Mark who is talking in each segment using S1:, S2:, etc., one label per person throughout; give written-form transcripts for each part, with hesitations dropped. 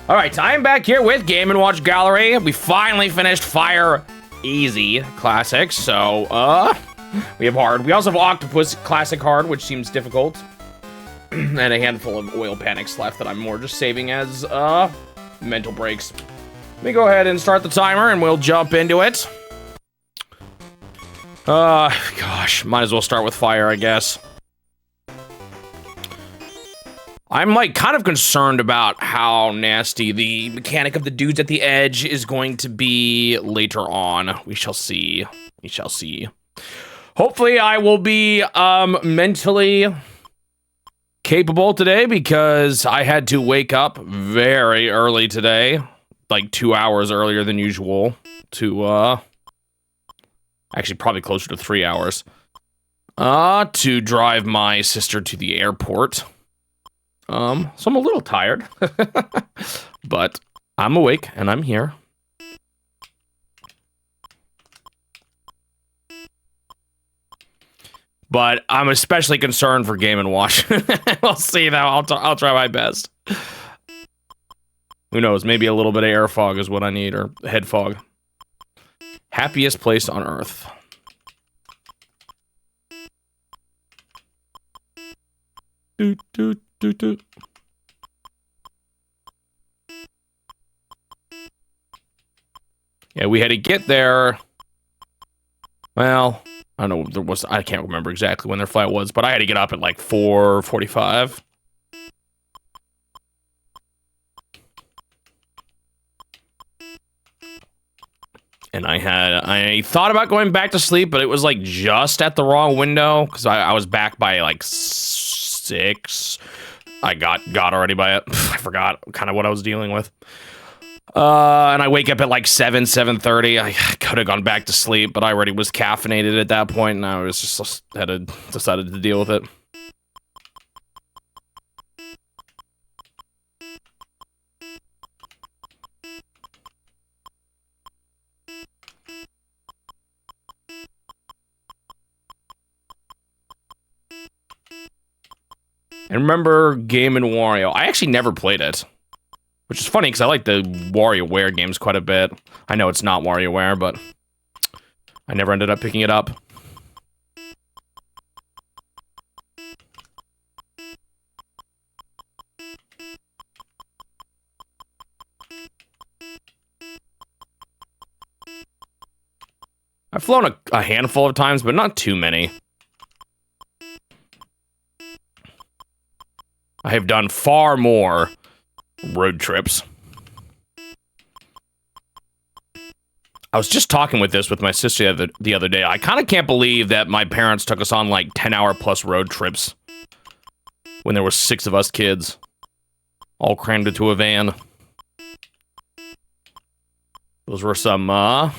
S1: All right, I am back here with Game & Watch Gallery. We finally finished Fire Easy Classic, so, we have Hard. We also have Octopus Classic Hard, which seems difficult. And a handful of Oil Panics left that I'm more just saving as, mental breaks. Let me go ahead and start the timer, and we'll jump into it. Gosh, might as well start with Fire, I guess. I'm, like, kind of concerned about how nasty the mechanic of the dudes at the edge is going to be later on. We shall see. We shall see. Hopefully, I will be, mentally capable today, because I had to wake up very early today, like 2 hours earlier than usual, to, actually probably closer to 3 hours, to drive my sister to the airport. So I'm a little tired, but I'm awake and I'm here. But I'm especially concerned for Game & Watch. We'll see though, I'll try my best. Who knows, maybe a little bit of air fog is what I need, or head fog. Happiest place on Earth. Doot, doot, doot, doot. Yeah, we had to get there. Well, I don't know, I can't remember exactly when their flight was, but I had to get up at like 4:45. And I thought about going back to sleep, but it was like just at the wrong window, because I was back by like 6. I got already by it. I forgot kind of what I was dealing with. And I wake up at like 7:30. I could have gone back to sleep, but I already was caffeinated at that point, and I was just decided to deal with it. And remember Game & Wario. I actually never played it, which is funny because I like the WarioWare games quite a bit. I know it's not WarioWare, but I never ended up picking it up. I've flown a handful of times, but not too many. I have done far more road trips. I was just talking with my sister the other day. I kind of can't believe that my parents took us on like 10-hour-plus road trips when there were 6 of us kids, all crammed into a van. Those were some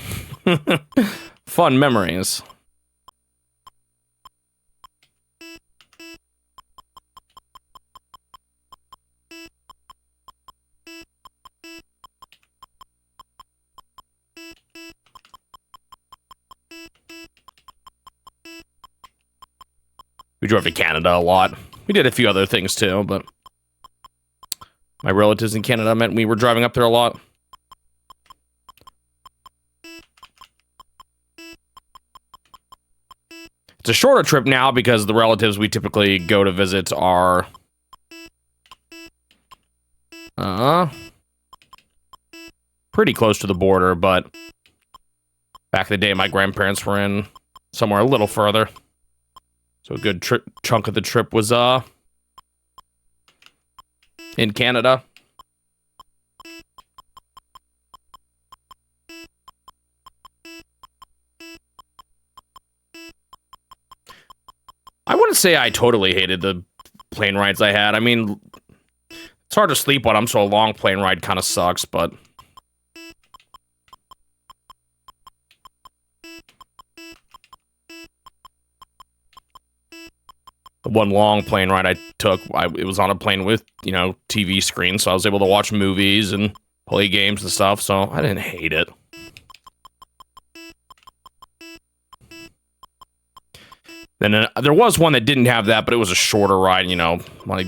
S1: fun memories. We drove to Canada a lot. We did a few other things too, but my relatives in Canada meant we were driving up there a lot. It's a shorter trip now because the relatives we typically go to visit are pretty close to the border, but back in the day my grandparents were in somewhere a little further. So a good chunk of the trip was in Canada. I wouldn't say I totally hated the plane rides I had. I mean, it's hard to sleep on them, so a long plane ride kind of sucks, but the one long plane ride I took, it was on a plane with, you know, TV screen, so I was able to watch movies and play games and stuff, so I didn't hate it. Then there was one that didn't have that, but it was a shorter ride, you know, like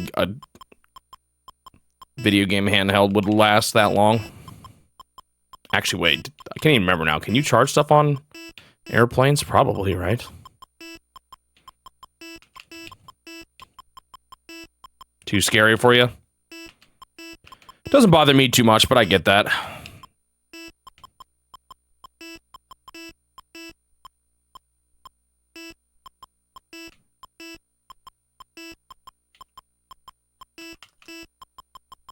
S1: video game handheld would last that long. Actually, wait. I can't even remember now. Can you charge stuff on airplanes? Probably, right? Too scary for you? Doesn't bother me too much, but I get that.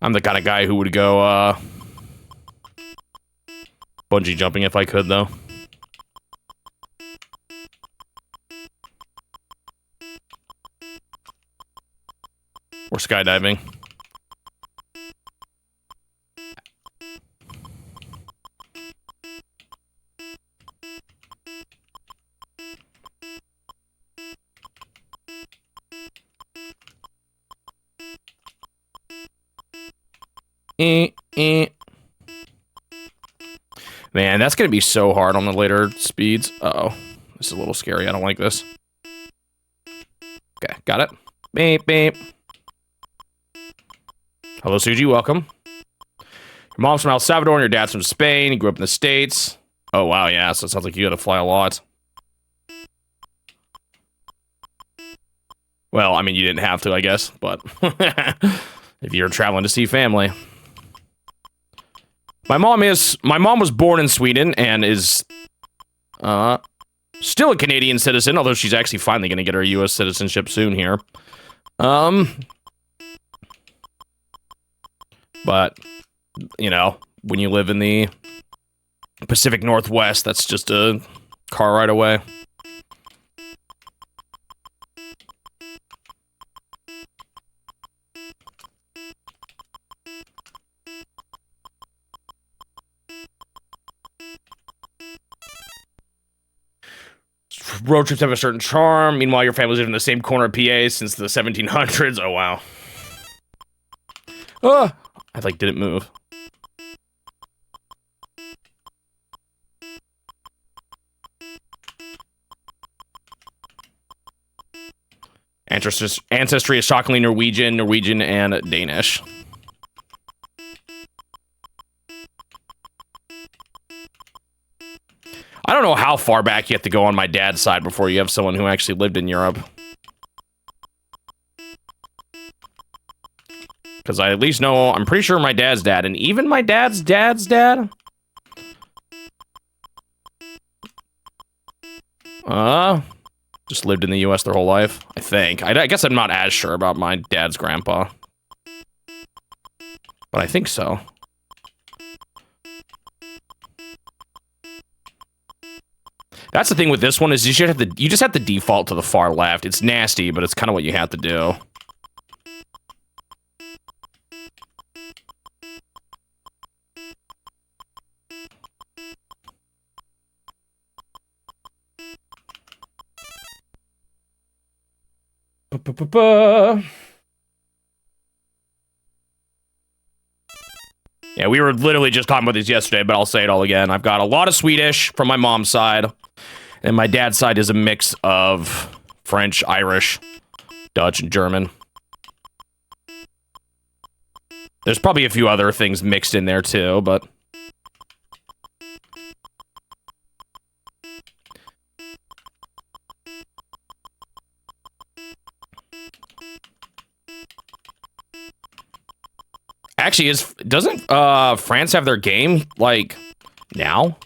S1: I'm the kind of guy who would go, bungee jumping if I could, though. Or skydiving. Man, that's gonna be so hard on the later speeds. Uh-oh. This is a little scary. I don't like this. Okay, got it. Beep, beep. Hello, Suji. Welcome. Your mom's from El Salvador and your dad's from Spain. You grew up in the States. Oh, wow, yeah. So it sounds like you gotta fly a lot. Well, I mean, you didn't have to, I guess, but if you're traveling to see family. My mom was born in Sweden and is still a Canadian citizen, although she's actually finally going to get her US citizenship soon here. But you know, when you live in the Pacific Northwest, that's just a car ride away. Road trips have a certain charm. Meanwhile, your family's lived in the same corner of PA since the 1700s. Oh, wow. I, like, didn't move. Ancestry is shockingly Norwegian, and Danish. I don't know how far back you have to go on my dad's side before you have someone who actually lived in Europe. Because I at least know, I'm pretty sure my dad's dad, and even my dad's dad's dad? Just lived in the US their whole life, I think. I guess I'm not as sure about my dad's grandpa. But I think so. That's the thing with this one is you just have to default to the far left. It's nasty, but it's kind of what you have to do. Yeah, we were literally just talking about this yesterday, but I'll say it all again. I've got a lot of Swedish from my mom's side, and my dad's side is a mix of French, Irish, Dutch, and German. There's probably a few other things mixed in there too, but... Actually, doesn't France have their game, like, now?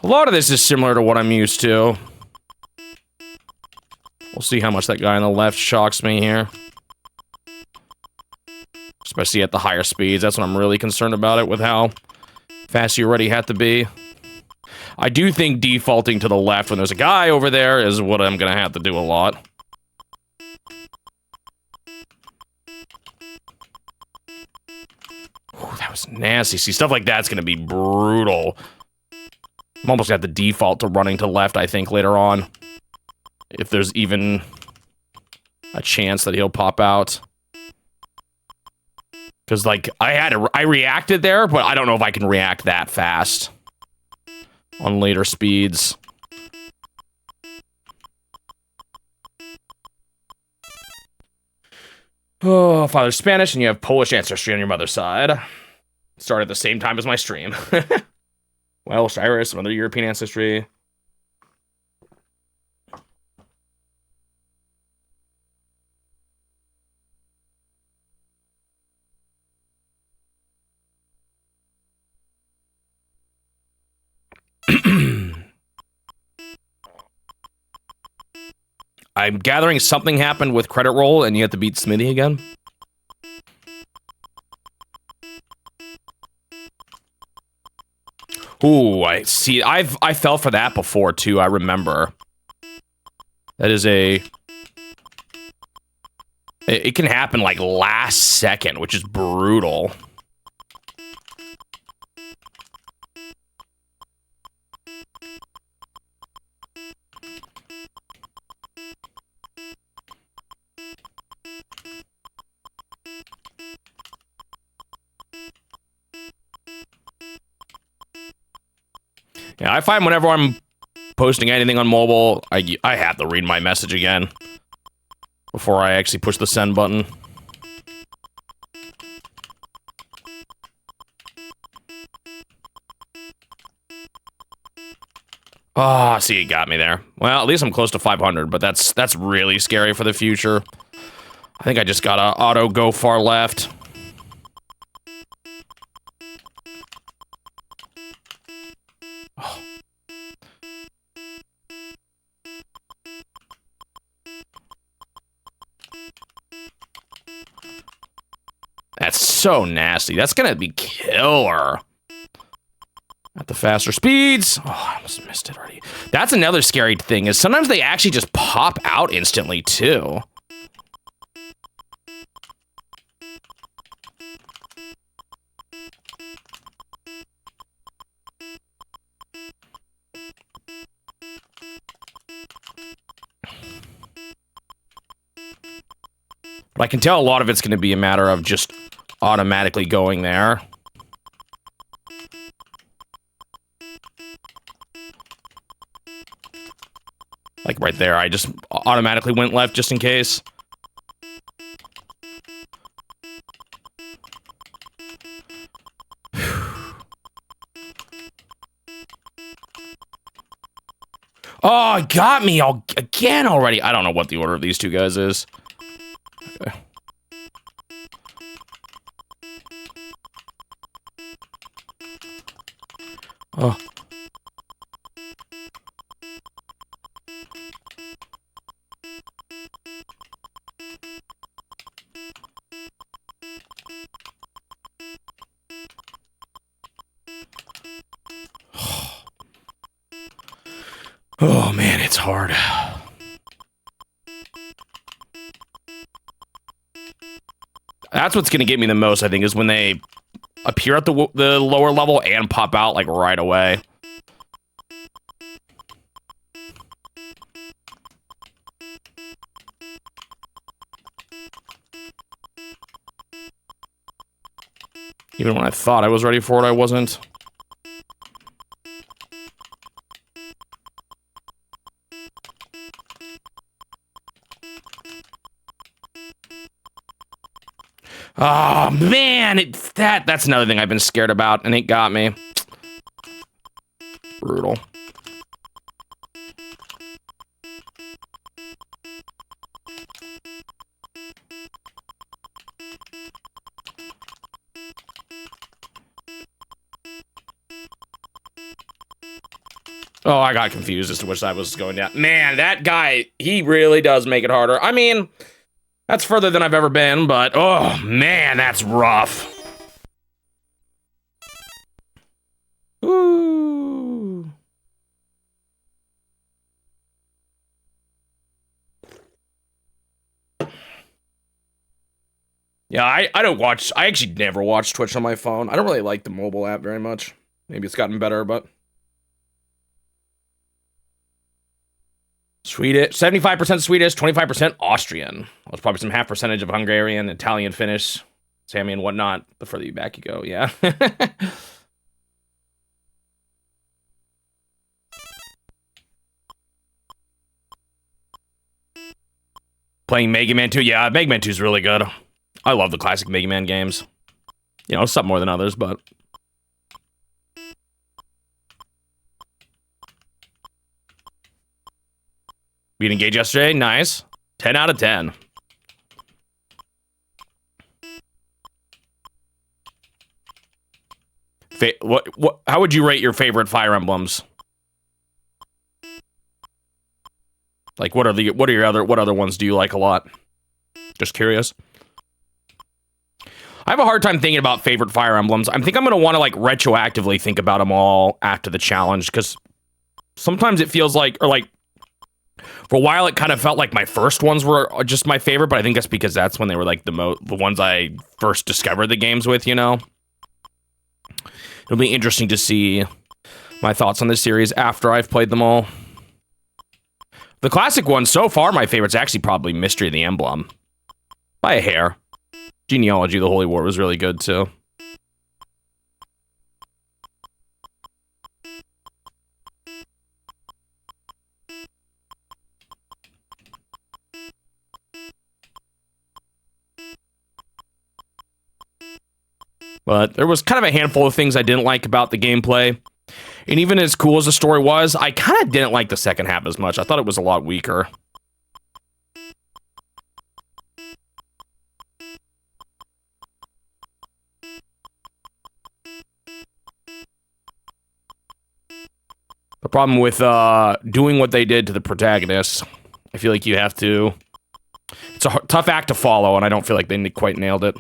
S1: A lot of this is similar to what I'm used to. We'll see how much that guy on the left shocks me here. Especially at the higher speeds. That's what I'm really concerned about it, with how fast you already have to be. I do think defaulting to the left when there's a guy over there is what I'm gonna have to do a lot. Ooh, that was nasty. See, stuff like that's gonna be brutal. I'm almost gonna have to default to running to left, I think, later on. If there's even a chance that he'll pop out. Because, like, I reacted there, but I don't know if I can react that fast on later speeds. Oh, father's Spanish, and you have Polish ancestry on your mother's side. Started at the same time as my stream. Welsh, Irish, some other European ancestry. I'm gathering something happened with credit roll, and you have to beat Smitty again. Ooh, I see. I fell for that before too. I remember. That is a. It can happen like last second, which is brutal. Yeah, I find whenever I'm posting anything on mobile, I have to read my message again before I actually push the send button. Ah, see, it got me there. Well, at least I'm close to 500, but that's really scary for the future. I think I just gotta auto go far left. That's so nasty. That's gonna be killer. At the faster speeds. Oh, I almost missed it already. That's another scary thing, is sometimes they actually just pop out instantly, too. But I can tell a lot of it's going to be a matter of just automatically going there. Like right there, I just automatically went left just in case. Oh, it got me again already. I don't know what the order of these two guys is. Okay. Oh. Oh man, it's hard. That's what's gonna get me the most, I think, is when they appear at the lower level and pop out like right away. Even when I thought I was ready for it, I wasn't. Oh man, that's another thing I've been scared about, and it got me. Brutal. Oh, I got confused as to which side was going down. Man, that guy, he really does make it harder. I mean, that's further than I've ever been, but oh man, that's rough. Ooh. Yeah, I don't watch, I actually never watch Twitch on my phone. I don't really like the mobile app very much. Maybe it's gotten better, but Swedish, 75% Swedish, 25% Austrian. There's probably some half percentage of Hungarian, Italian, Finnish, Sami, and whatnot. The further you back you go, yeah. Playing Mega Man 2, yeah, Mega Man 2 is really good. I love the classic Mega Man games. You know, some more than others, but... Beat Engage yesterday, nice. 10 out of 10. How would you rate your favorite Fire Emblems? Like, what other ones do you like a lot? Just curious. I have a hard time thinking about favorite Fire Emblems. I think I'm going to want to, like, retroactively think about them all after the challenge, because sometimes it feels like, or like, for a while it kind of felt like my first ones were just my favorite, but I think that's because that's when they were, like, the ones I first discovered the games with, you know? It'll be interesting to see my thoughts on this series after I've played them all. The classic one, so far, my favorite's actually probably Mystery of the Emblem. By a hair. Genealogy of the Holy War was really good, too. But there was kind of a handful of things I didn't like about the gameplay. And even as cool as the story was, I kind of didn't like the second half as much. I thought it was a lot weaker. The problem with doing what they did to the protagonist, I feel like you have to... It's a tough act to follow, and I don't feel like they quite nailed it.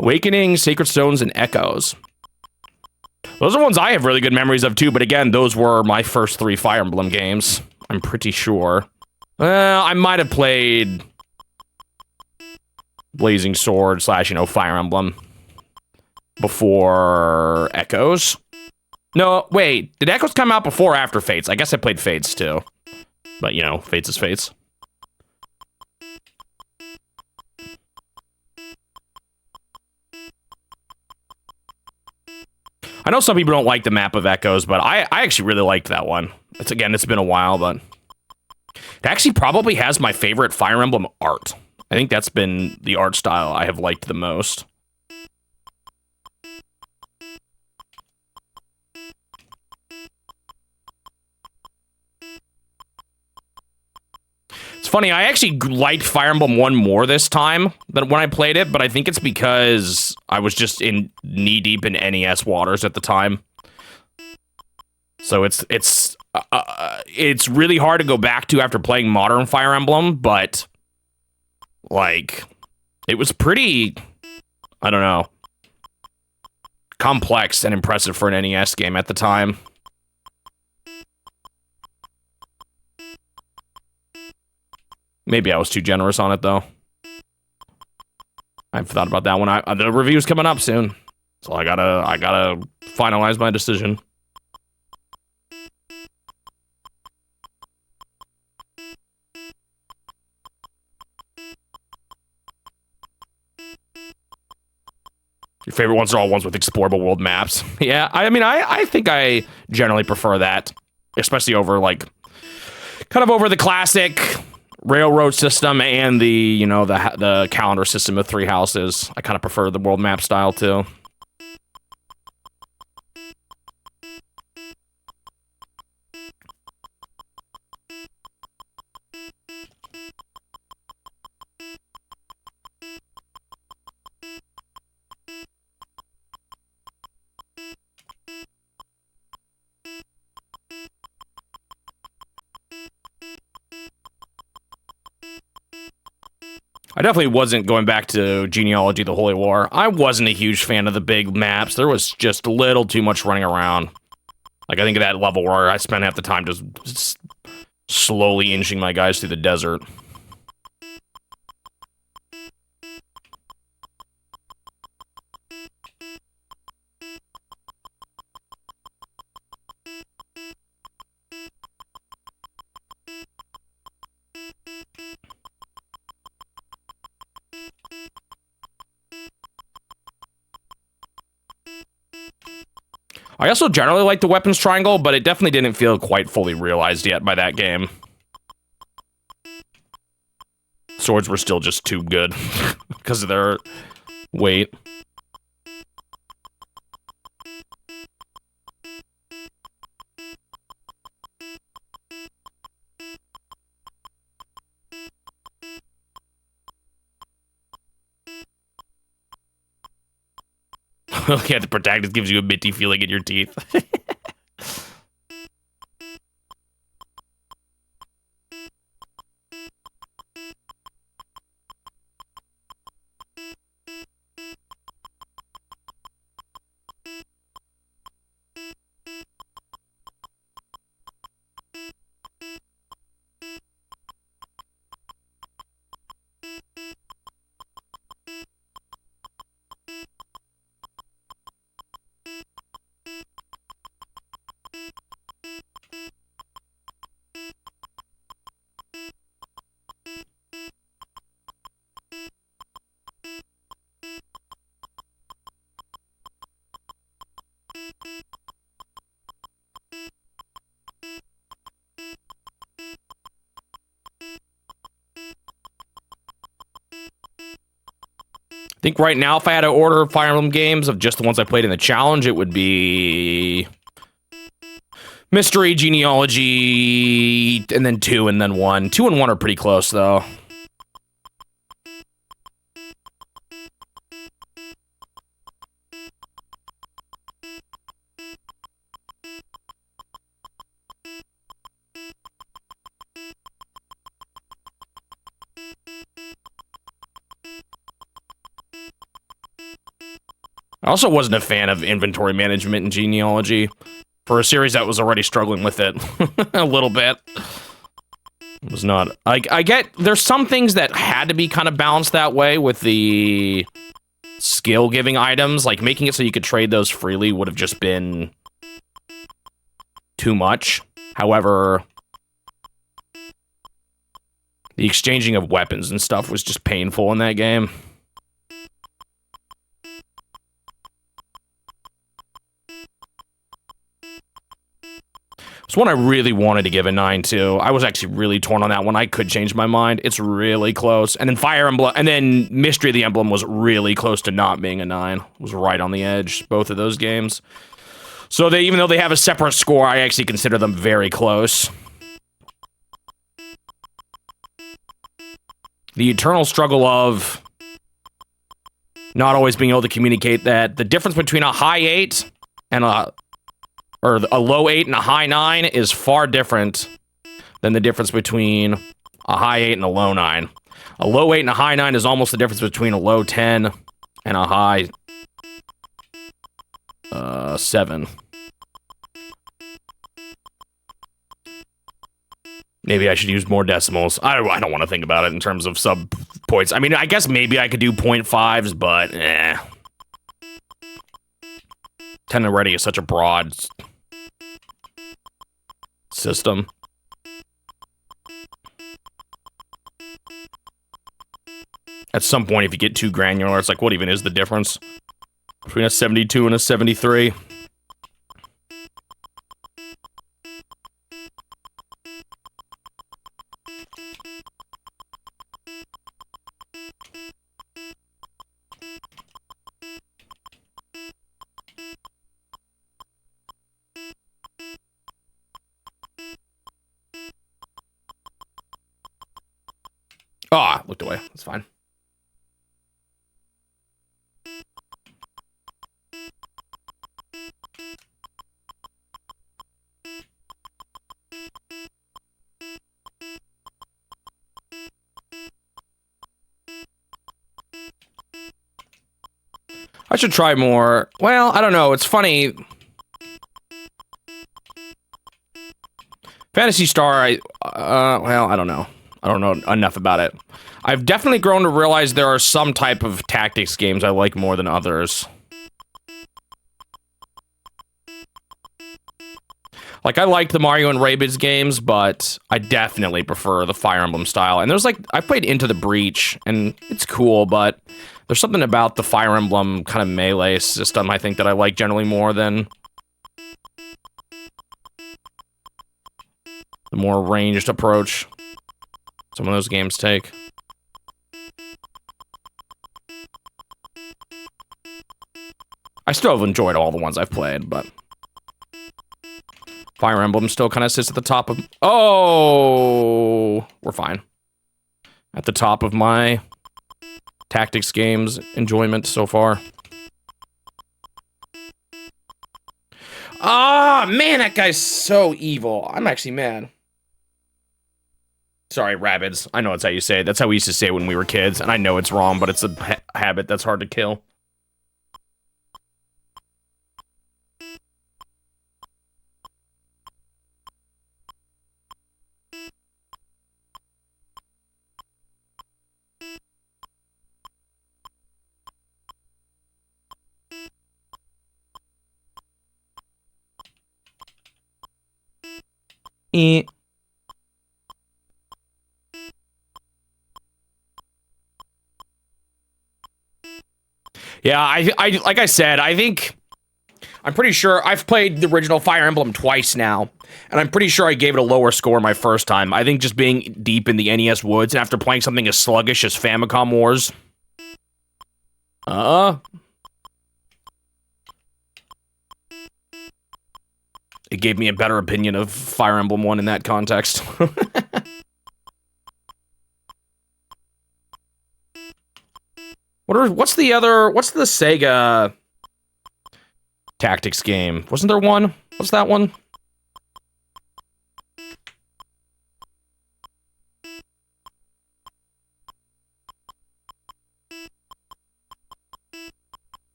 S1: Awakening, Sacred Stones, and Echoes. Those are ones I have really good memories of, too, but again, those were my first 3 Fire Emblem games. I'm pretty sure. I might have played Blazing Sword / Fire Emblem before Echoes. No, wait, did Echoes come out before or after Fates? I guess I played Fates, too. But, you know, Fates is Fates. I know some people don't like the map of Echoes, but I actually really liked that one. It's been a while, but it actually probably has my favorite Fire Emblem art. I think that's been the art style I have liked the most. It's funny, I actually liked Fire Emblem 1 more this time than when I played it, but I think it's because I was just knee-deep in NES waters at the time. So it's really hard to go back to after playing modern Fire Emblem, but, like, it was pretty, I don't know, complex and impressive for an NES game at the time. Maybe I was too generous on it, though. I've thought about that one. The review's coming up soon, so I gotta finalize my decision. Your favorite ones are all ones with explorable world maps. Yeah, I mean, I think I generally prefer that, especially over, like, kind of over the classic railroad system and the the calendar system of 3 houses. I kind of prefer the world map style too. I definitely wasn't going back to Genealogy: The Holy War. I wasn't a huge fan of the big maps. There was just a little too much running around. Like, I think of that level where I spent half the time just slowly inching my guys through the desert. I also generally like the weapons triangle, but it definitely didn't feel quite fully realized yet by that game. Swords were still just too good because of their weight. Yeah, the protective gives you a minty feeling in your teeth. I think right now, if I had to order Fire Emblem games of just the ones I played in the challenge, it would be Mystery, Genealogy, and then 2, and then 1. 2 and 1 are pretty close, though. I also wasn't a fan of inventory management in Genealogy for a series that was already struggling with it a little bit. It was not. I get there's some things that had to be kind of balanced that way with the skill giving items, like making it so you could trade those freely would have just been too much. However, the exchanging of weapons and stuff was just painful in that game. It's one I really wanted to give a 9 to. I was actually really torn on that one. I could change my mind. It's really close. And then Fire Emblem, and then Mystery of the Emblem was really close to not being a 9. It was right on the edge, both of those games. So they, even though they have a separate score, I actually consider them very close. The eternal struggle of not always being able to communicate that the difference between a high 8 and a low 8 and a high 9 is far different than the difference between a high 8 and a low 9. A low 8 and a high 9 is almost the difference between a low 10 and a high 7. Maybe I should use more decimals. I don't want to think about it in terms of sub points. I mean, I guess maybe I could do 0.5s, but 10 already is such a broad system. At some point, if you get too granular, it's like, what even is the difference between a 72 and a 73? Ah, looked away. That's fine. should try more. Well, I don't know. It's funny. Phantasy Star, well, I don't know. I don't know enough about it. I've definitely grown to realize there are some type of tactics games I like more than others. Like, I like the Mario and Rabbids games, but I definitely prefer the Fire Emblem style. And there's like, I played Into the Breach, and it's cool, but there's something about the Fire Emblem kind of melee system, I think, that I like generally more than the more ranged approach some of those games take. I still have enjoyed all the ones I've played, but Fire Emblem still kind of sits at the top of... Oh! We're fine. At the top of my tactics games enjoyment so far. Ah, man, that guy's so evil. I'm actually mad. Sorry, Rabbids. I know that's how you say it. That's how we used to say it when we were kids, and I know it's wrong, but it's a habit that's hard to kill. Eh. Yeah, I like I said, I think I'm pretty sure I've played the original Fire Emblem twice now, and I'm pretty sure I gave it a lower score my first time. I think just being deep in the NES woods and after playing something as sluggish as Famicom Wars. It gave me a better opinion of Fire Emblem 1 in that context. What's the Sega tactics game? Wasn't there one? What's that one?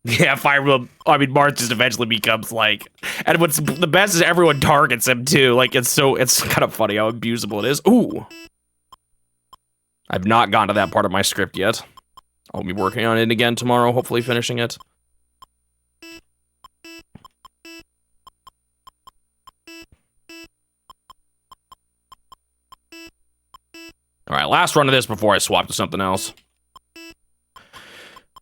S1: Yeah, Fire Emblem, I mean, Mars just eventually becomes like, and what's the best is everyone targets him too. Like, it's kind of funny how abusable it is. Ooh. I've not gotten to that part of my script yet. I'll be working on it again tomorrow, hopefully finishing it. Alright, last run of this before I swap to something else.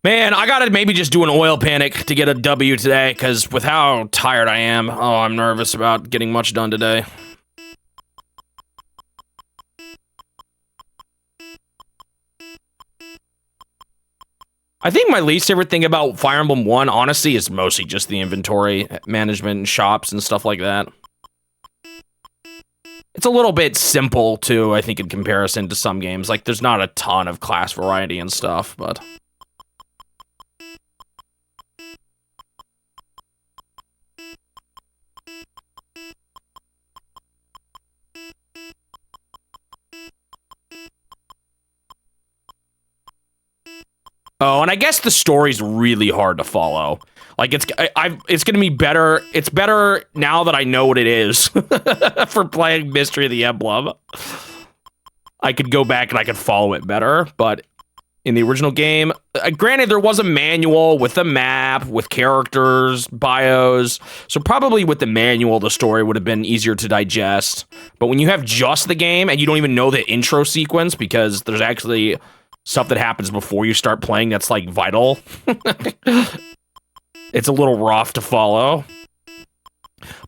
S1: Man, I gotta maybe just do an oil panic to get a W today, because with how tired I am, oh, I'm nervous about getting much done today. I think my least favorite thing about Fire Emblem 1, honestly, is mostly just the inventory management and shops and stuff like that. It's a little bit simple, too, I think, in comparison to some games. Like, there's not a ton of class variety and stuff, but... Oh, and I guess the story's really hard to follow. Like, it's gonna be better. It's better now that I know what it is for playing Mystery of the Emblem. I could go back and I could follow it better, but in the original game, granted, there was a manual with a map, with characters, bios, so probably with the manual, the story would have been easier to digest. But when you have just the game and you don't even know the intro sequence, because there's actually stuff that happens before you start playing that's, like, vital. It's a little rough to follow.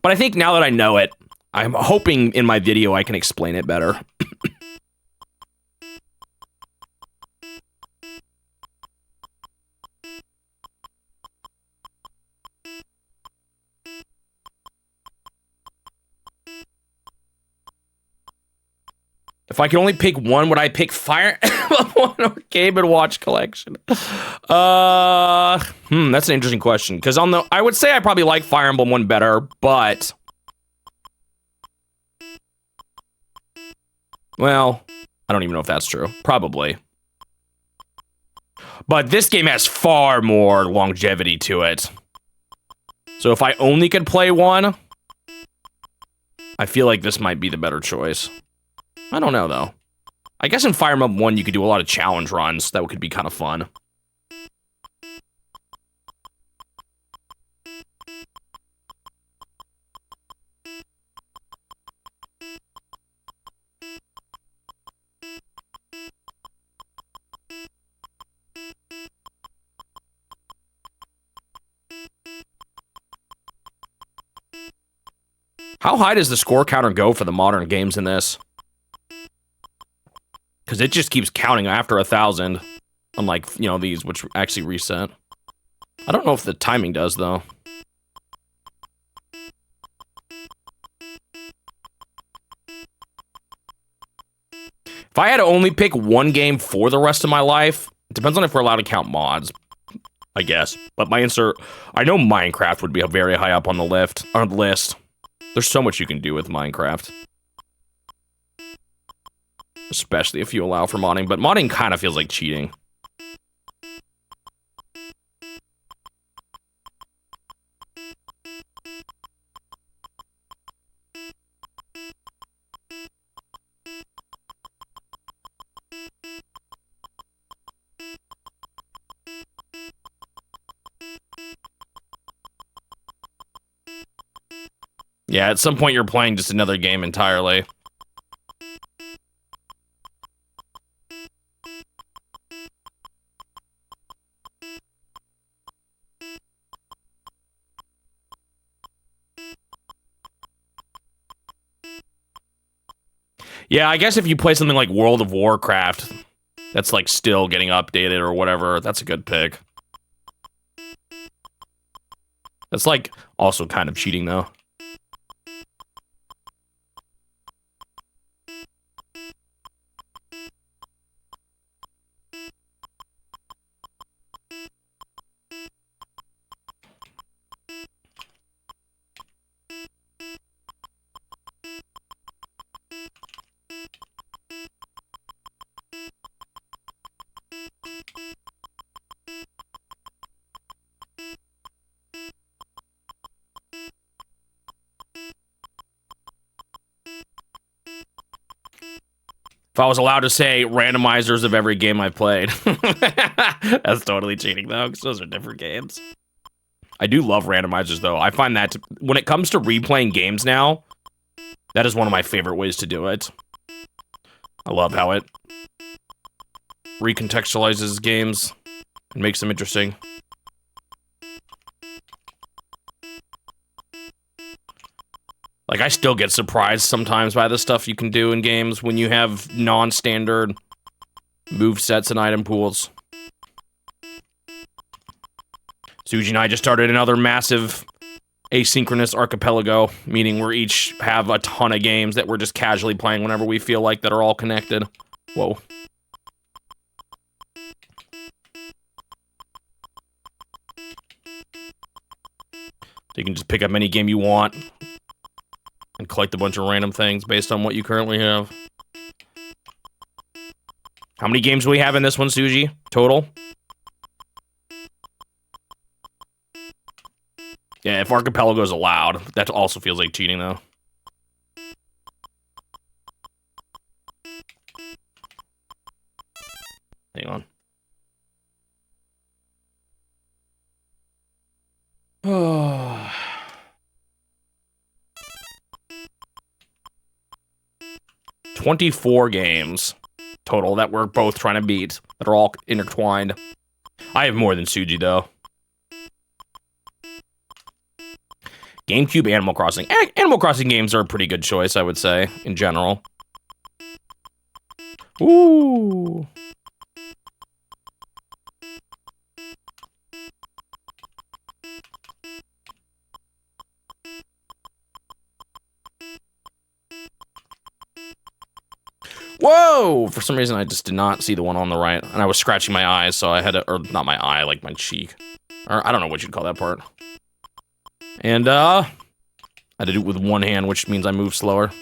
S1: But I think now that I know it, I'm hoping in my video I can explain it better. If I could only pick one, would I pick Fire Emblem 1 or Game & Watch Collection? That's an interesting question. Because I would say I probably like Fire Emblem 1 better, but Well, I don't even know if that's true. Probably. But this game has far more longevity to it. So if I only could play one, I feel like this might be the better choice. I don't know, though. I guess in Fire Emblem 1, you could do a lot of challenge runs. That could be kind of fun. How high does the score counter go for the modern games in this? Because it just keeps counting after 1,000. Unlike, you know, these, which actually reset. I don't know if the timing does, though. If I had to only pick one game for the rest of my life, it depends on if we're allowed to count mods, I guess. But my answer, I know Minecraft would be very high up on the list. There's so much you can do with Minecraft. Especially if you allow for modding, but modding kind of feels like cheating. Yeah, at some point you're playing just another game entirely. Yeah, I guess if you play something like World of Warcraft, that's like still getting updated or whatever, that's a good pick. That's like also kind of cheating though. If I was allowed to say randomizers of every game I've played. That's totally cheating, though, because those are different games. I do love randomizers, though. I find that when it comes to replaying games now, that is one of my favorite ways to do it. I love how it recontextualizes games and makes them interesting. Like, I still get surprised sometimes by the stuff you can do in games when you have non-standard move sets and item pools. Suji and I just started another massive asynchronous archipelago, meaning we each have a ton of games that we're just casually playing whenever we feel like that are all connected. Whoa. So you can just pick up any game you want and collect a bunch of random things based on what you currently have. How many games do we have in this one, Suji? Total? Yeah, if Archipelago is allowed, that also feels like cheating, though. Hang on. Oh. 24 games total that we're both trying to beat, that are all intertwined. I have more than Suji, though. GameCube Animal Crossing. Animal Crossing games are a pretty good choice, I would say, in general. Ooh. Whoa! For some reason, I just did not see the one on the right, and I was scratching my eyes, so I had to, or not my eye, like my cheek. Or I don't know what you'd call that part. And, I had to do it with one hand, which means I move slower.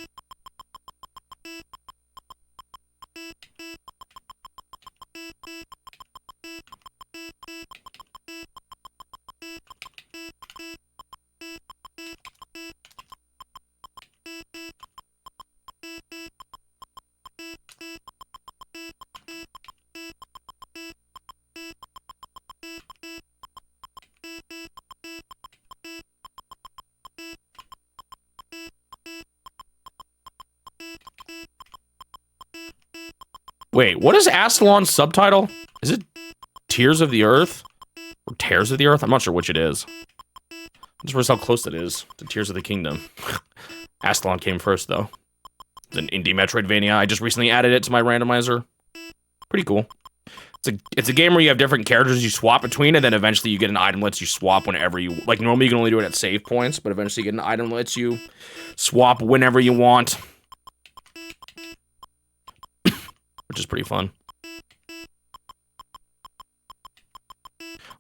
S1: Wait, what is Astalon's subtitle? Is it Tears of the Earth? Or Tears of the Earth? I'm not sure which it is. I just realized how close it is to Tears of the Kingdom. Astalon came first, though. It's an indie Metroidvania. I just recently added it to my randomizer. Pretty cool. It's a game where you have different characters you swap between, and then eventually you get an item that lets you swap whenever you... Like, normally you can only do it at save points, but eventually you get an item that lets you swap whenever you want. Which is pretty fun.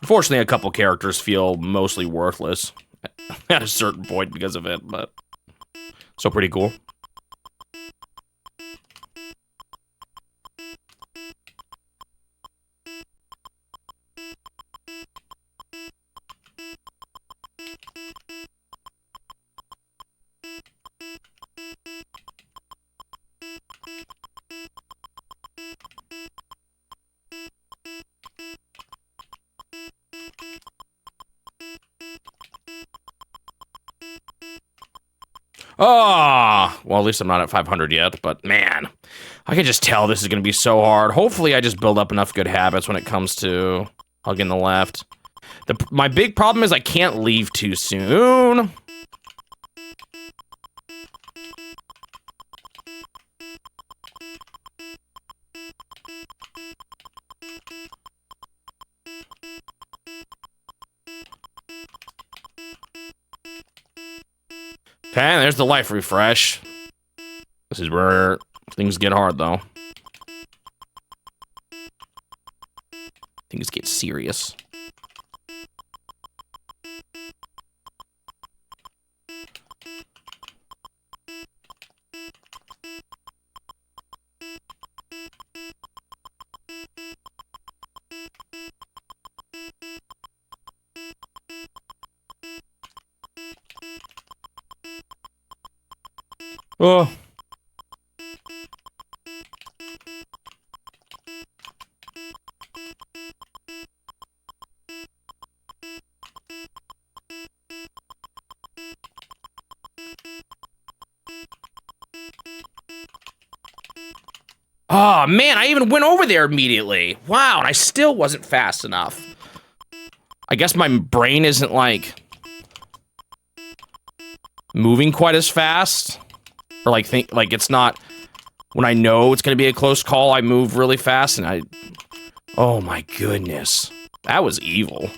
S1: Unfortunately, a couple characters feel mostly worthless at a certain point because of it, but... So pretty cool. Ah, well, at least I'm not at 500 yet, but man, I can just tell this is going to be so hard. Hopefully, I just build up enough good habits when it comes to hugging the left. My big problem is I can't leave too soon. Okay, there's the life refresh. This is where things get hard, though. Things get serious. Oh. Oh, man, I even went over there immediately. Wow, and I still wasn't fast enough. I guess my brain isn't, like, moving quite as fast. Or, like, it's not... When I know it's gonna be a close call, I move really fast, and I... Oh, my goodness. That was evil.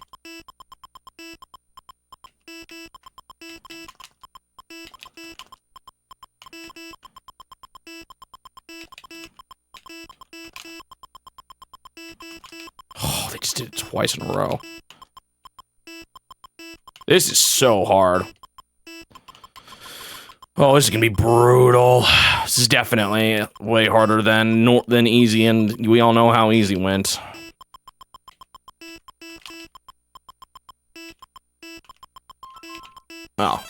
S1: Oh, they just did it twice in a row. This is so hard. Oh, this is gonna be brutal. This is definitely way harder than easy, and we all know how easy went. Oh.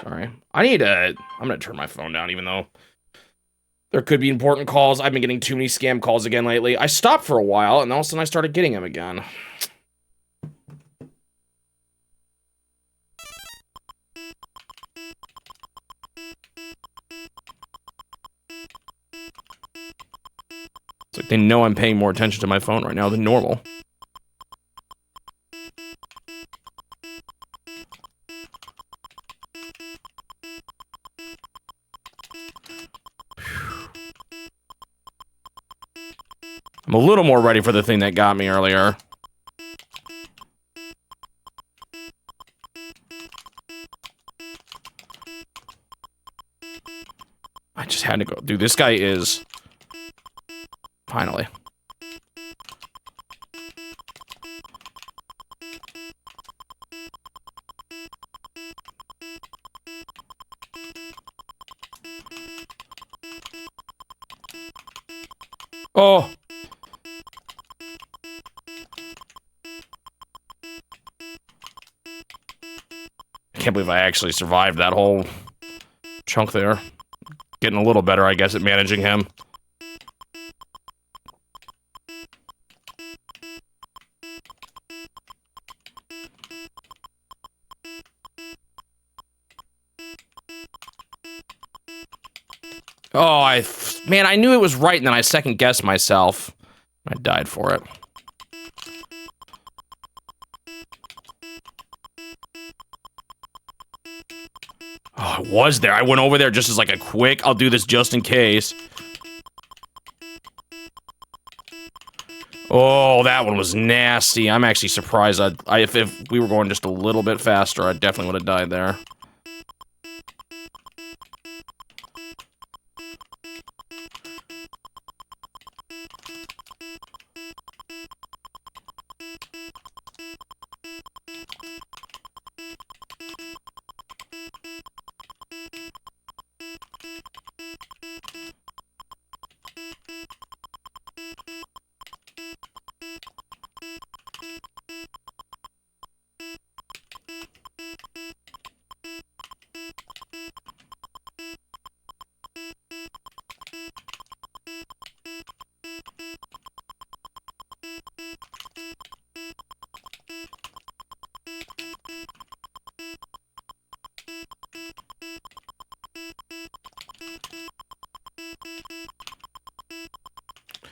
S1: Sorry. I'm gonna turn my phone down, even though there could be important calls. I've been getting too many scam calls again lately. I stopped for a while, and all of a sudden I started getting them again. It's like they know I'm paying more attention to my phone right now than normal. I'm a little more ready for the thing that got me earlier. I just had to go. Dude, this guy is... Finally. Oh! I can't believe I actually survived that whole chunk there. Getting a little better, I guess, at managing him. Oh, I Man, I knew it was right, and then I second-guessed myself. I died for it. Oh, it was there. I went over there just as like a quick, I'll do this just in case. Oh, that one was nasty. I'm actually surprised. If we were going just a little bit faster, I definitely would have died there.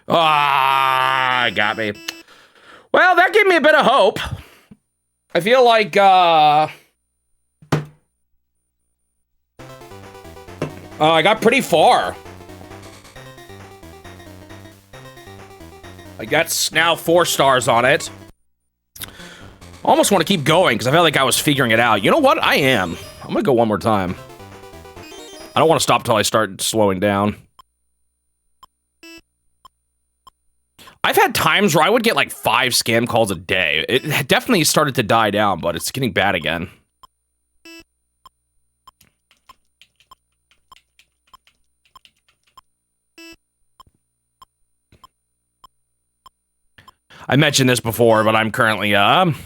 S1: Ah, got me. Well, that gave me a bit of hope. I feel like, I got pretty far. I got now 4 stars on it. Almost want to keep going, because I felt like I was figuring it out. You know what? I am. I'm gonna go one more time. I don't want to stop till I start slowing down. I've had times where I would get like 5 scam calls a day. It definitely started to die down, but it's getting bad again. I mentioned this before, but I'm currently, I don't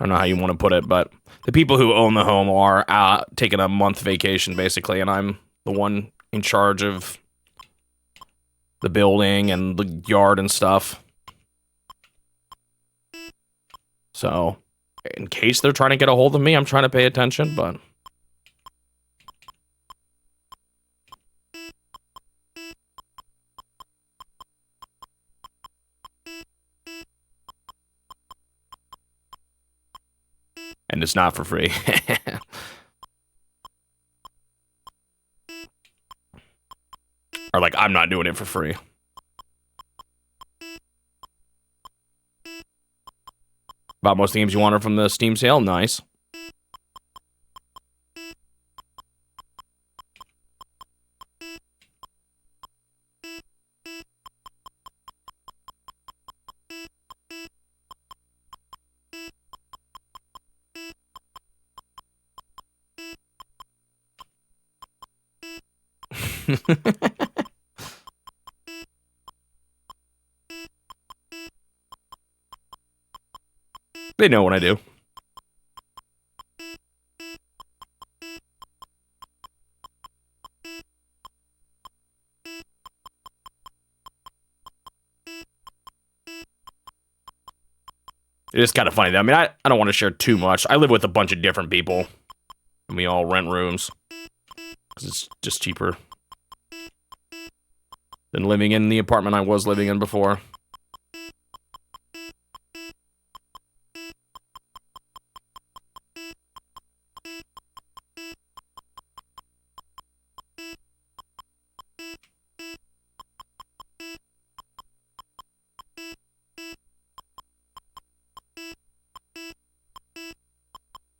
S1: know how you want to put it, but the people who own the home are taking a month vacation, basically, and I'm the one in charge of the building and the yard and stuff. So, in case they're trying to get a hold of me, I'm trying to pay attention, but... And it's not for free. Or like, I'm not doing it for free. About most games you want are from the Steam sale? Nice. They know what I do. It is kind of funny, though. I mean, I don't want to share too much. I live with a bunch of different people. And we all rent rooms. Because it's just cheaper than living in the apartment I was living in before.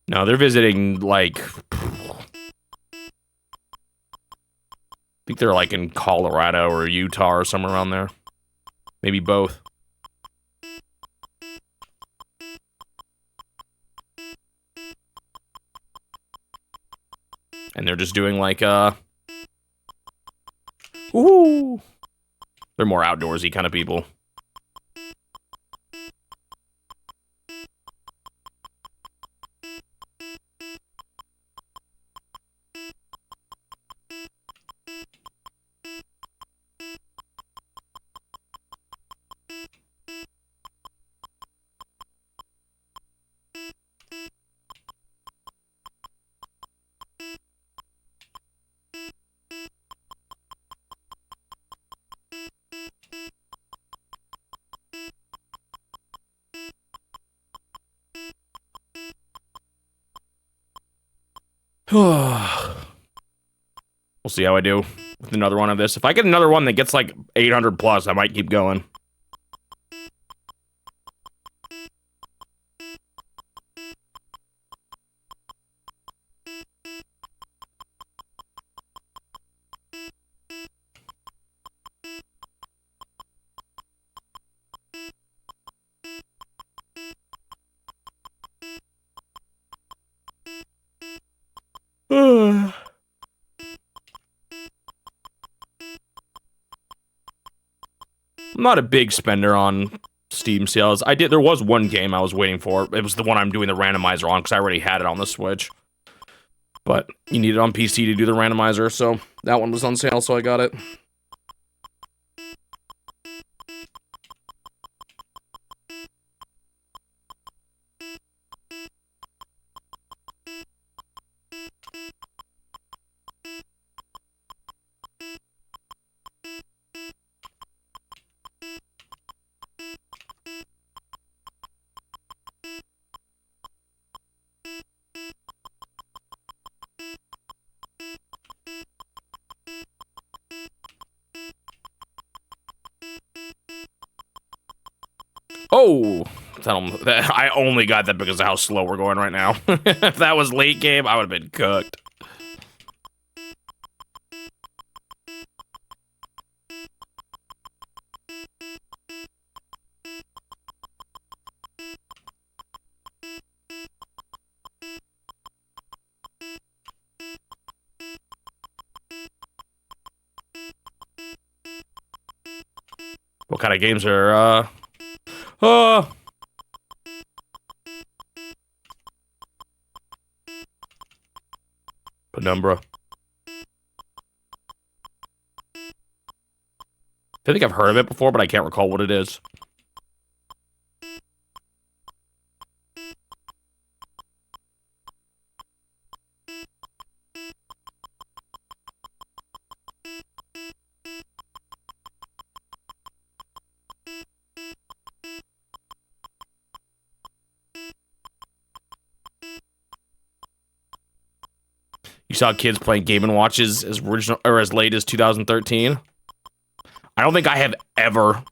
S1: No, they're visiting, like... I think they're, like, in Colorado or Utah or somewhere around there. Maybe both. And they're just doing, like, Ooh! They're more outdoorsy kind of people. We'll see how I do with another one of this. If I get another one that gets like 800 plus, I might keep going. I'm not a big spender on Steam sales. There was one game I was waiting for. It was the one I'm doing the randomizer on because I already had it on the Switch. But you need it on PC to do the randomizer, so that one was on sale, so I got it. Oh, I only got that because of how slow we're going right now. If that was late game, I would have been cooked. What kind of games are, Penumbra. I think I've heard of it before, but I can't recall what it is. You saw kids playing Game & Watches as original or as late as 2013. I don't think I have ever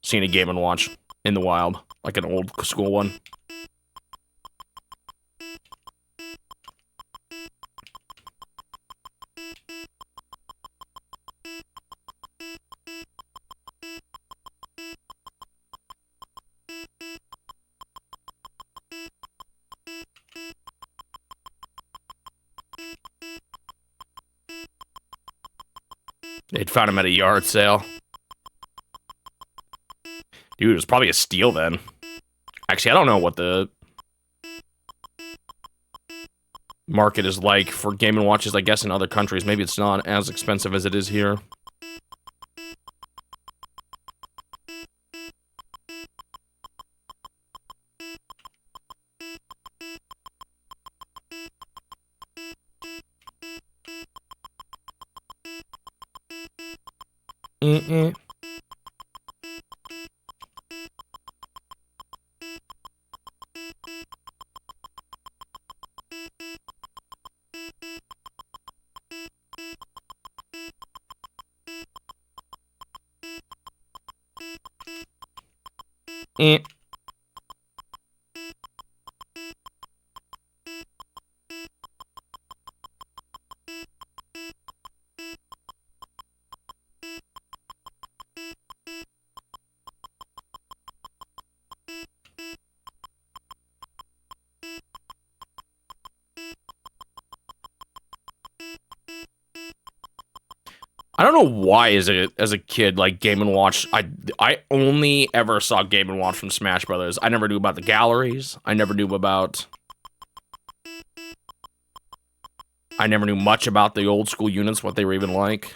S1: seen a Game & Watch in the wild, like an old school one. They'd found him at a yard sale. Dude, it was probably a steal then. Actually, I don't know what the market is like for Game & Watches, I guess, in other countries. Maybe it's not as expensive as it is here. I don't know why as a kid, like Game & Watch, I only ever saw Game & Watch from Smash Brothers. I never knew about the galleries. I never knew much about the old school units, what they were even like.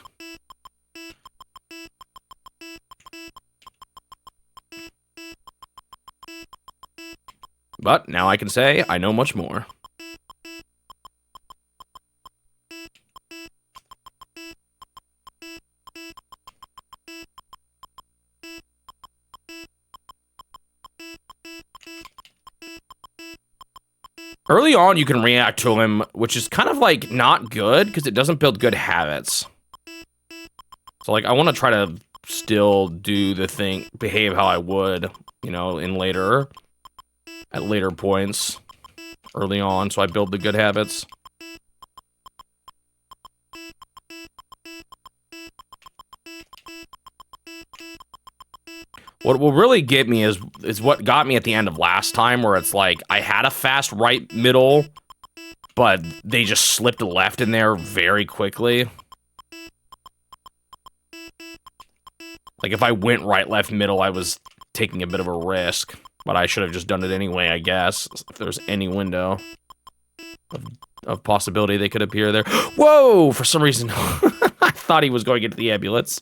S1: But now I can say I know much more. Early on, you can react to him, which is kind of like not good because it doesn't build good habits. So like, I want to try to still do the thing, behave how I would, you know, at later points, early on, so I build the good habits. What will really get me is what got me at the end of last time, where it's like, I had a fast right middle, but they just slipped left in there very quickly. Like, if I went right, left, middle, I was taking a bit of a risk. But I should have just done it anyway, I guess. If there's any window of possibility they could appear there. Whoa! For some reason, I thought he was going into the ambulance.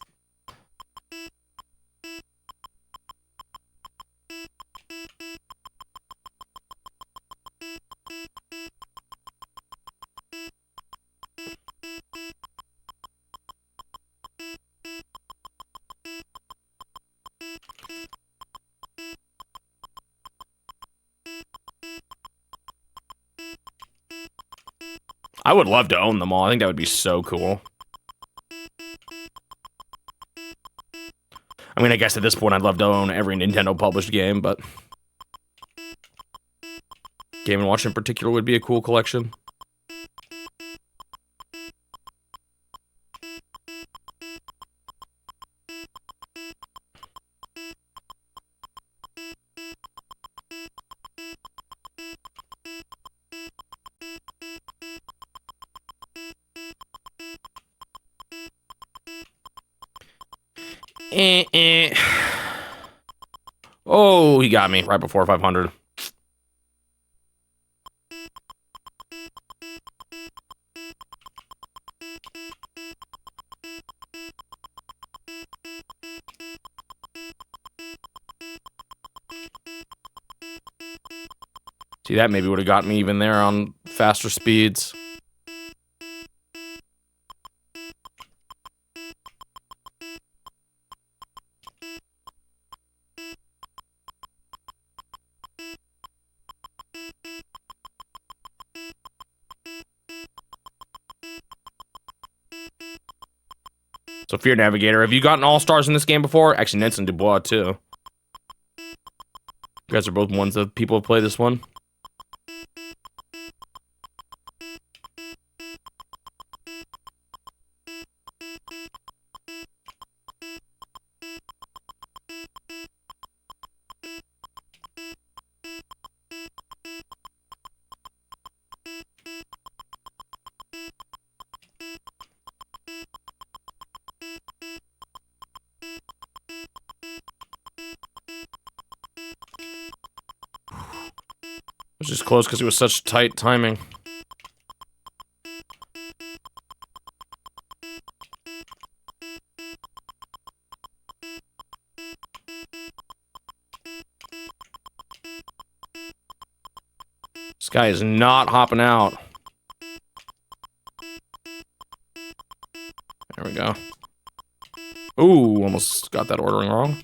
S1: I would love to own them all. I think that would be so cool. I mean, I guess at this point I'd love to own every Nintendo published game, but Game & Watch in particular would be a cool collection. Oh, he got me right before 500. See, that maybe would have got me even there on faster speeds. So, Fear Navigator, have you gotten All-Stars in this game before? Actually, Nelson Dubois, too. You guys are both ones that people have played this one. It was just close because it was such tight timing. This guy is not hopping out. There we go. Ooh, almost got that ordering wrong.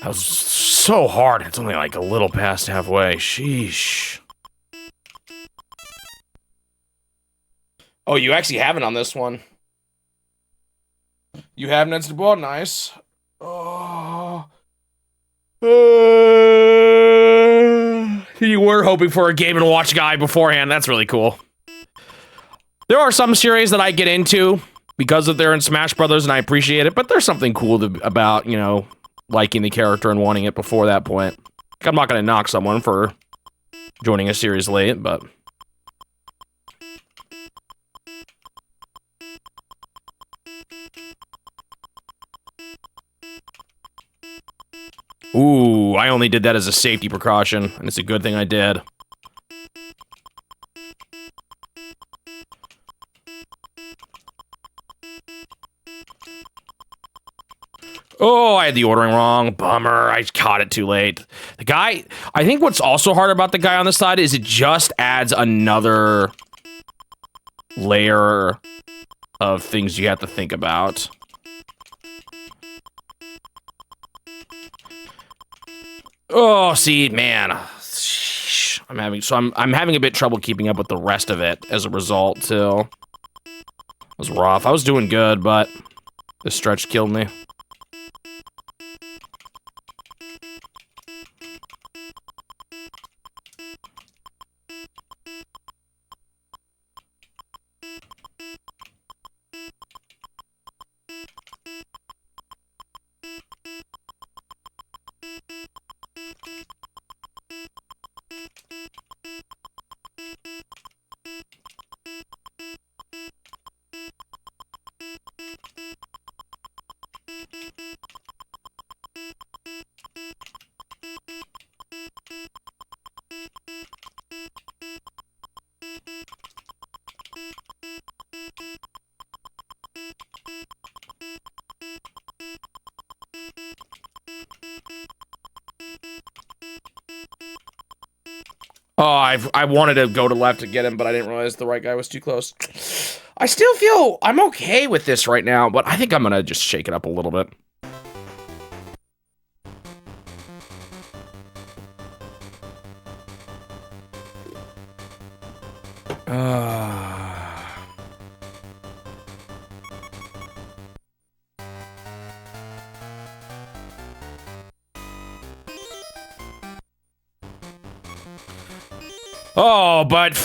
S1: That was so hard. It's only like a little past halfway. Sheesh. Oh, you actually have it on this one. You have Nets to ball. Nice. Oh. You were hoping for a Game & Watch guy beforehand. That's really cool. There are some series that I get into because of they're in Smash Brothers, and I appreciate it, but there's something cool about, you know, liking the character and wanting it before that point. I'm not going to knock someone for joining a series late, but... Ooh, I only did that as a safety precaution, and it's a good thing I did. Oh, I had the ordering wrong. Bummer. I caught it too late. The guy... I think what's also hard about the guy on the side is it just adds another layer of things you have to think about. Oh, see, man. Sheesh. I'm having a bit trouble keeping up with the rest of it as a result, too. It was rough. I was doing good, but this stretch killed me. Oh, I wanted to go to left to get him, but I didn't realize the right guy was too close. I still feel I'm okay with this right now, but I think I'm gonna just shake it up a little bit. Oh, but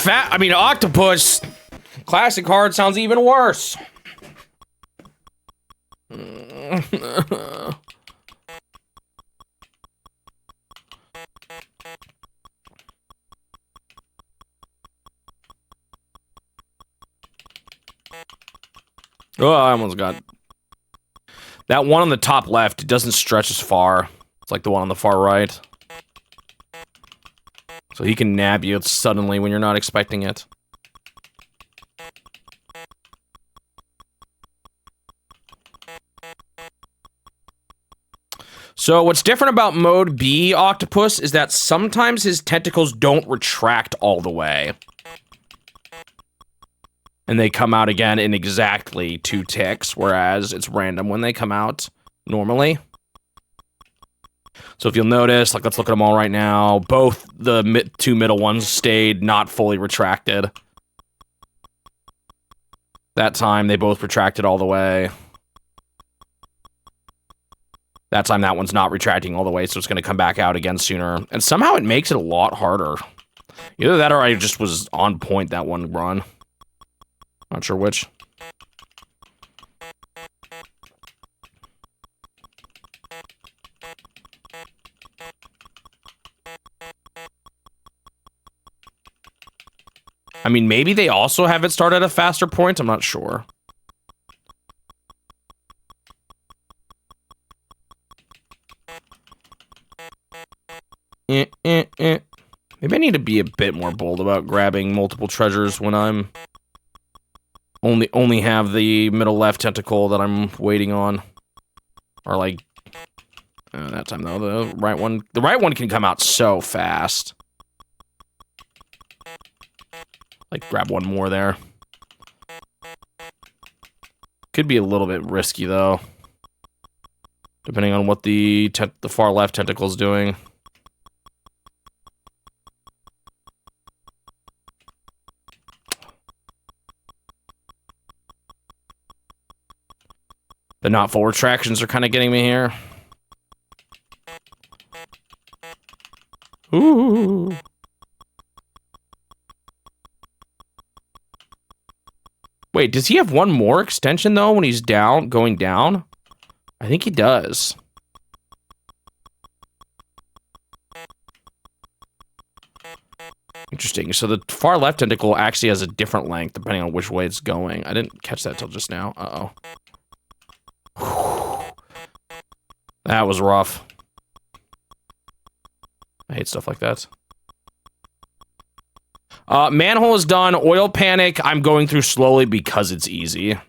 S1: octopus. Classic card sounds even worse. Oh, I almost got... That one on the top left, it doesn't stretch as far. It's like the one on the far right. So he can nab you suddenly when you're not expecting it. So what's different about mode B octopus is that sometimes his tentacles don't retract all the way. And they come out again in exactly 2 ticks, whereas it's random when they come out normally. So if you'll notice, like let's look at them all right now, both the 2 middle ones stayed not fully retracted. That time they both retracted all the way. That time that one's not retracting all the way, so it's going to come back out again sooner. And somehow it makes it a lot harder. Either that or I just was on point that one run. Not sure which. I mean, maybe they also have it start at a faster point. I'm not sure. Maybe I need to be a bit more bold about grabbing multiple treasures when I'm only have the middle left tentacle that I'm waiting on. Or like that time though, the right one can come out so fast. Like grab one more there. Could be a little bit risky though, depending on what the far left tentacle is doing. The not full retractions are kind of getting me here. Ooh. Wait, does he have one more extension though when he's going down? I think he does. Interesting. So the far left tentacle actually has a different length depending on which way it's going. I didn't catch that till just now. Uh-oh. That was rough. I hate stuff like that. Manhole is done. Oil panic, I'm going through slowly because it's easy.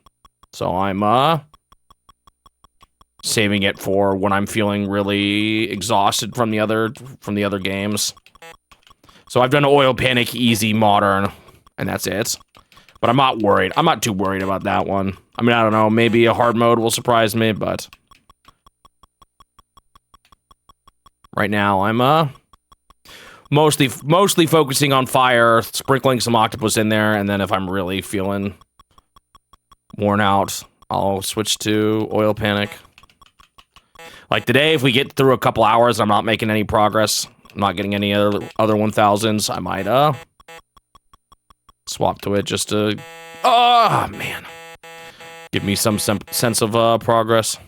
S1: So I'm, saving it for when I'm feeling really exhausted from the other games. So I've done oil panic, easy, modern, and that's it. But I'm not worried. I'm not too worried about that one. I mean, I don't know. Maybe a hard mode will surprise me, but... Right now, I'm mostly focusing on fire, sprinkling some octopus in there, and then if I'm really feeling worn out, I'll switch to oil panic. Like today, if we get through a couple hours, I'm not making any progress, I'm not getting any other 1000s, I might swap to it just to man, give me some sense of progress.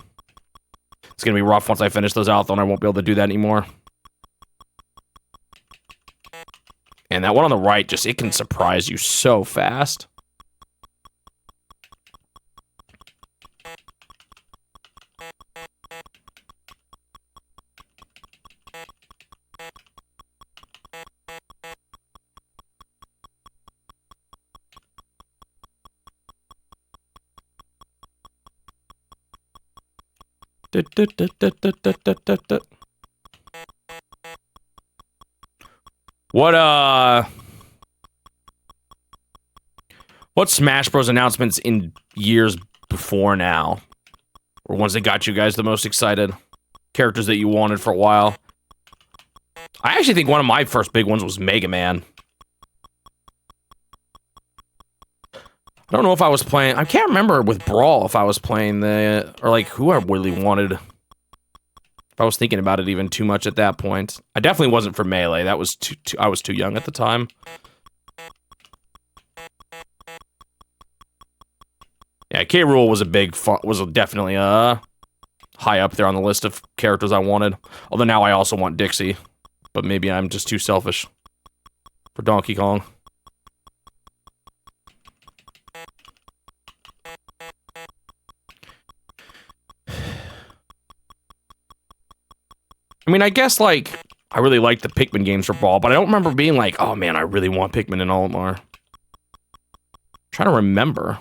S1: It's gonna be rough once I finish those out, though, and I won't be able to do that anymore. And that one on the right, just, it can surprise you so fast. What Smash Bros announcements in years before now were ones that got you guys the most excited? Characters that you wanted for a while? I actually think one of my first big ones was Mega Man. I don't know if I was playing, I can't remember with Brawl if I was playing or like who I really wanted. If I was thinking about it even too much at that point. I definitely wasn't for Melee, that was I was too young at the time. Yeah, K. Rool was definitely high up there on the list of characters I wanted. Although now I also want Dixie. But maybe I'm just too selfish for Donkey Kong. I mean, I guess, like, I really like the Pikmin games for Brawl, but I don't remember being like, oh man, I really want Pikmin in Olimar. I'm trying to remember.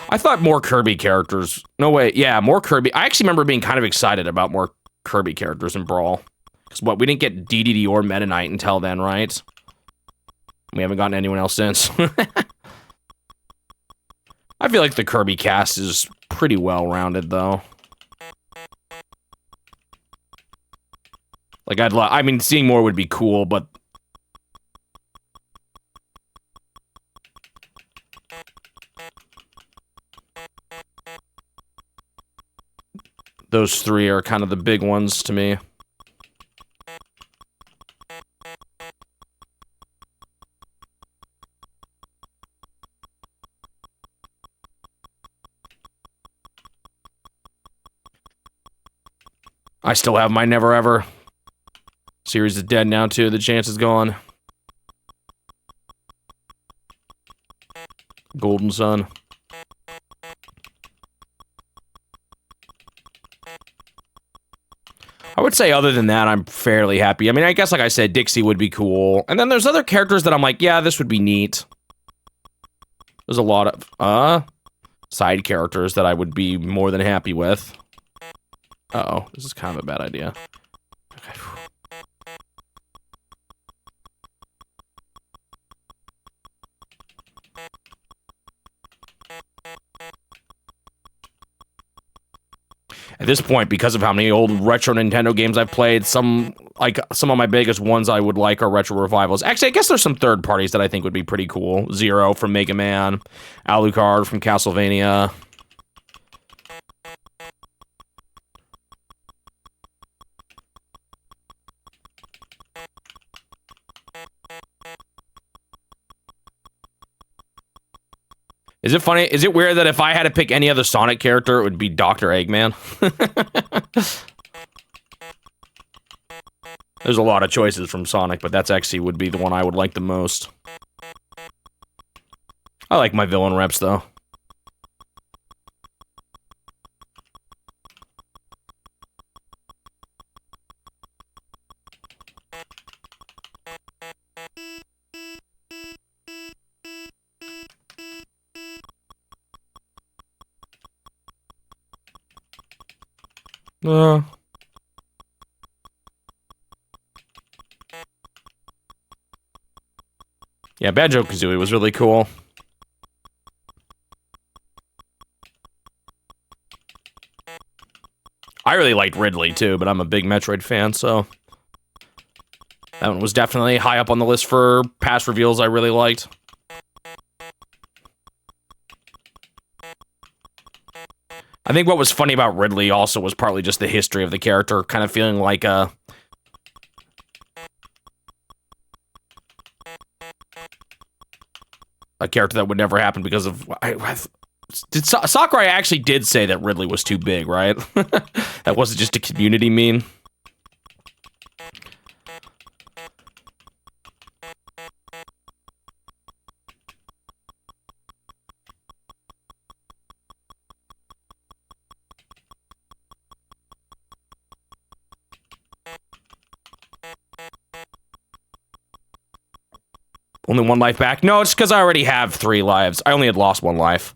S1: I thought more Kirby characters. No way. Yeah, more Kirby. I actually remember being kind of excited about more Kirby characters in Brawl. Because what, we didn't get DDD or Meta Knight until then, right? We haven't gotten anyone else since. I feel like the Kirby cast is pretty well-rounded, though. Like, I mean, seeing more would be cool, but... those three are kind of the big ones to me. I still have my Never Ever. Series is dead now, too. The chance is gone. Golden Sun. I would say other than that, I'm fairly happy. I mean, I guess, like I said, Dixie would be cool. And then there's other characters that I'm like, yeah, this would be neat. There's a lot of, side characters that I would be more than happy with. Uh-oh, this is kind of a bad idea. Okay. At this point, because of how many old retro Nintendo games I've played, some of my biggest ones I would like are retro revivals. Actually, I guess there's some third parties that I think would be pretty cool. Zero from Mega Man, Alucard from Castlevania. Is it funny? Is it weird that if I had to pick any other Sonic character, it would be Dr. Eggman? There's a lot of choices from Sonic, but that's actually would be the one I would like the most. I like my villain reps, though. Yeah, Banjo-Kazooie was really cool. I really liked Ridley too, but I'm a big Metroid fan, so that one was definitely high up on the list for past reveals I really liked. I think what was funny about Ridley also was partly just the history of the character, kind of feeling like a character that would never happen because of... Sakurai actually did say that Ridley was too big, right? That wasn't just a community meme. Only one life back? No, it's because I already have 3 lives. I only had lost 1 life.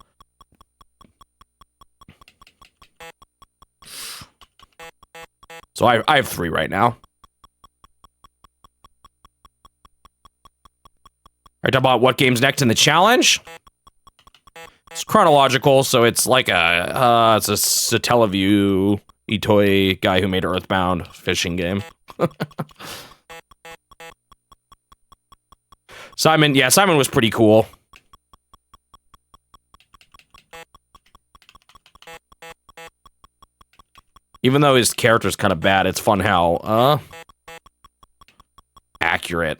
S1: So I have 3 right now. Alright, talk about what game's next in the challenge. It's chronological, so it's like it's a Satellaview Itoi guy who made Earthbound fishing game. Simon was pretty cool. Even though his character's kind of bad, it's fun how, accurate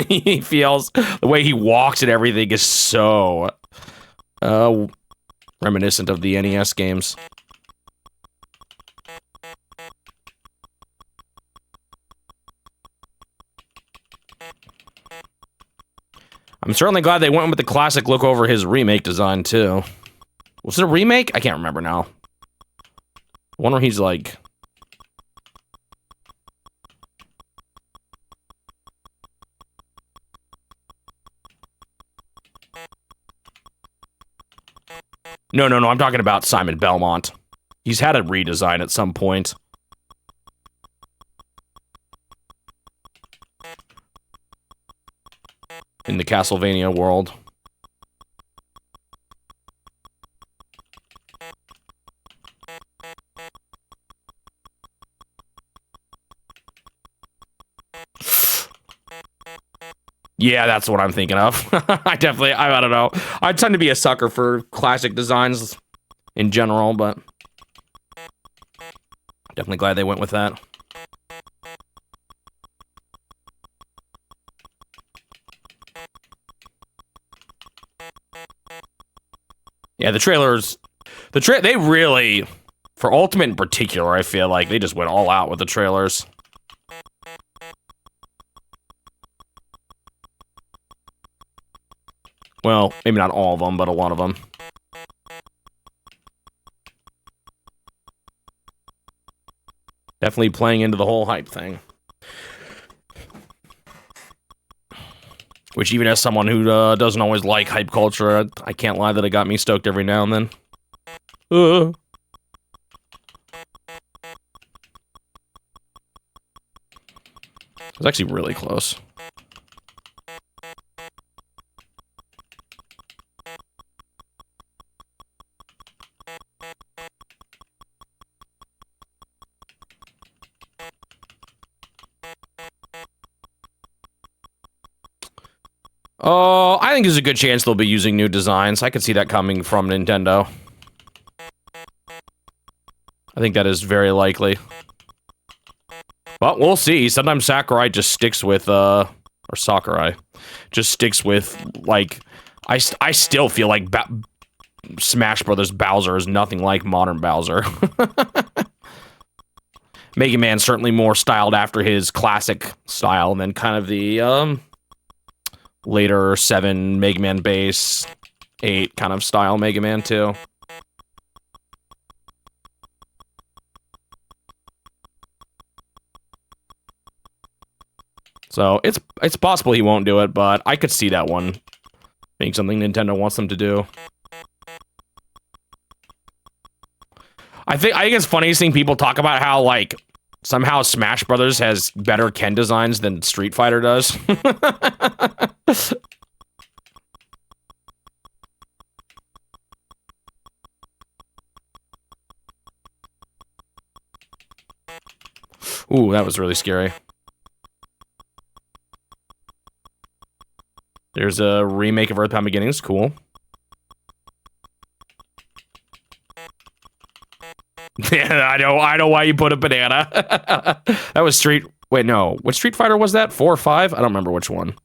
S1: he feels. The way he walks and everything is so, reminiscent of the NES games. I'm certainly glad they went with the classic look over his remake design, too. Was it a remake? I can't remember now. One where he's like... No, I'm talking about Simon Belmont. He's had a redesign at some point. In the Castlevania world. Yeah, that's what I'm thinking of. I don't know. I tend to be a sucker for classic designs in general, but definitely glad they went with that. Yeah, the trailers, they really, for Ultimate in particular, I feel like they just went all out with the trailers. Well, maybe not all of them, but a lot of them. Definitely playing into the whole hype thing. Which, even as someone who doesn't always like hype culture, I can't lie that it got me stoked every now and then. It was actually really close. Oh, I think there's a good chance they'll be using new designs. I could see that coming from Nintendo. I think that is very likely. But we'll see. Sometimes Sakurai just sticks with, or Sakurai, just sticks with, like, I still feel like Smash Brothers Bowser is nothing like modern Bowser. Mega Man certainly more styled after his classic style than kind of the, later 7 Mega Man base, 8 kind of style Mega Man 2. So it's possible he won't do it, but I could see that one being something Nintendo wants them to do. I think it's funny seeing people talk about how, like, somehow Smash Brothers has better Ken designs than Street Fighter does. Ooh, that was really scary. There's a remake of Earthbound Beginnings. Cool. Yeah, I know why you put a banana. That was Street... Wait, no. What Street Fighter was that? 4 or 5? I don't remember which one.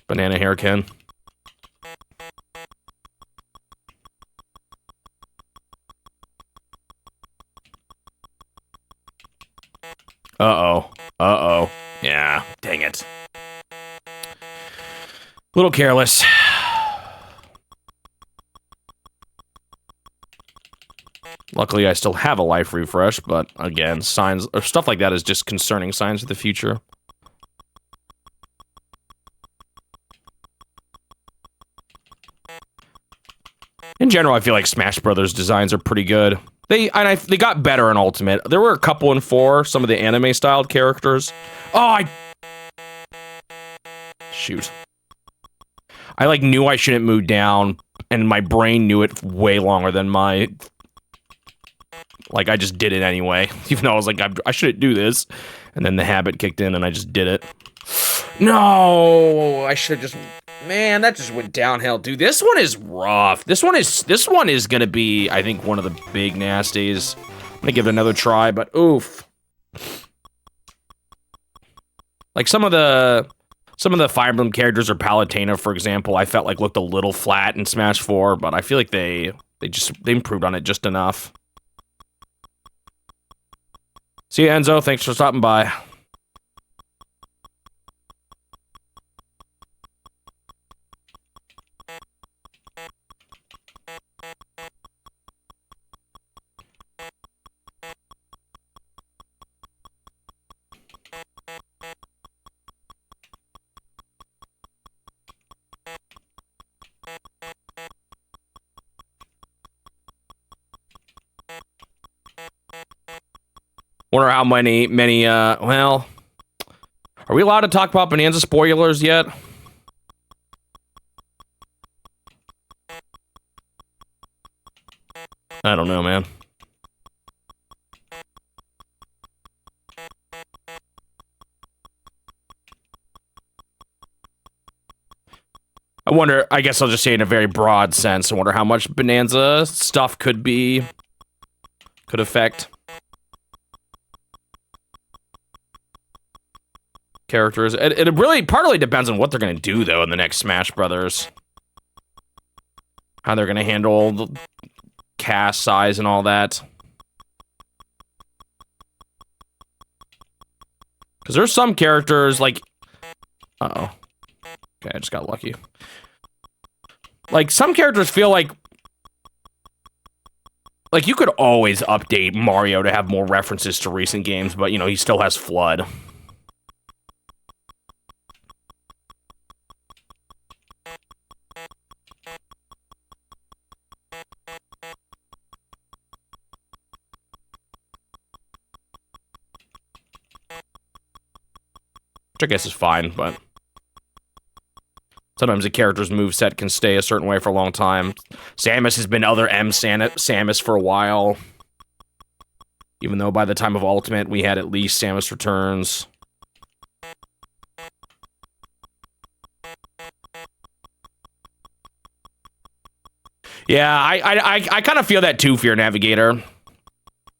S1: Banana hairkin. Uh-oh. Uh-oh. Yeah, dang it. Little careless. Luckily, I still have a life refresh, but again, signs or stuff like that is just concerning signs of the future. In general, I feel like Smash Brothers designs are pretty good. They got better in Ultimate. There were a couple in 4, some of the anime-styled characters. Oh, shoot. I, like, knew I shouldn't move down, and my brain knew it way longer than my... Like, I just did it anyway. Even though I was like, I shouldn't do this. And then the habit kicked in, and I just did it. No! I should have just... Man, that just went downhill. Dude, this one is rough. This one is gonna be, I think, one of the big nasties. I'm gonna give it another try, but oof. Like, some of the Fire Emblem characters, or Palutena, for example, I felt like looked a little flat in Smash 4, but I feel like they improved on it just enough. See you, Enzo. Thanks for stopping by. Wonder how many, well... Are we allowed to talk about Bonanza spoilers yet? I don't know, man. I wonder, I guess I'll just say in a very broad sense, I wonder how much Bonanza stuff could affect characters. It really partly depends on what they're going to do, though, in the next Smash Brothers. How they're going to handle the cast size and all that. Because there's some characters, like... Uh-oh. Okay, I just got lucky. Like, some characters feel like... Like, you could always update Mario to have more references to recent games, but, you know, he still has Flood. Which I guess is fine, but... Sometimes a character's moveset can stay a certain way for a long time. Samus has been other Samus for a while. Even though by the time of Ultimate, we had at least Samus Returns. Yeah, I kind of feel that too, Fear Navigator.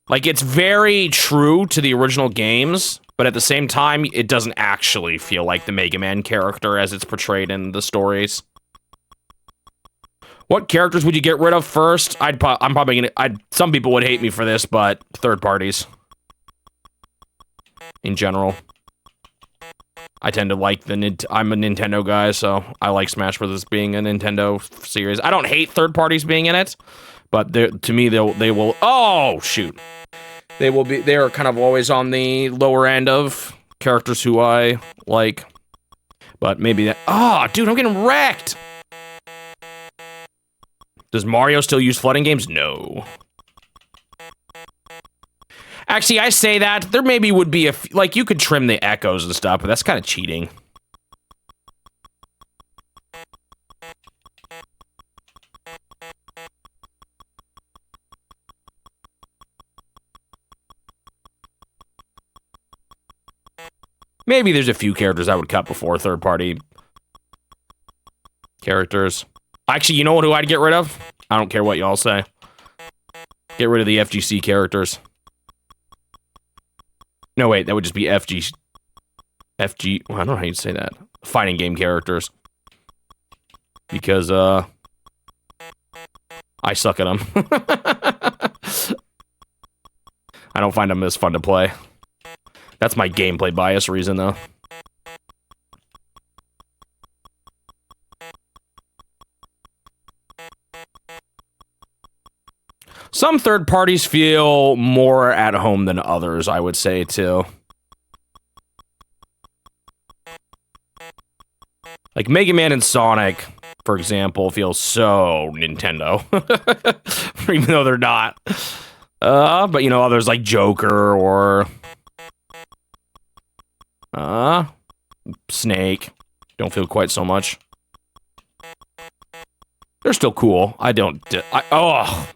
S1: Like, it's very true to the original games, but at the same time, it doesn't actually feel like the Mega Man character as it's portrayed in the stories. What characters would you get rid of first? I'm probably gonna... some people would hate me for this, but third parties. In general. I tend to like I'm a Nintendo guy, so I like Smash Bros. Being a Nintendo series. I don't hate third parties being in it, but to me, they will... Oh, shoot. They are kind of always on the lower end of characters who I like. But maybe that... Oh, dude, I'm getting wrecked! Does Mario still use flooding games? No. Actually, I say that. There maybe would be like, you could trim the echoes and stuff, but that's kind of cheating. Maybe there's a few characters I would cut before third-party characters. Actually, you know who I'd get rid of? I don't care what y'all say. Get rid of the FGC characters. No, wait, that would just be FG... FG... Well, I don't know how you'd say that. Fighting game characters. Because, I suck at them. I don't find them as fun to play. That's my gameplay bias reason, though. Some third parties feel more at home than others, I would say, too. Like Mega Man and Sonic, for example, feel so Nintendo. Even though they're not. But, you know, others like Joker or... Snake. Don't feel quite so much. They're still cool. Oh...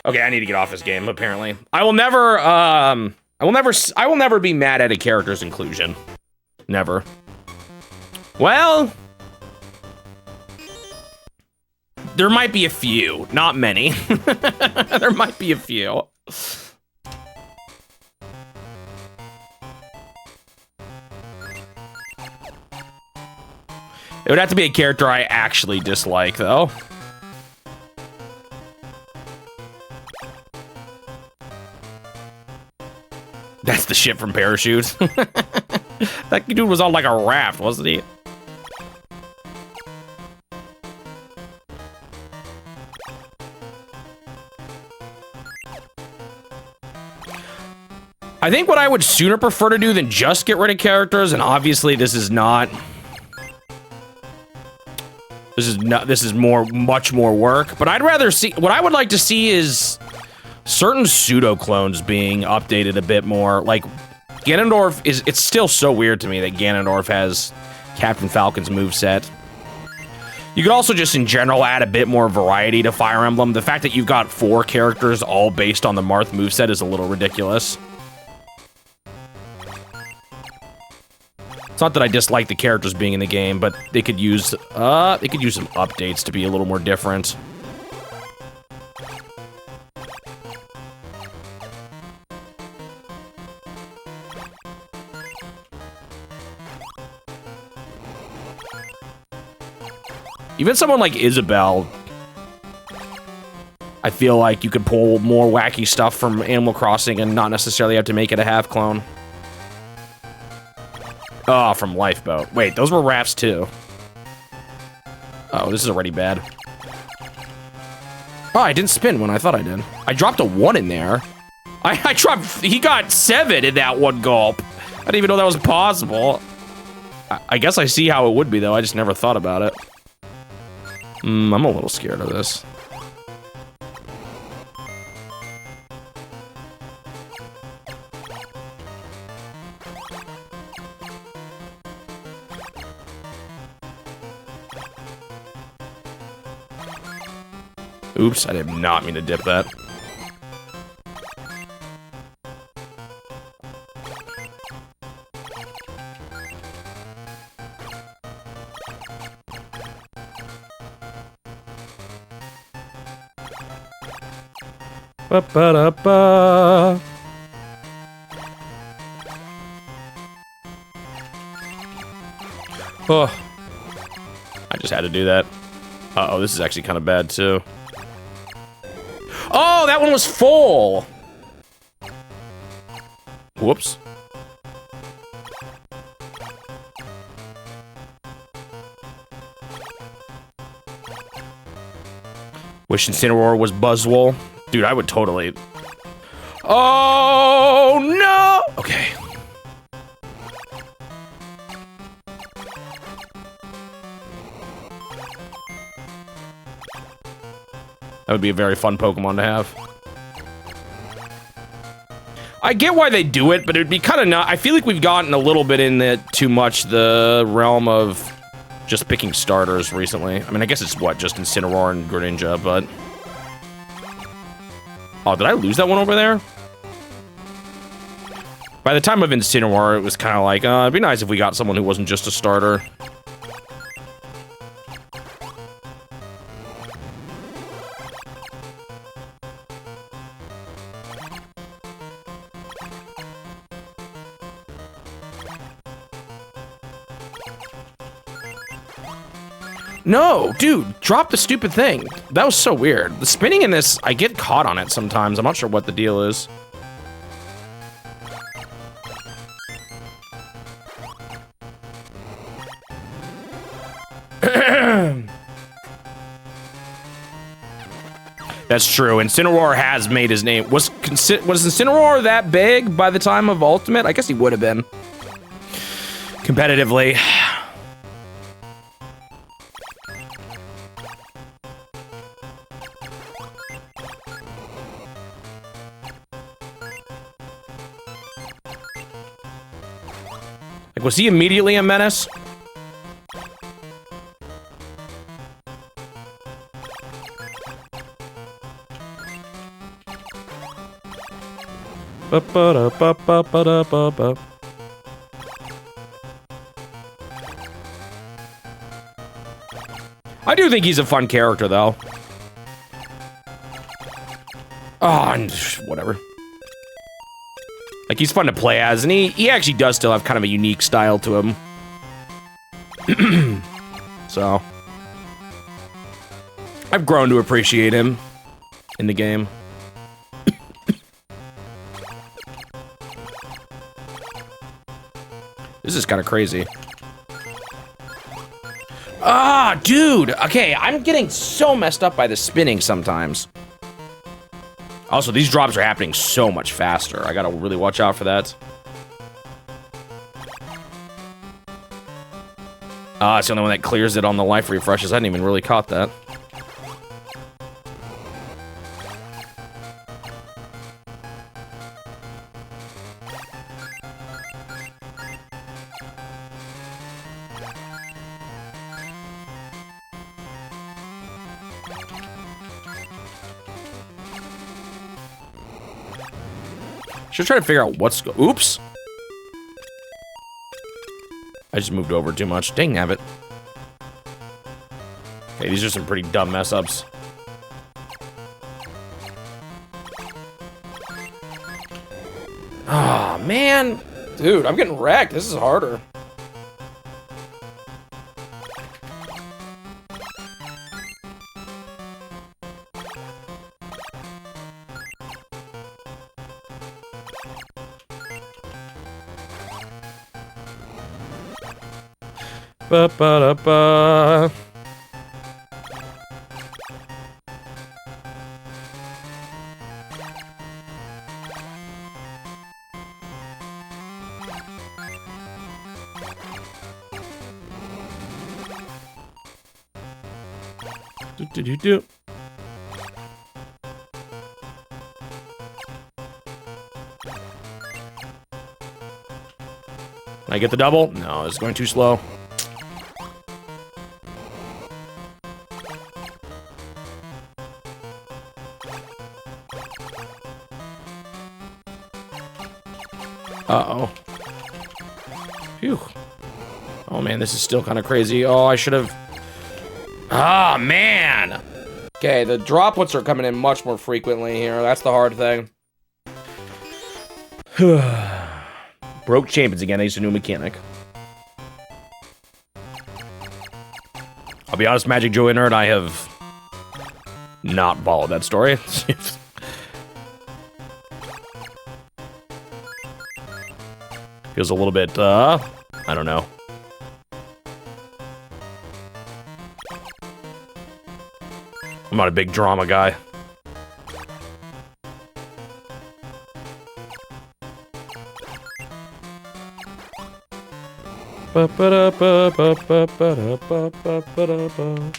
S1: Okay, I need to get off this game, apparently. I will never be mad at a character's inclusion. Never. Well... There might be a few. Not many. There might be a few. It would have to be a character I actually dislike, though. That's the shit from Parachute. That dude was on like a raft, wasn't he? I think what I would sooner prefer to do than just get rid of characters, and obviously this is not... This is much more work, but I'd rather see... What I would like to see is... certain pseudo-clones being updated a bit more. Like, Ganondorf is... It's still so weird to me that Ganondorf has Captain Falcon's moveset. You could also just, in general, add a bit more variety to Fire Emblem. The fact that you've got 4 characters all based on the Marth moveset is a little ridiculous. It's not that I dislike the characters being in the game, but they could use some updates to be a little more different. Even someone like Isabelle, I feel like you could pull more wacky stuff from Animal Crossing and not necessarily have to make it a half clone. Oh, from Lifeboat. Wait, those were rafts too. Oh, this is already bad. Oh, I didn't spin when I thought I did. I dropped a 1 in there. I dropped... He got 7 in that one gulp. I didn't even know that was possible. I guess I see how it would be, though. I just never thought about it. I'm a little scared of this. Oops, I did not mean to dip that. Ba-ba-da-ba. Oh. I just had to do that. Uh-oh, this is actually kind of bad, too. Oh, that one was full! Whoops. Wish Incineroar was Buzzwole. Dude, I would totally... Oh, no! Okay. That would be a very fun Pokemon to have. I get why they do it, but it'd be kind of not... I feel like we've gotten a little bit in it too much the realm of just picking starters recently. I mean, I guess it's what, just Incineroar and Greninja, but... Oh, did I lose that one over there? By the time of Incineroar, it was kind of like, it'd be nice if we got someone who wasn't just a starter. No, dude, drop the stupid thing. That was so weird. The spinning in this, I get caught on it sometimes. I'm not sure what the deal is. That's true. Incineroar has made his name. Was Incineroar that big by the time of Ultimate? I guess he would have been. Competitively. Like, was he immediately a menace? I do think he's a fun character, though. Oh, whatever. Like, he's fun to play as, and he actually does still have kind of a unique style to him. So, I've grown to appreciate him in the game. This is kind of crazy. Ah, dude. Okay, I'm getting so messed up by the spinning sometimes. Also, these drops are happening so much faster. I gotta really watch out for that. Ah, it's the only one that clears it on the life refreshes. I hadn't even really caught that. Should try to figure out what's oops. I just moved over too much. Dang nabbit. Okay, these are some pretty dumb mess ups. Oh man. Dude, I'm getting wrecked. This is harder. Ba-ba-da-ba. Do-do-do-do. Can I get the double? No, it's going too slow. Uh-oh. Phew. Oh, man, this is still kind of crazy. Oh, I should have... Ah, man! Okay, the droplets are coming in much more frequently here. That's the hard thing. Broke champions again. I used a new mechanic. I'll be honest, Magic Joe Nerd, I have not followed that story. Feels a little bit, I don't know. I'm not a big drama guy. Ba-ba-da-ba-ba-ba-ba-ba-ba-ba-ba.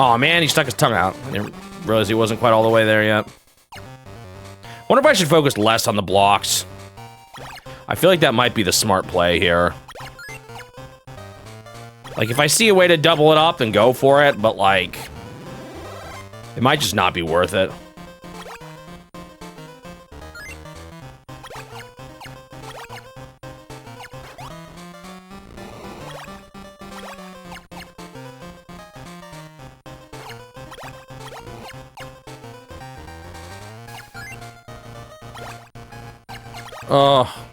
S1: Oh man, he stuck his tongue out. Rosie wasn't quite all the way there yet. Wonder if I should focus less on the blocks. I feel like that might be the smart play here. Like, if I see a way to double it up, then go for it, but, like, it might just not be worth it. Oh.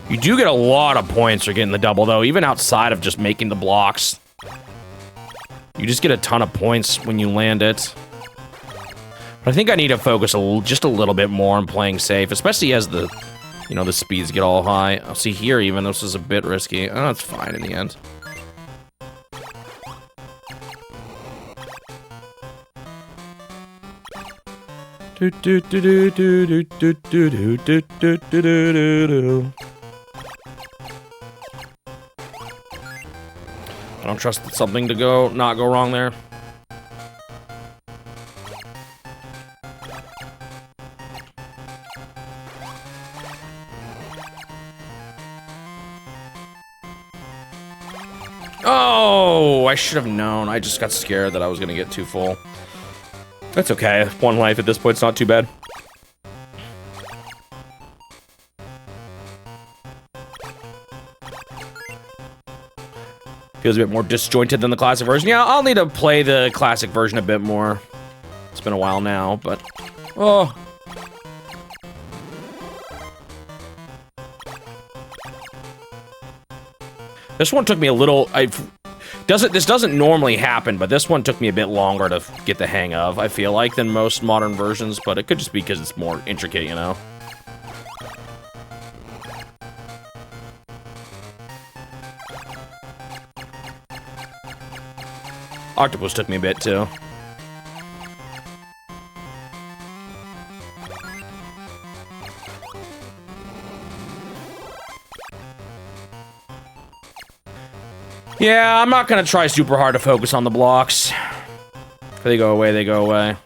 S1: You do get a lot of points for getting the double, though, even outside of just making the blocks. You just get a ton of points when you land it. But I think I need to focus just a little bit more on playing safe, especially as the, you know, the speeds get all high. I'll see here even, this is a bit risky. Oh, it's fine in the end. I don't trust something to not go wrong there. Oh, I should have known. I just got scared that I was gonna get too full. That's okay. One life at this point, it's not too bad. Feels a bit more disjointed than the classic version. Yeah, I'll need to play the classic version a bit more. It's been a while now, but... Oh. This one took me a little... This doesn't normally happen, but this one took me a bit longer to get the hang of, I feel like, than most modern versions, but it could just be because it's more intricate, you know? Octopus took me a bit, too. Yeah, I'm not gonna try super hard to focus on the blocks. If they go away, they go away.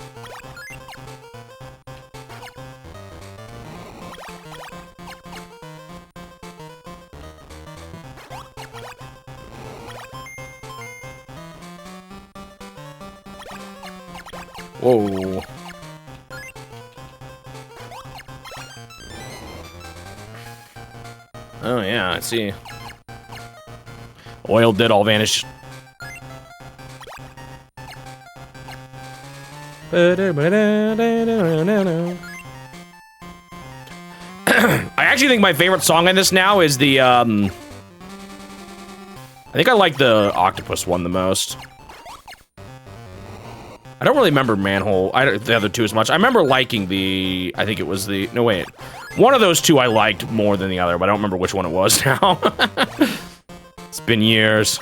S1: Whoa. Oh yeah, I see. Oil did all vanish. I actually think my favorite song in this now is the, I think I like the octopus one the most. I don't really remember Manhole, the other two as much. I remember liking the, I think it was the, no wait. One of those two I liked more than the other, but I don't remember which one it was now. It's been years.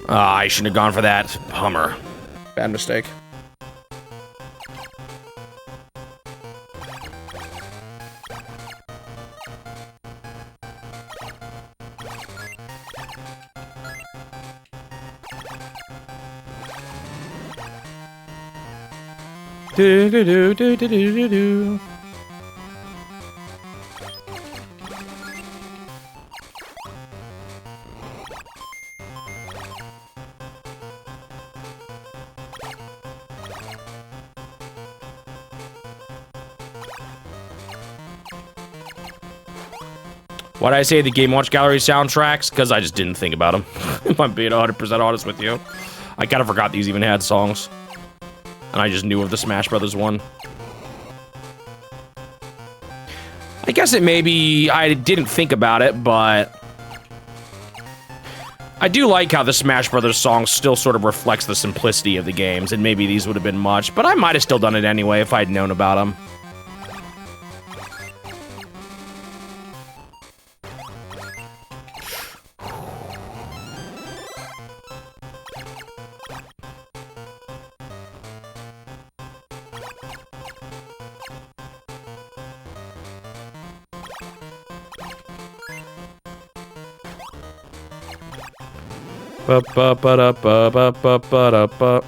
S1: I shouldn't have gone for that. Hummer. Bad mistake. Do do do do do do do. Why'd I say the Game Watch Gallery soundtracks? Because I just didn't think about them. If I'm being 100% honest with you. I kind of forgot these even had songs. And I just knew of the Smash Brothers one. I guess it maybe I didn't think about it, but I do like how the Smash Brothers song still sort of reflects the simplicity of the games, and maybe these would have been much, but I might have still done it anyway if I'd known about them. Ba-ba-ba-da-ba-ba-ba-ba-da-ba.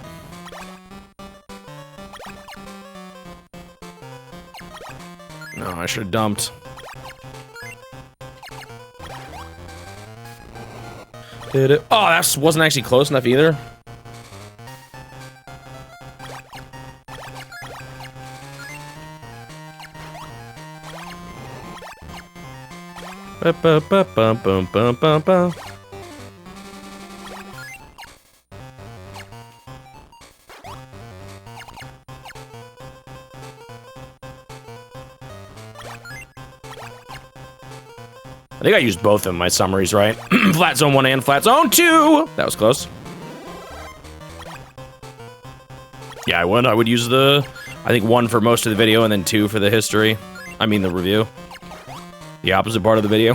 S1: No, I should have dumped. Did it? Oh, that wasn't actually close enough either. Ba-ba-ba-ba-ba-ba-ba. I think I used both of my summaries, right? Flat zone 1 and flat zone 2! That was close. Yeah, I would use the... I think 1 for most of the video and then 2 for the history. I mean the review. The opposite part of the video.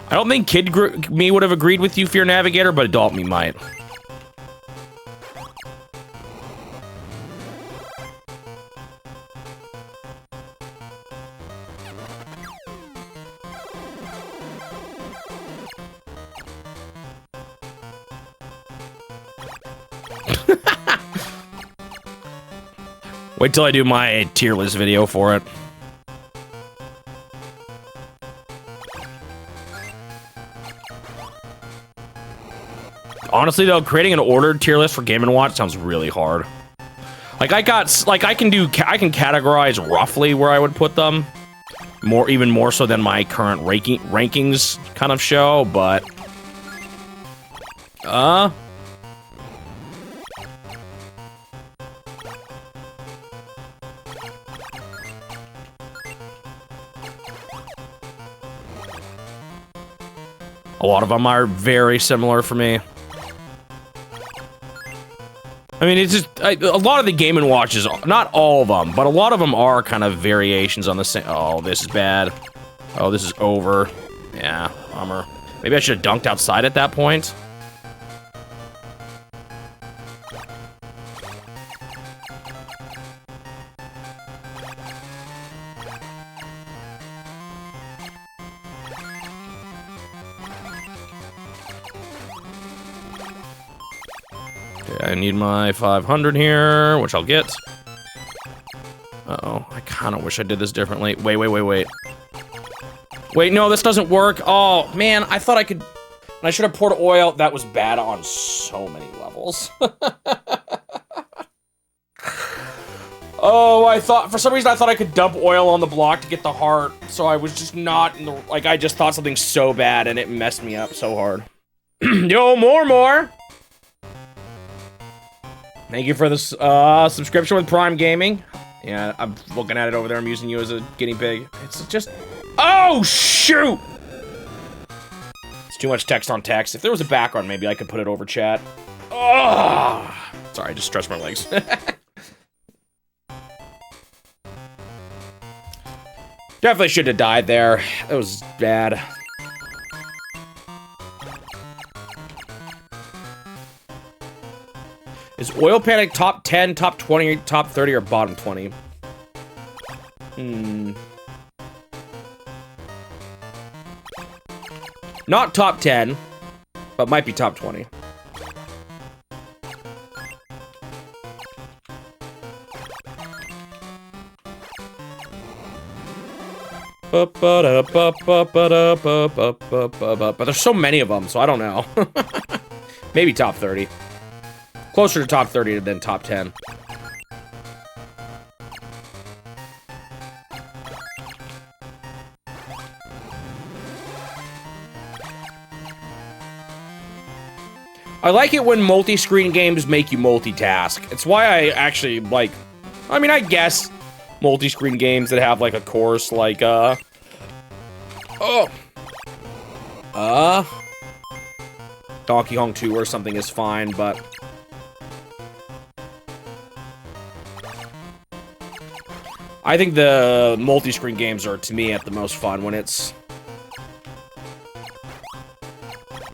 S1: I don't think kid me would have agreed with you, Fear Navigator, but adult me might. Wait till I do my tier list video for it. Honestly, though, creating an ordered tier list for Game & Watch sounds really hard. Like, I can categorize roughly where I would put them. Even more so than my current rankings kind of show, but... A lot of them are very similar for me. I mean, it's just, a lot of the Game & Watches, not all of them, but a lot of them are kind of variations on the same. Oh, this is bad. Oh, this is over. Yeah, bummer. Maybe I should have dunked outside at that point. I need my 500 here, which I'll get. Uh-oh, I kind of wish I did this differently. Wait. Wait, no, this doesn't work. Oh, man, I thought I could... I should have poured oil. That was bad on so many levels. Oh, for some reason, I thought I could dump oil on the block to get the heart. So I was just not in the... Like, I just thought something so bad, and it messed me up so hard. Yo, more! Thank you for this subscription with Prime Gaming. Yeah, I'm looking at it over there. I'm using you as a guinea pig. It's just... Oh, shoot! It's too much text on text. If there was a background, maybe I could put it over chat. Oh! Sorry, I just stretched my legs. Definitely should have died there. That was bad. Is Oil Panic top 10, top 20, top 30, or bottom 20? Not top 10, but might be top 20. But there's so many of them, so I don't know. Maybe top 30. Closer to top 30 than top 10. I like it when multi-screen games make you multitask. It's why I actually like... I mean, I guess multi-screen games that have, like, a course like, Donkey Kong 2 or something is fine, but... I think the multi-screen games are, to me, at the most fun when it's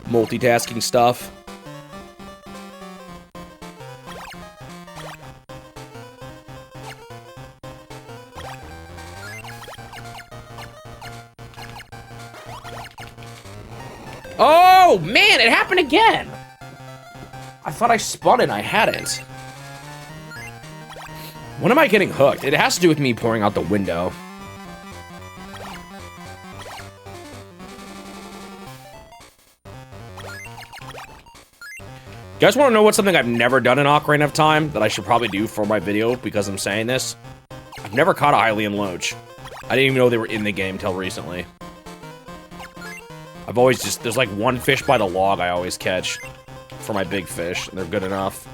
S1: multitasking stuff. Oh, man, it happened again. I thought I spun it, I hadn't. When am I getting hooked? It has to do with me pouring out the window. You guys want to know what's something I've never done in Ocarina of Time that I should probably do for my video because I'm saying this? I've never caught a Hylian Loach. I didn't even know they were in the game until recently. I've always just, there's like one fish by the log I always catch for my big fish, and they're good enough.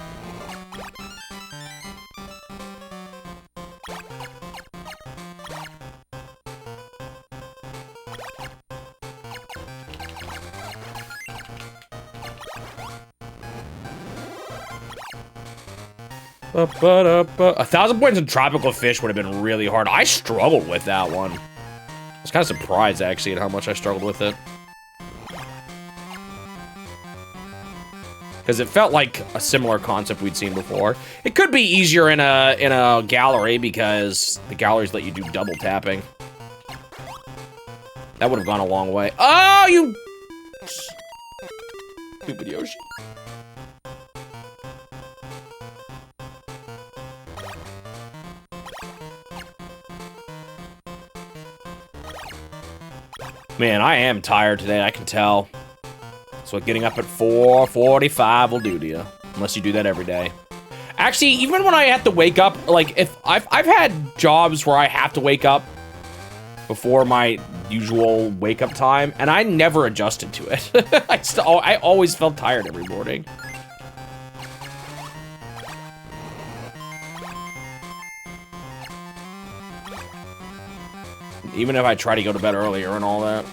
S1: A 1,000 points in tropical fish would have been really hard. I struggled with that one. I was kind of surprised, actually, at how much I struggled with it. Because it felt like a similar concept we'd seen before. It could be easier in a gallery, because the galleries let you do double tapping. That would have gone a long way. Oh, you... stupid Yoshi. Man, I am tired today, I can tell. That's what getting up at 4:45 will do to you. Unless you do that every day. Actually, even when I have to wake up, like, if I've had jobs where I have to wake up before my usual wake-up time, and I never adjusted to it. I always felt tired every morning. Even if I try to go to bed earlier and all that.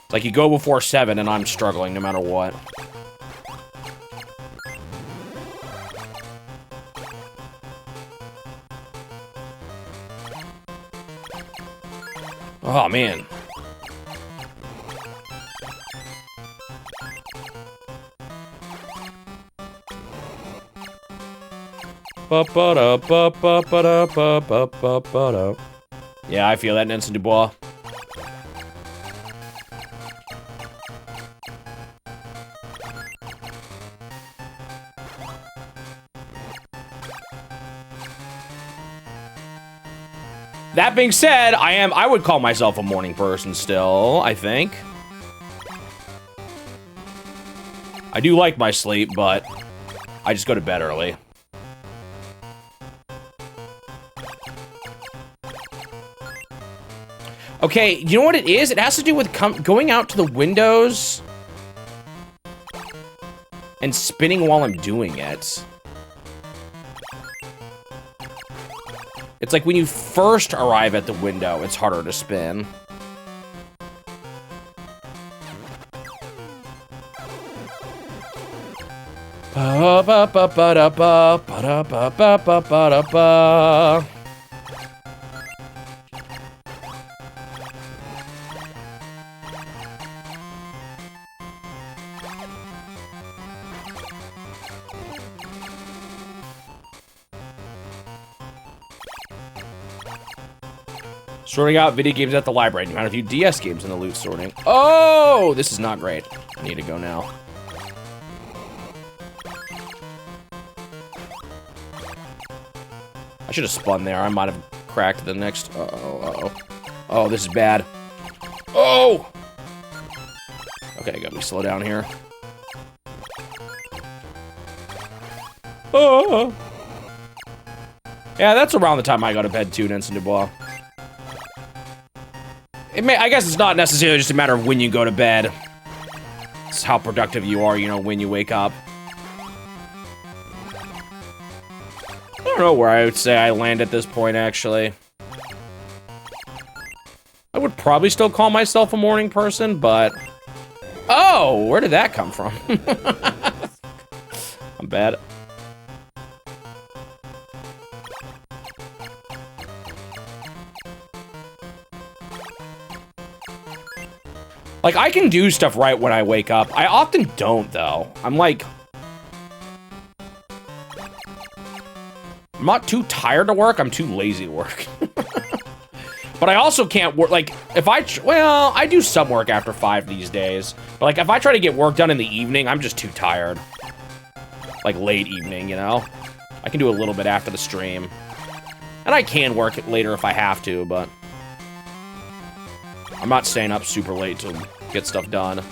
S1: It's like you go before 7 and I'm struggling no matter what. Oh, man. Yeah, I feel that, Nancy Dubois. That being said, I would call myself a morning person still, I think. I do like my sleep, but I just go to bed early. Okay, you know what it is? It has to do with going out to the windows and spinning while I'm doing it. It's like when you first arrive at the window, it's harder to spin. Sorting out video games at the library. You found a few DS games in the loot sorting. Oh, this is not great. I need to go now. I should have spun there. I might have cracked the next. Oh, this is bad. Oh! Okay, got me slow down here. Oh! Yeah, that's around the time I go to bed too, Nancy Dubois. I guess it's not necessarily just a matter of when you go to bed. It's how productive you are, you know, when you wake up. I don't know where I would say I land at this point, actually. I would probably still call myself a morning person, but... Oh, where did that come from? I'm bad. Like, I can do stuff right when I wake up. I often don't, though. I'm like... I'm not too tired to work, I'm too lazy to work. But I also can't work, like, if well, I do some work after 5 these days. But, like, if I try to get work done in the evening, I'm just too tired. Like, late evening, you know? I can do a little bit after the stream. And I can work it later if I have to, but... I'm not staying up super late to get stuff done.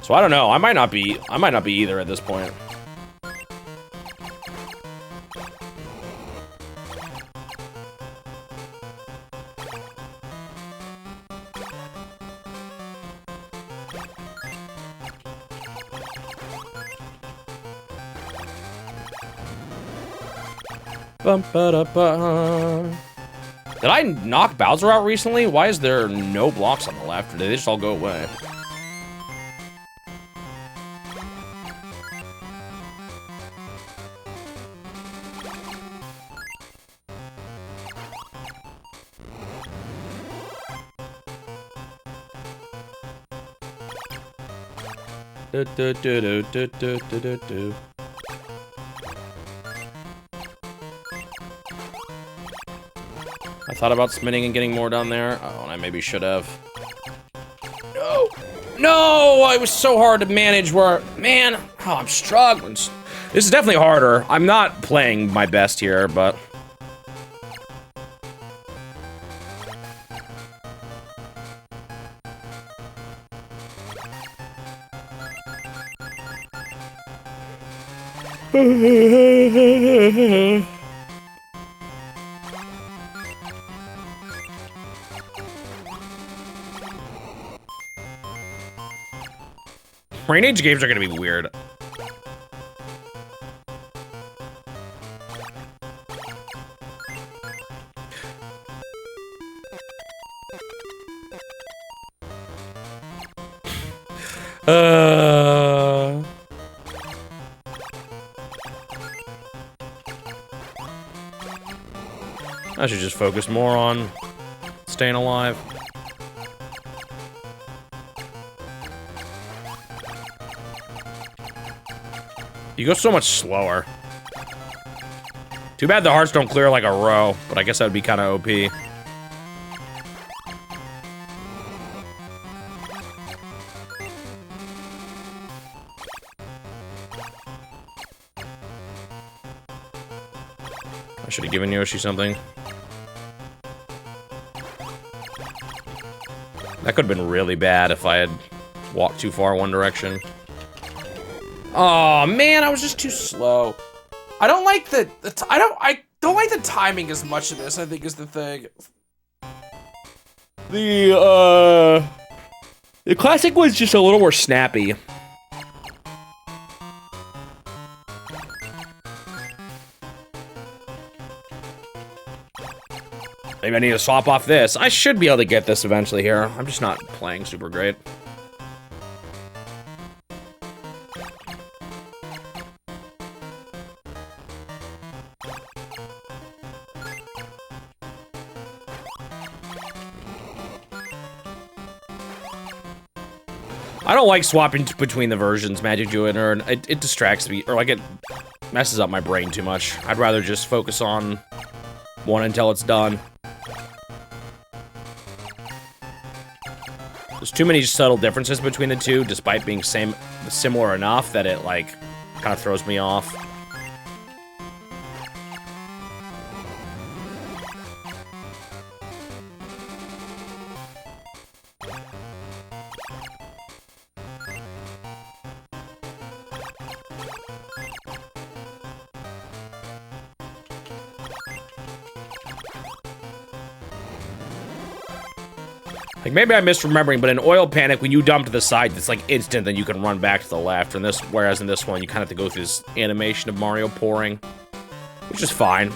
S1: So I don't know. I might not be either at this point. Bum, ba, da, ba. Did I knock Bowser out recently? Why is there no blocks on the left? Or did they just all go away? Do. I thought about spinning and getting more down there. Oh, and I maybe should have. No! No! It was so hard to manage where... Man! Oh, I'm struggling. This is definitely harder. I'm not playing my best here, but... Brain Age games are gonna be weird. I should just focus more on staying alive. You go so much slower. Too bad the hearts don't clear like a row, but I guess that would be kind of OP. I should have given Yoshi something. That could have been really bad if I had walked too far one direction. Oh man, I was just too slow. I don't like I don't like the timing as much of this, I think, is the thing. The classic was just a little more snappy. Maybe I need to swap off this. I should be able to get this eventually here. I'm just not playing super great. I don't like swapping between the versions, Magic Joiner, and it distracts me, or like it messes up my brain too much. I'd rather just focus on one until it's done. There's too many subtle differences between the two, despite being similar enough that it, like, kind of throws me off. Like, maybe I'm misremembering, but in Oil Panic, when you dump to the side, it's like instant, then you can run back to the left. And whereas in this one, you kind of have to go through this animation of Mario pouring, which is fine,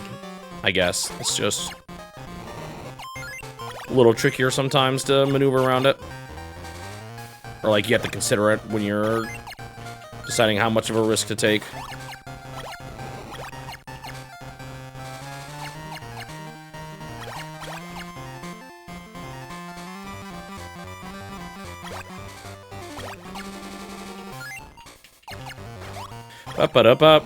S1: I guess. It's just a little trickier sometimes to maneuver around it. Or like, you have to consider it when you're deciding how much of a risk to take. Up, up, up, up.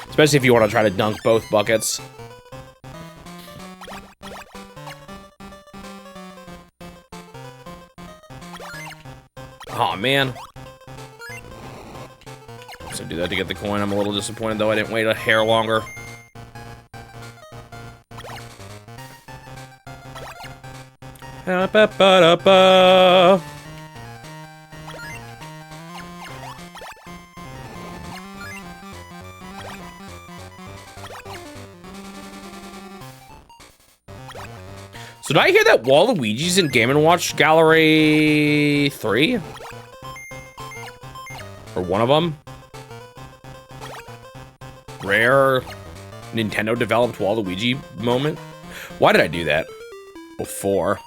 S1: Especially if you want to try to dunk both buckets. Oh man. So do that to get the coin. I'm a little disappointed though I didn't wait a hair longer. So did I hear that Waluigi's in Game & Watch Gallery 3? Or one of them? Rare Nintendo developed Waluigi moment? Why did I do that before?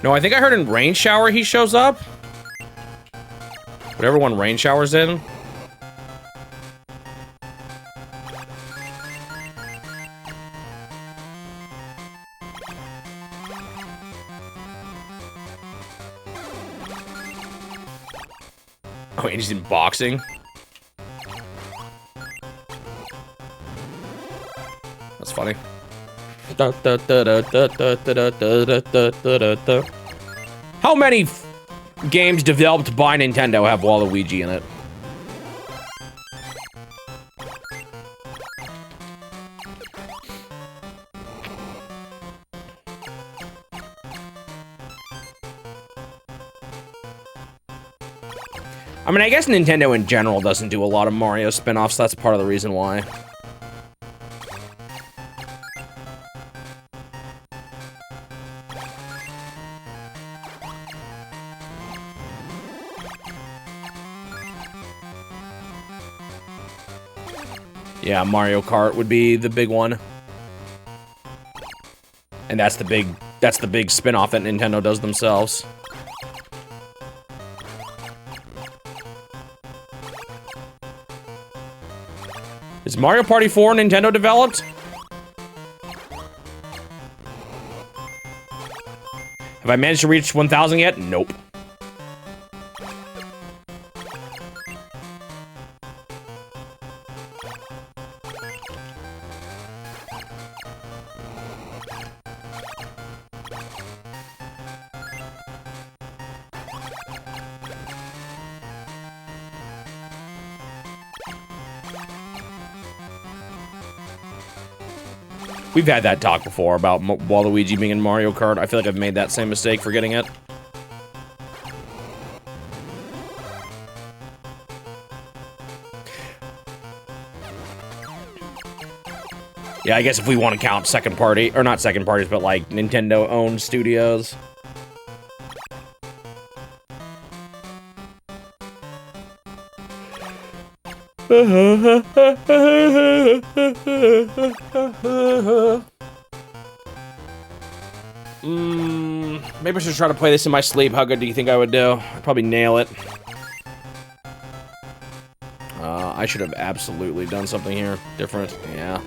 S1: No, I think I heard in Rain Shower he shows up. Whatever one Rain Shower's in. Oh, and he's in boxing. That's funny. How many games developed by Nintendo have Waluigi in it? I mean, I guess Nintendo in general doesn't do a lot of Mario spin-offs. That's part of the reason why. Yeah, Mario Kart would be the big one. And that's the big spin-off that Nintendo does themselves. Is Mario Party 4 Nintendo developed? Have I managed to reach 1,000 yet? Nope. We've had that talk before about Waluigi being in Mario Kart. I feel like I've made that same mistake forgetting it. Yeah, I guess if we want to count second party, or not second parties, but like Nintendo-owned studios. Maybe I should try to play this in my sleep. How good do you think I would do? I'd probably nail it. I should have absolutely done something here different. Yeah.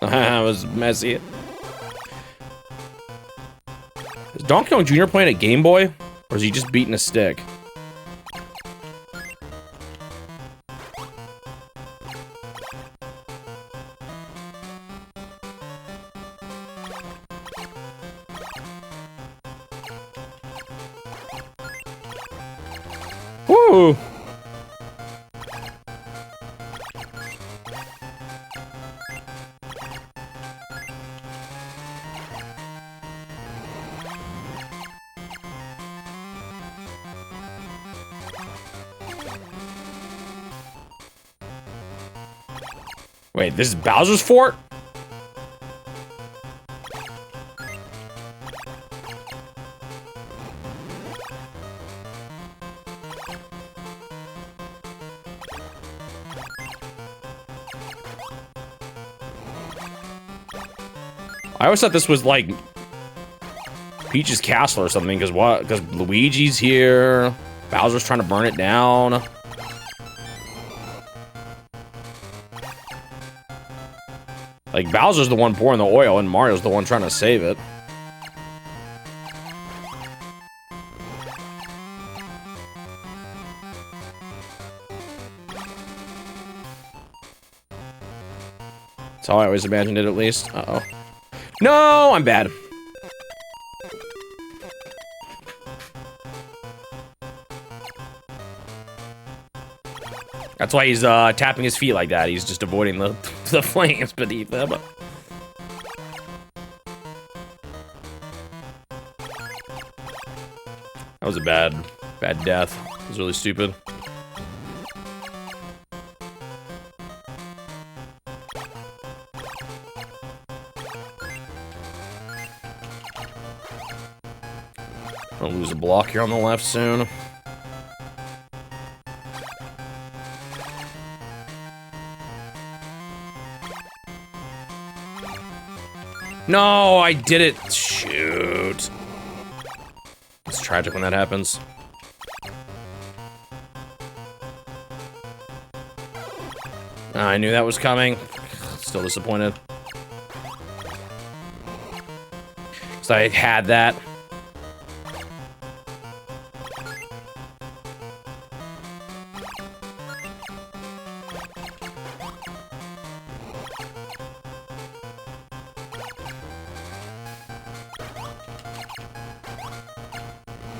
S1: That was messy. Is Donkey Kong Jr. playing a Game Boy? Or is he just beating a stick? Woo! Wait, this is Bowser's fort? I always thought this was like Peach's castle or something, because what? Because Luigi's here. Bowser's trying to burn it down. Like, Bowser's the one pouring the oil, and Mario's the one trying to save it. That's how I always imagined it, at least. Uh-oh. No, I'm bad. That's why he's tapping his feet like that. He's just avoiding the flames beneath him. That was a bad death. It was really stupid. I'll lose a block here on the left soon. No, I did it. Shoot. It's tragic when that happens. I knew that was coming. Still disappointed. So I had that.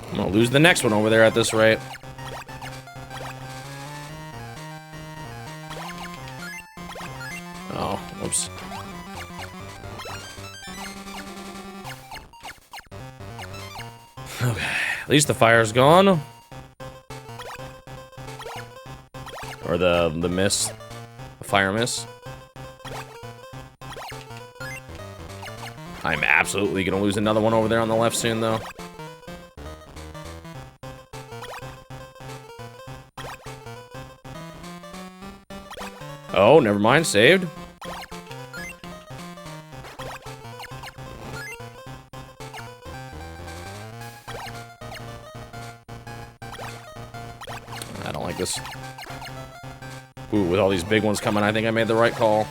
S1: I'm gonna lose the next one over there at this rate. Oh, whoops. Okay, at least the fire's gone. Or the miss. The fire miss. I'm absolutely gonna lose another one over there on the left soon, though. Oh, never mind, saved. I don't like this. Ooh, with all these big ones coming, I think I made the right call.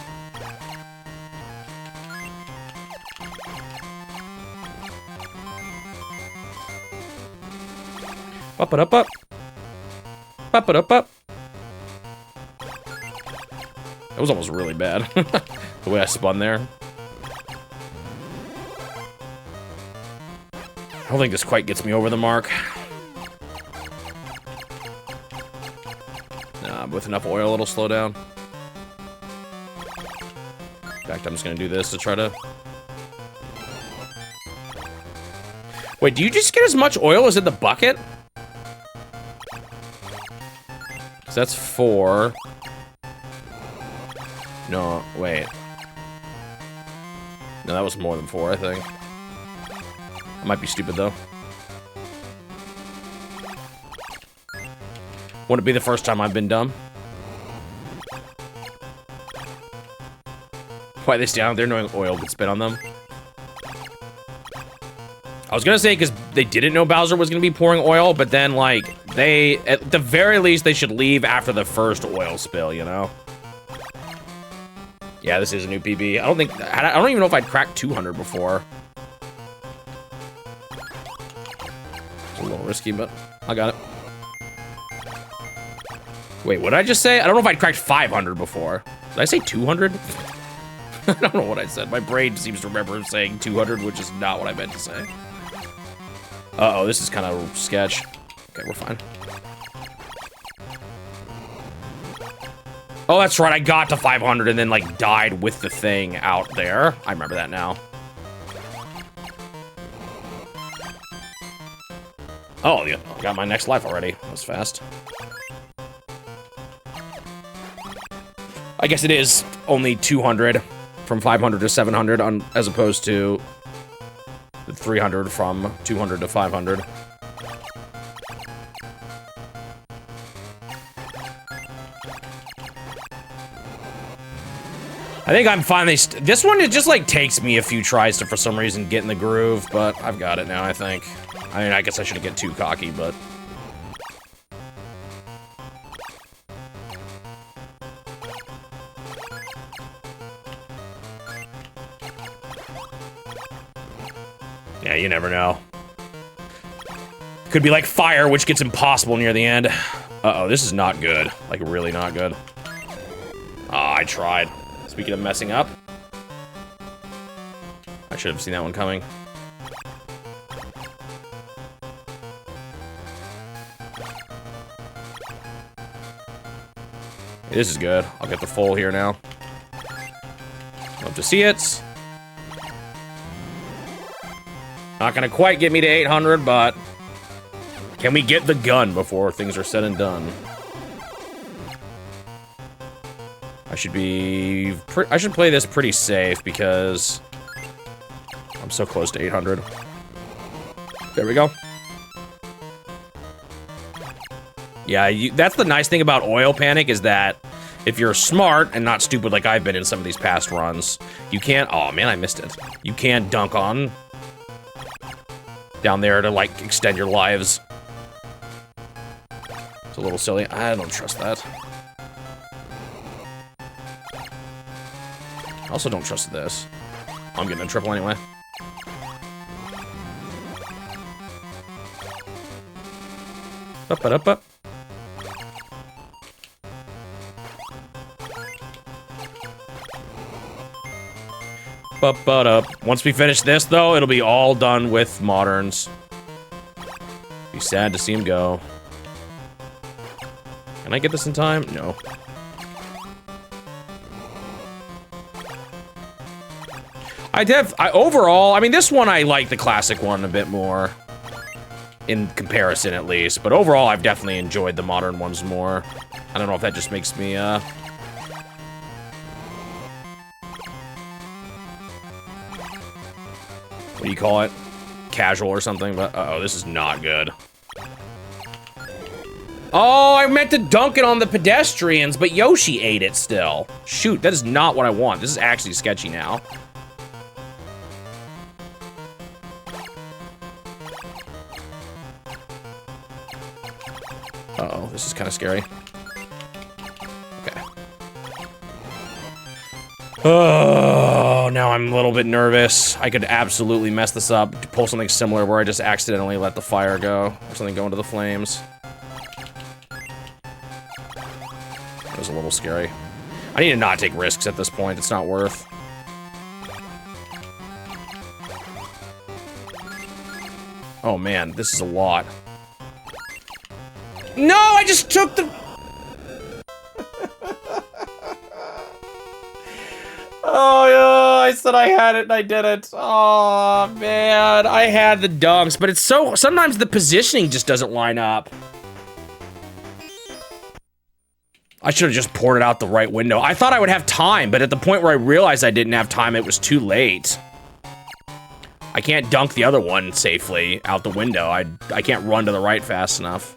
S1: Up it up up. Up it up up. That was almost really bad. The way I spun there. I don't think this quite gets me over the mark. Nah, with enough oil, it'll slow down. In fact, I'm just gonna do this to try to... Wait, do you just get as much oil as in the bucket? So that's 4. No, wait. No, that was more than 4, I think. I might be stupid, though. Wouldn't it be the first time I've been dumb? Why they stay out there knowing oil could spit on them? I was gonna say, because they didn't know Bowser was gonna be pouring oil, but then, like, they, at the very least, they should leave after the first oil spill, you know? Yeah, this is a new PB. I don't even know if I'd cracked 200 before. It's a little risky, but I got it. Wait, what did I just say? I don't know if I'd cracked 500 before. Did I say 200? I don't know what I said. My brain seems to remember saying 200, which is not what I meant to say. Uh-oh, this is kind of sketch. Okay, we're fine. Oh, that's right, I got to 500 and then, like, died with the thing out there. I remember that now. Oh, yeah, I got my next life already. That was fast. I guess it is only 200 from 500 to 700 as opposed to the 300 from 200 to 500. I think I'm finally, this one, it just like takes me a few tries to, for some reason, get in the groove, but I've got it now, I think. I mean, I guess I shouldn't get too cocky, but. Yeah, you never know. Could be like fire, which gets impossible near the end. Uh-oh, this is not good. Like, really not good. Ah, I tried. Speaking of messing up. I should have seen that one coming. This is good. I'll get the full here now. Love to see it. Not gonna quite get me to 800, but can we get the gun before things are said and done? I should play this pretty safe because I'm so close to 800. There we go. Yeah, that's the nice thing about Oil Panic is that if you're smart and not stupid like I've been in some of these past runs, you can't, oh man, I missed it. You can't dunk on down there to like extend your lives. It's a little silly. I don't trust that. I also don't trust this. I'm getting a triple anyway. Up. Up. Once we finish this, though, it'll be all done with moderns. Be sad to see him go. Can I get this in time? No. Overall, I mean, this one I like the classic one a bit more. In comparison, at least. But overall, I've definitely enjoyed the modern ones more. I don't know if that just makes me, what do you call it? Casual or something, but uh-oh, this is not good. Oh, I meant to dunk it on the pedestrians, but Yoshi ate it still. Shoot, that is not what I want. This is actually sketchy now. Uh-oh, this is kind of scary. Okay. Oh, now I'm a little bit nervous. I could absolutely mess this up, pull something similar where I just accidentally let the fire go, or something go into the flames. That was a little scary. I need to not take risks at this point. It's not worth. Oh man, this is a lot. No, I just took the... Oh, yeah, I said I had it and I didn't. Oh, man, I had the dunks, but it's so... Sometimes the positioning just doesn't line up. I should have just poured it out the right window. I thought I would have time, but at the point where I realized I didn't have time, it was too late. I can't dunk the other one safely out the window. I can't run to the right fast enough.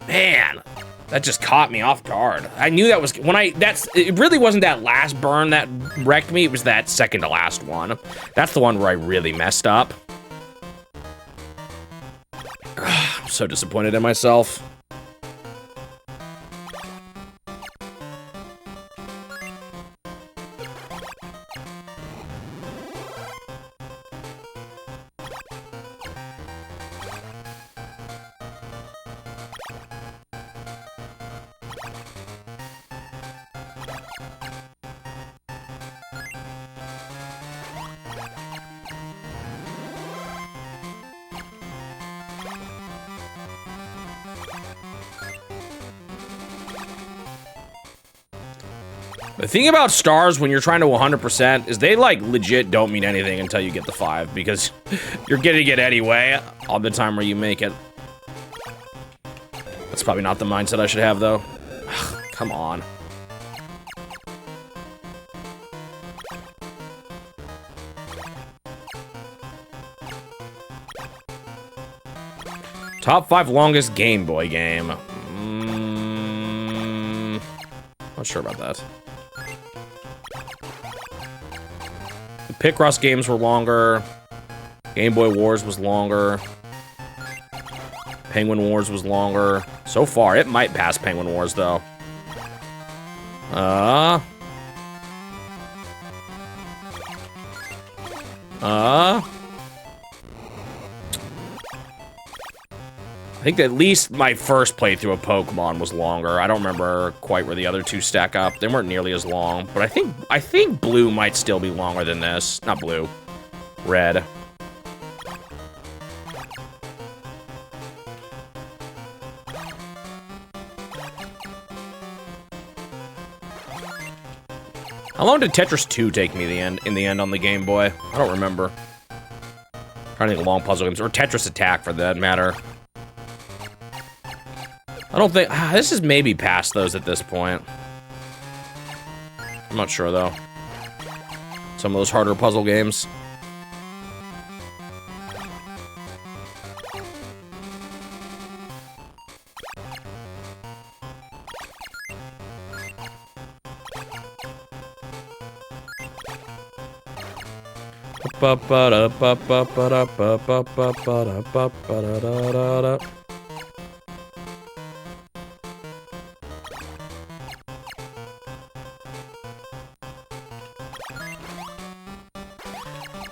S1: Man, that just caught me off guard. I knew that was when it really wasn't that last burn that wrecked me. It was that second to last one. That's the one where I really messed up. I'm so disappointed in myself. The thing about stars when you're trying to 100% is they like legit don't mean anything until you get the 5 because you're getting it anyway all the time where you make it. That's probably not the mindset I should have though. Ugh, Come on. Top 5 longest Game Boy game. Not sure about that. The Picross games were longer. Game Boy Wars was longer. Penguin Wars was longer. So far, it might pass Penguin Wars, though. I think at least my first playthrough of Pokemon was longer. I don't remember quite where the other two stack up. They weren't nearly as long, but I think Blue might still be longer than this. Not Blue. Red. How long did Tetris 2 take me in the end on the Game Boy? I don't remember. Trying to think of long puzzle games, or Tetris Attack for that matter. I don't think, this is maybe past those at this point. I'm not sure though. Some of those harder puzzle games.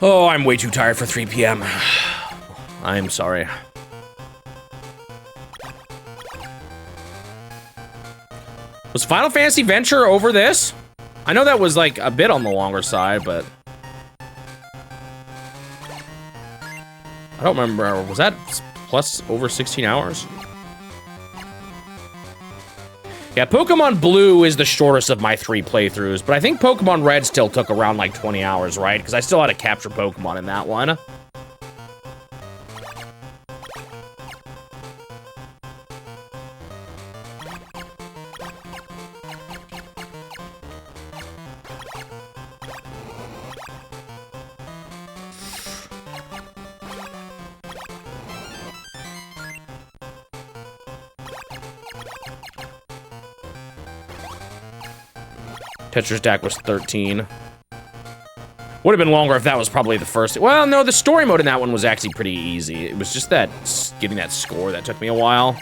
S1: Oh, I'm way too tired for 3 p.m. I'm sorry. Was Final Fantasy Venture over this? I know that was like a bit on the longer side, but I don't remember. Was that plus over 16 hours? Yeah, Pokemon Blue is the shortest of my 3 playthroughs, but I think Pokemon Red still took around like 20 hours, right? Because I still had to capture Pokemon in that one. Tetris Attack was 13. Would have been longer if that was probably the first. Well, no, the story mode in that one was actually pretty easy. It was just that getting that score that took me a while.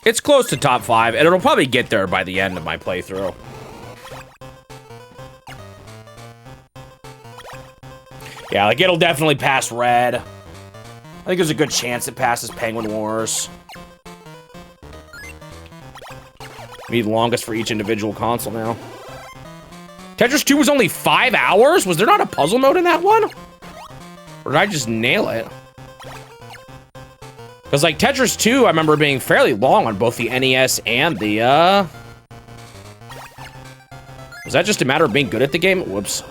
S1: It's close to top 5, and it'll probably get there by the end of my playthrough. Yeah, like, it'll definitely pass Red. I think there's a good chance it passes Penguin Wars. Maybe the longest for each individual console now. Tetris 2 was only 5 hours? Was there not a puzzle mode in that one? Or did I just nail it? Because, like, Tetris 2, I remember being fairly long on both the NES and the, Was that just a matter of being good at the game? Whoops.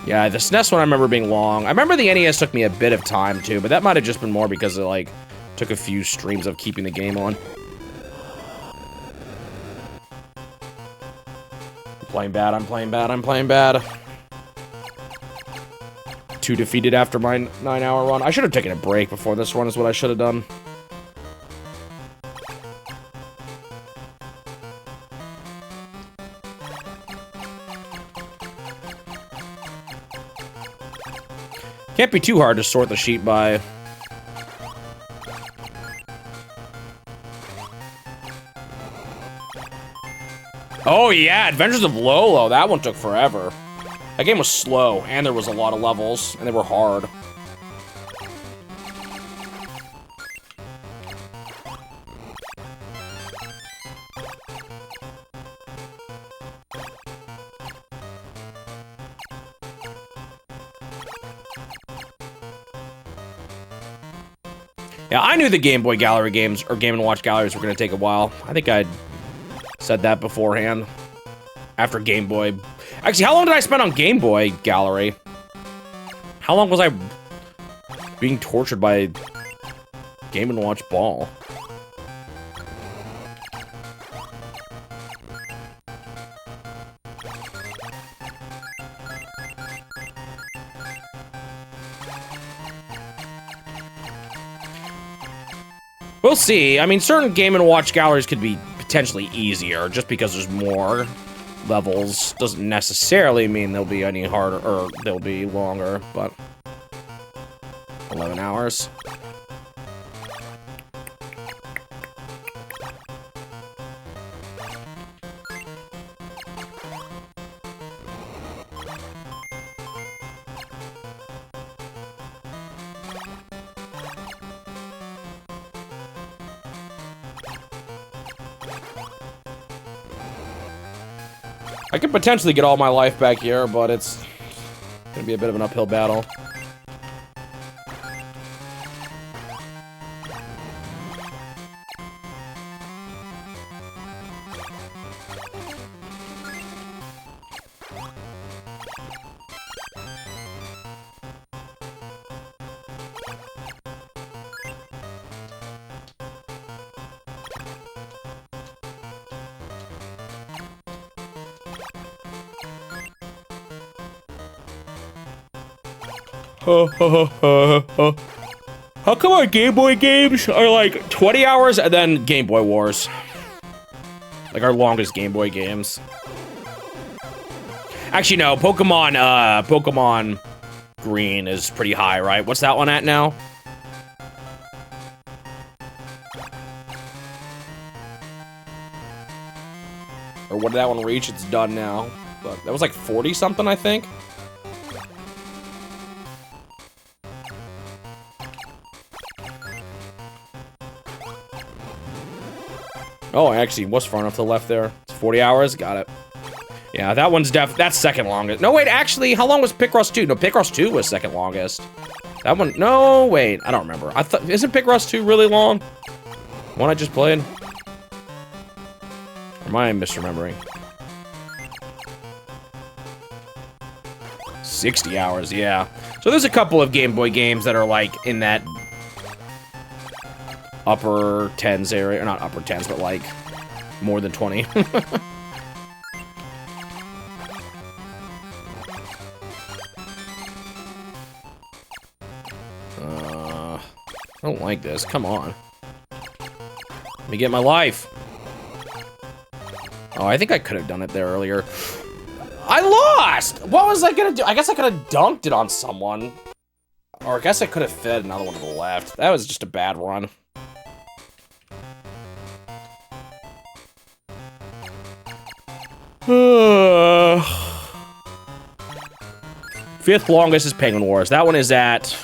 S1: Yeah, the SNES one I remember being long. I remember the NES took me a bit of time, too, but that might have just been more because it, like, took a few streams of keeping the game on. I'm playing bad, I'm playing bad, I'm playing bad. 2 defeated after my 9-hour run. I should have taken a break before this run is what I should have done. Can't be too hard to sort the sheet by. Oh yeah, Adventures of Lolo. That one took forever. That game was slow, and there was a lot of levels, and they were hard. Yeah, I knew the Game Boy Gallery games, or Game & Watch galleries were going to take a while. I think I'd said that beforehand. After Game Boy. Actually, how long did I spend on Game Boy Gallery? How long was I being tortured by Game & Watch Ball? We'll see. I mean, certain Game & Watch galleries could be potentially easier just because there's more levels. Doesn't necessarily mean they'll be any harder, or they'll be longer, but 11 hours. I could potentially get all my life back here, but it's gonna be a bit of an uphill battle. How come our Game Boy games are like 20 hours and then Game Boy Wars? Like our longest Game Boy games. Actually, no, Pokemon Green is pretty high, right? What's that one at now? Or what did that one reach? It's done now. But that was like 40 something, I think. Oh, actually, was far enough to the left there. It's 40 hours. Got it. Yeah, that one's that's second longest. No, wait, actually, how long was Picross 2? No, Picross 2 was second longest. That one, no, wait, I don't remember. I thought, isn't Picross 2 really long? One I just played? Or am I misremembering? 60 hours, yeah. So there's a couple of Game Boy games that are like in that upper 10s area, or not upper 10s, but like more than 20. I don't like this. Come on. Let me get my life. Oh, I think I could have done it there earlier. I lost! What was I gonna do? I guess I could have dunked it on someone. Or I guess I could have fed another one to the left. That was just a bad run. Fifth longest is Penguin Wars. That one is at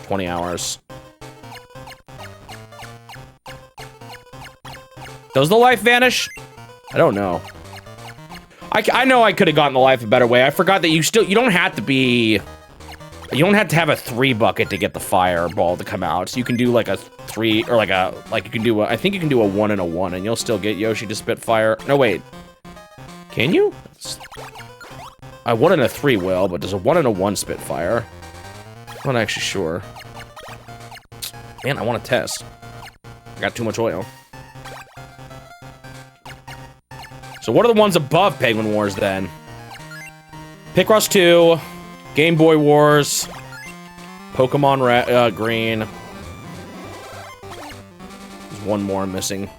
S1: 20 hours. Does the life vanish? I don't know. I know I could have gotten the life a better way. I forgot that you don't have to be... You don't have to have a 3 bucket to get the fireball to come out. So you can do like a 3, or like you can do a, I think you can do a 1 and a 1 and you'll still get Yoshi to spit fire. No, wait. Can you? A 1 and a 3 will, but does a 1 and a 1 spit fire? I'm not actually sure. Man, I want to test. I got too much oil. So what are the ones above Penguin Wars then? Picross 2, Game Boy Wars, Pokemon Green. There's one more I'm missing.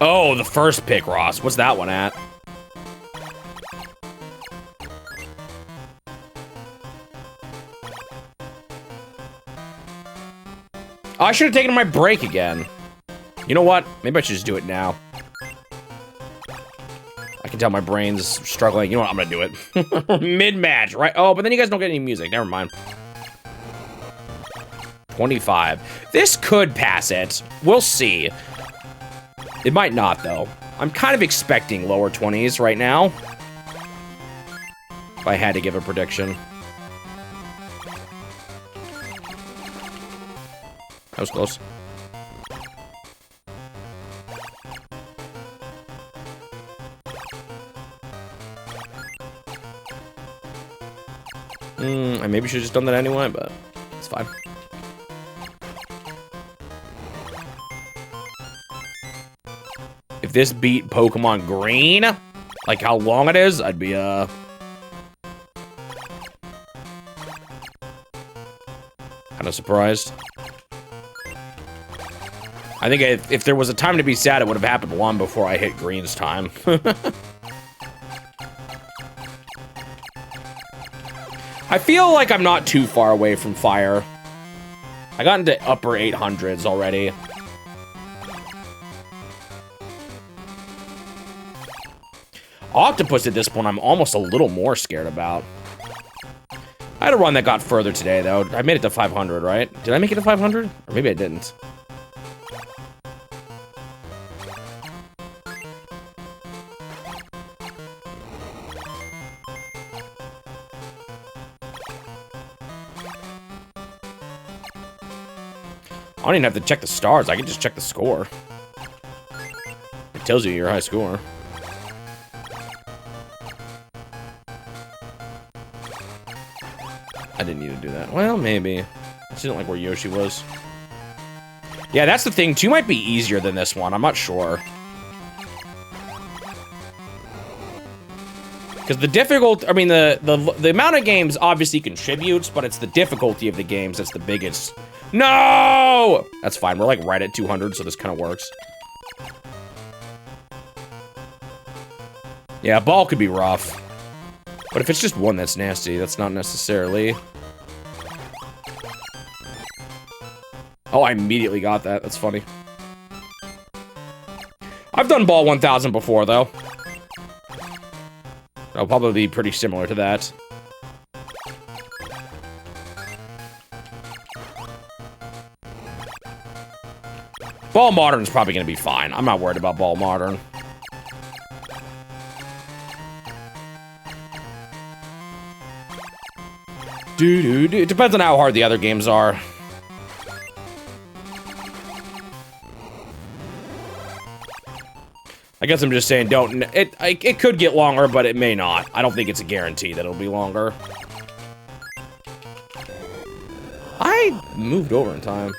S1: Oh, the first Picross. What's that one at? Oh, I should have taken my break again. You know what? Maybe I should just do it now. I can tell my brain's struggling. You know what? I'm gonna do it. Mid-match, right? Oh, but then you guys don't get any music. Never mind. 25. This could pass it. We'll see. It might not, though. I'm kind of expecting lower 20s right now. If I had to give a prediction. That was close. I maybe should have just done that anyway, but it's fine. If this beat Pokemon Green, like how long it is, I'd be, kind of surprised. I think if there was a time to be sad, it would have happened long before I hit Green's time. I feel like I'm not too far away from Fire. I got into upper 800s already. Octopus at this point, I'm almost a little more scared about. I had a run that got further today, though. I made it to 500, right? Did I make it to 500? Or maybe I didn't. I don't even have to check the stars. I can just check the score. It tells you your high score. I didn't need to do that. Well, maybe. I just didn't like where Yoshi was. Yeah, that's the thing. 2 might be easier than this one. I'm not sure. Because the difficult, I mean, the amount of games obviously contributes, but it's the difficulty of the games that's the biggest. No! That's fine. We're like right at 200, so this kind of works. Yeah, ball could be rough. But if it's just one that's nasty, that's not necessarily... Oh, I immediately got that. That's funny. I've done ball 1000 before, though. It'll probably be pretty similar to that. Ball Modern's probably going to be fine. I'm not worried about Ball Modern. It depends on how hard the other games are. I guess I'm just saying, don't... It could get longer, but it may not. I don't think it's a guarantee that it'll be longer. I moved over in time.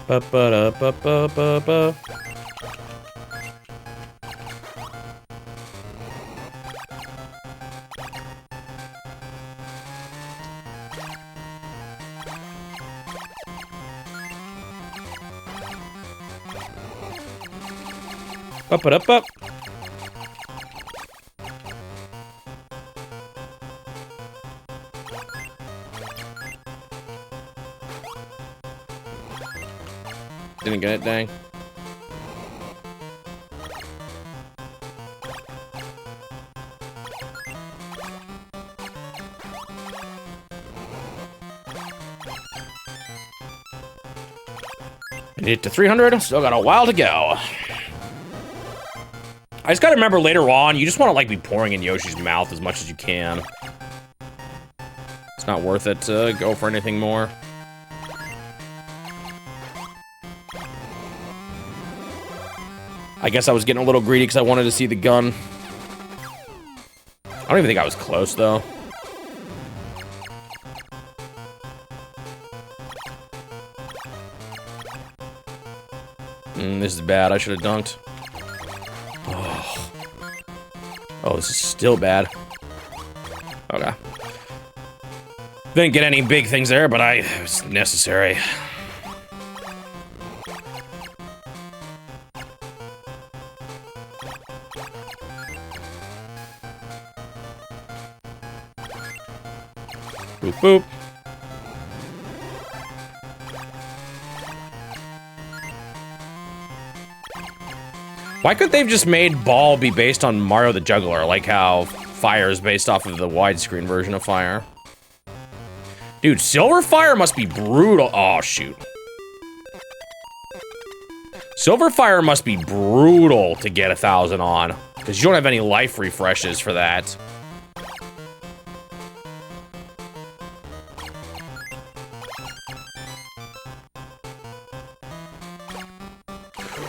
S1: Ba-ba-da-ba-ba-ba-ba. Ba-ba-da-ba. Didn't get it, dang. Made it to 300, still got a while to go. I just gotta remember later on, you just wanna like be pouring in Yoshi's mouth as much as you can. It's not worth it to go for anything more. I guess I was getting a little greedy because I wanted to see the gun. I don't even think I was close, though. This is bad. I should have dunked. Oh, this is still bad. Okay. Didn't get any big things there, but it was necessary. Boop, boop. Why couldn't they've just made Ball be based on Mario the Juggler, like how Fire is based off of the widescreen version of Fire? Dude, Silver Fire must be brutal. Oh, shoot. Silver Fire must be brutal to get 1,000 on, because you don't have any life refreshes for that.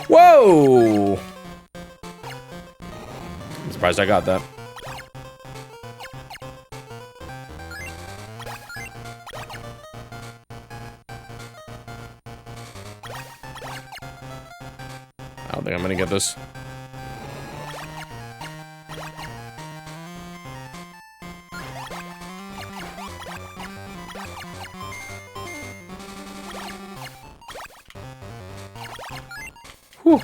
S1: Whoa! I'm surprised I got that. I don't think I'm gonna get this. Whew.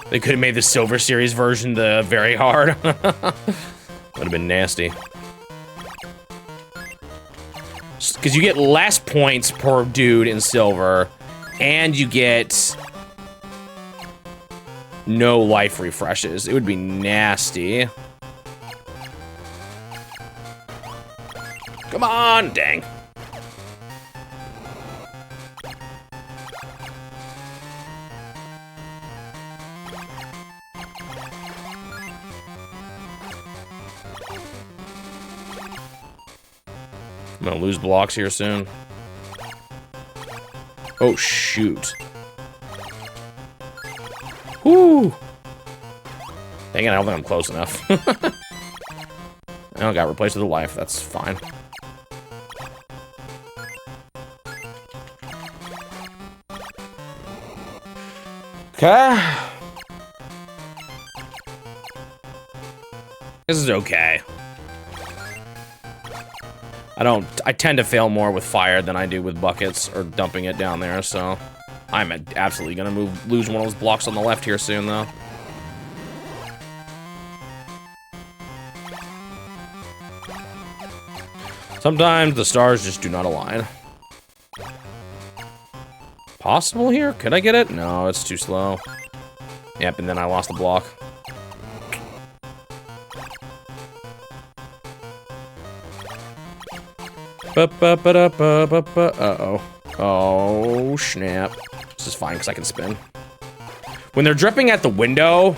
S1: They could have made the Silver Series version the very hard. Would have been nasty. Because you get less points per dude in Silver, and you get no life refreshes. It would be nasty. Come on, dang. I'm gonna lose blocks here soon. Oh, shoot. Whoo! Dang it, I don't think I'm close enough. I don't got replaced with a life, that's fine. Okay. This is okay. I tend to fail more with Fire than I do with buckets or dumping it down there, so I'm absolutely gonna lose one of those blocks on the left here soon, though. Sometimes the stars just do not align. Possible here? Could I get it? No, it's too slow. Yep, and then I lost the block. Uh-oh. Oh, snap. This is fine, because I can spin. When they're dripping at the window,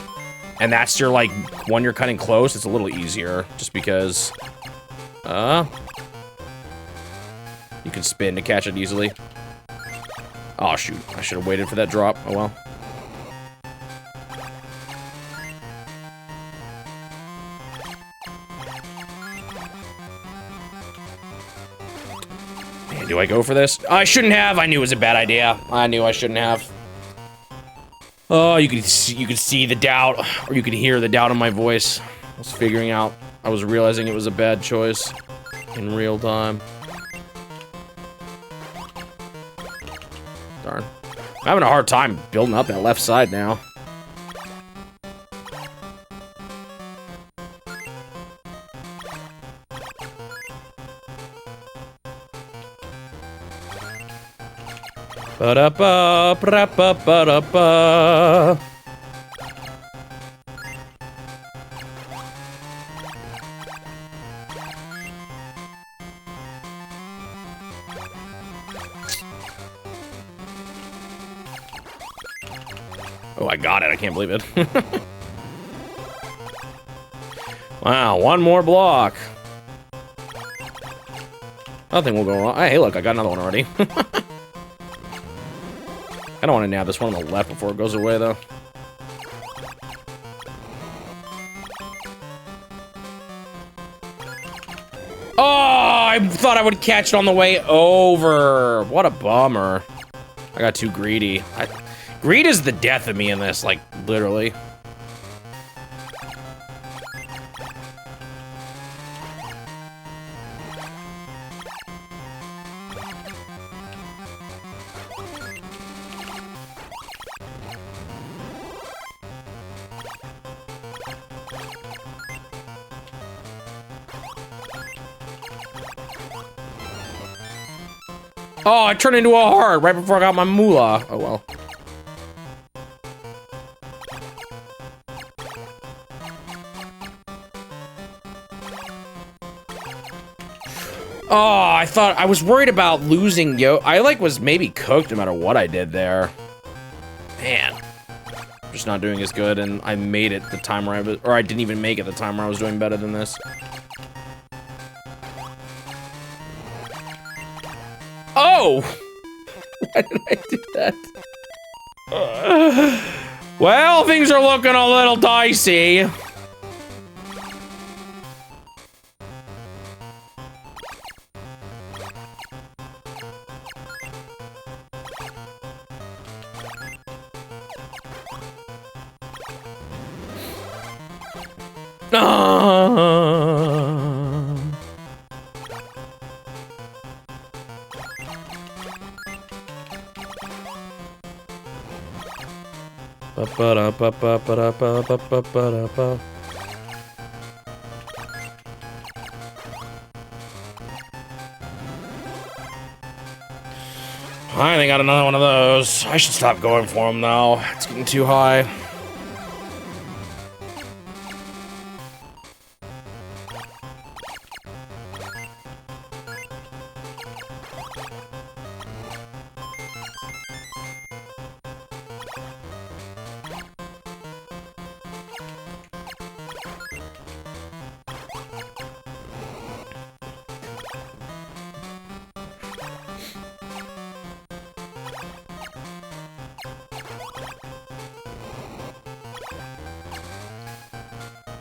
S1: and that's your, like, one you're cutting close, it's a little easier, just because, you can spin to catch it easily. Oh, shoot. I should have waited for that drop. Oh, well. Do I go for this? I shouldn't have. I knew it was a bad idea. I knew I shouldn't have. Oh, you could see the doubt, or you could hear the doubt in my voice. I was figuring out. I was realizing it was a bad choice in real time. Darn. I'm having a hard time building up that left side now. Ba-da-ba, ba-da-ba-ba-da-ba. Oh, I got it. I can't believe it. Wow, one more block. Nothing will go wrong. Hey, look, I got another one already. I don't want to nab this one on the left before it goes away, though. Oh, I thought I would catch it on the way over. What a bummer. I got too greedy. Greed is the death of me in this, like, literally. Oh, I turned into a heart right before I got my moolah. Oh, well. Oh, I thought I was worried about losing I was maybe cooked no matter what I did there. Man. I'm just not doing as good, and I made it the time where I didn't even make it the time where I was doing better than this. Oh! Why did I do that? Well, things are looking a little dicey. I think I got another one of those. I should stop going for them now. It's getting too high.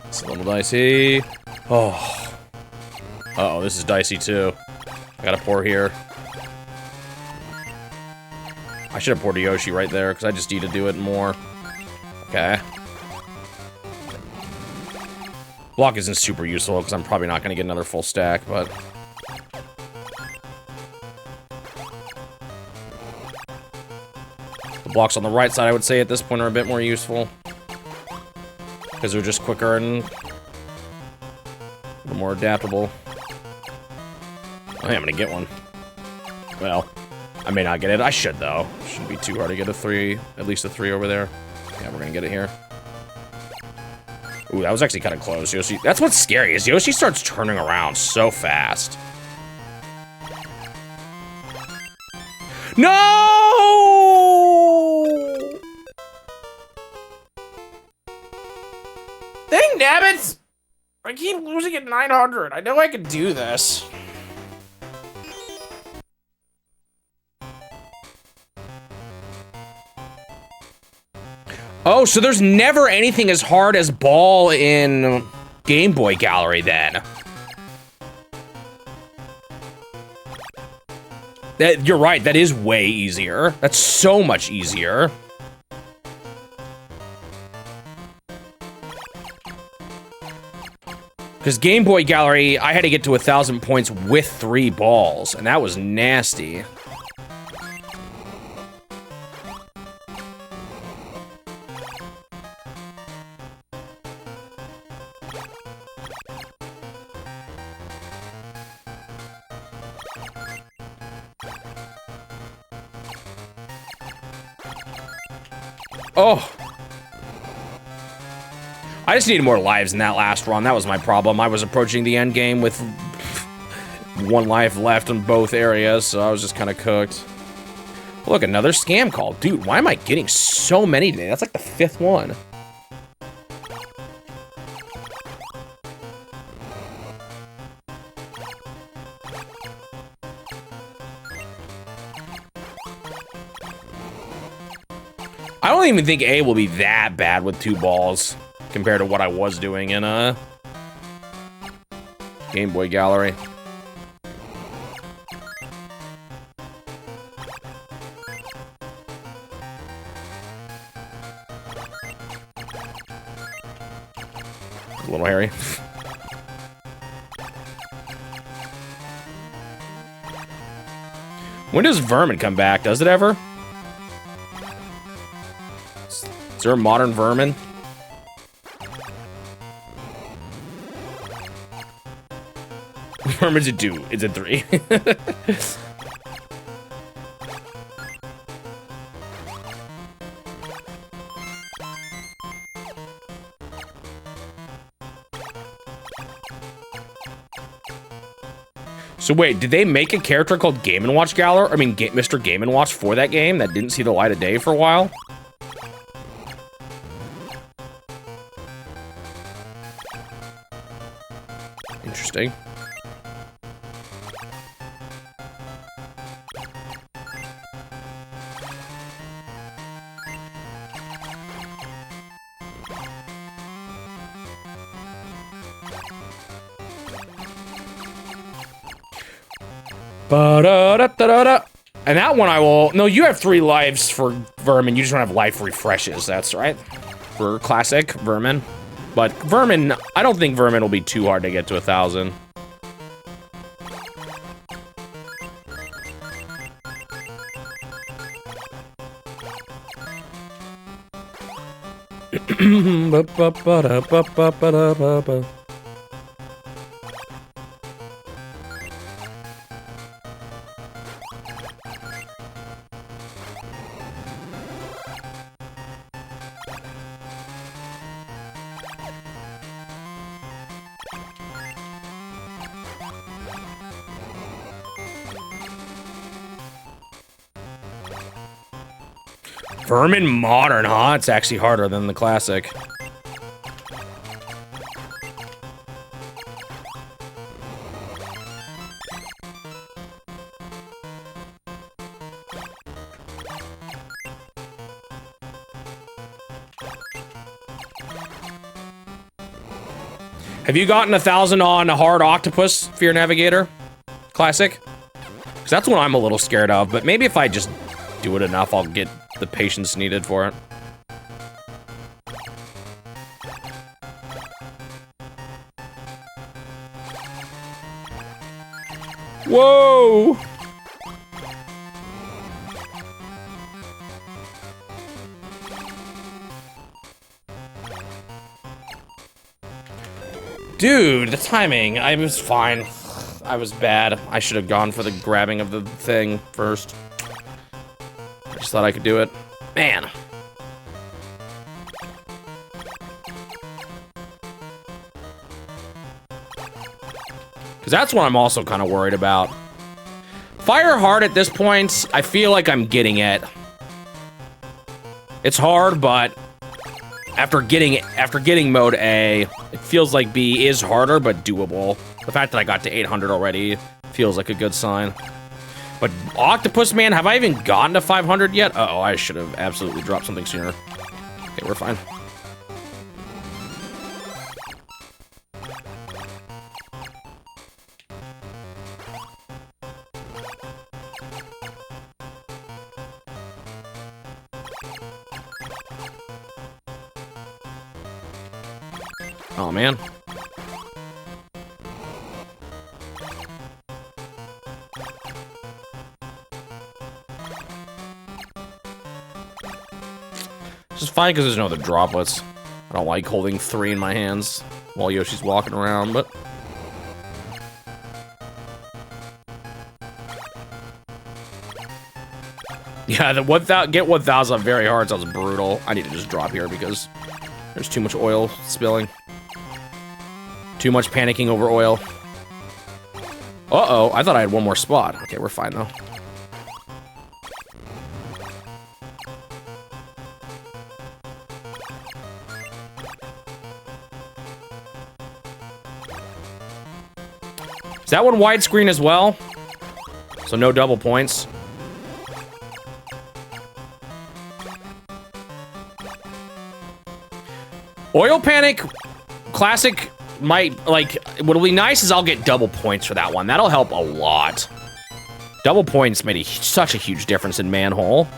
S1: It's a little dicey. Oh. Uh-oh, this is dicey too. I gotta pour here. I should have poured a Yoshi right there, because I just need to do it more. Okay. Block isn't super useful, because I'm probably not gonna get another full stack, but... the blocks on the right side, I would say, at this point are a bit more useful. Because they're just quicker and a little more adaptable. I think I'm gonna get one. Well, I may not get it. I should, though. Shouldn't be too hard to get a 3, at least a 3 over there. Yeah, we're gonna get it here. Ooh, that was actually kind of close. Yoshi, that's what's scary, is Yoshi starts turning around so fast. No! Dang nabbits! I keep losing at 900. I know I can do this. Oh, so there's never anything as hard as ball in Game Boy Gallery then. You're right, that is way easier. That's so much easier. Because Game Boy Gallery, I had to get to 1,000 points with 3 balls, and that was nasty. Oh. I just needed more lives in that last run. That was my problem. I was approaching the end game with 1 life left in both areas, so I was just kind of cooked. Look, another scam call. Dude, why am I getting so many today? That's like the 5th one. I don't even think A will be that bad with 2 balls compared to what I was doing in a Game Boy Gallery. A little hairy. When does Vermin come back? Does it ever? Is there a modern Vermin? Vermin's a 2. It's a 3. So wait, did they make a character called Game & Watch Galler? I mean, Mr. Game & Watch for that game that didn't see the light of day for a while? Interesting. Ba-da-da-da-da-da. And that one I will... No, you have 3 lives for Vermin. You just don't have life refreshes. That's right. For classic Vermin. But Vermin... I don't think Vermin will be too hard to get to 1,000. Ba-ba-ba-da-ba-ba-ba-da-ba-ba. Vermin Modern, huh? It's actually harder than the classic. Have you gotten 1,000 on a hard octopus, Fear Navigator? Classic? Because that's what I'm a little scared of, but maybe if I just do it enough, I'll get the patience needed for it. Whoa! Dude, the timing, I was fine. I was bad. I should have gone for the grabbing of the thing first. I just thought I could do it. Man. Because that's what I'm also kind of worried about. Fire hard at this point, I feel like I'm getting it. It's hard, but after getting mode A, it feels like B is harder, but doable. The fact that I got to 800 already feels like a good sign. But Octopus Man, have I even gotten to 500 yet? Uh-oh, I should have absolutely dropped something sooner. Okay, we're fine. Oh, man. It's just fine because there's no other droplets. I don't like holding 3 in my hands while Yoshi's walking around, but... Yeah, the get 1,000 very hard sounds brutal. I need to just drop here because there's too much oil spilling. Too much panicking over oil. Uh-oh, I thought I had one more spot. Okay, we're fine though. Is that one widescreen as well? So no double points. Oil Panic Classic might, like, what'll be nice is I'll get double points for that one. That'll help a lot. Double points made such a huge difference in Manhole.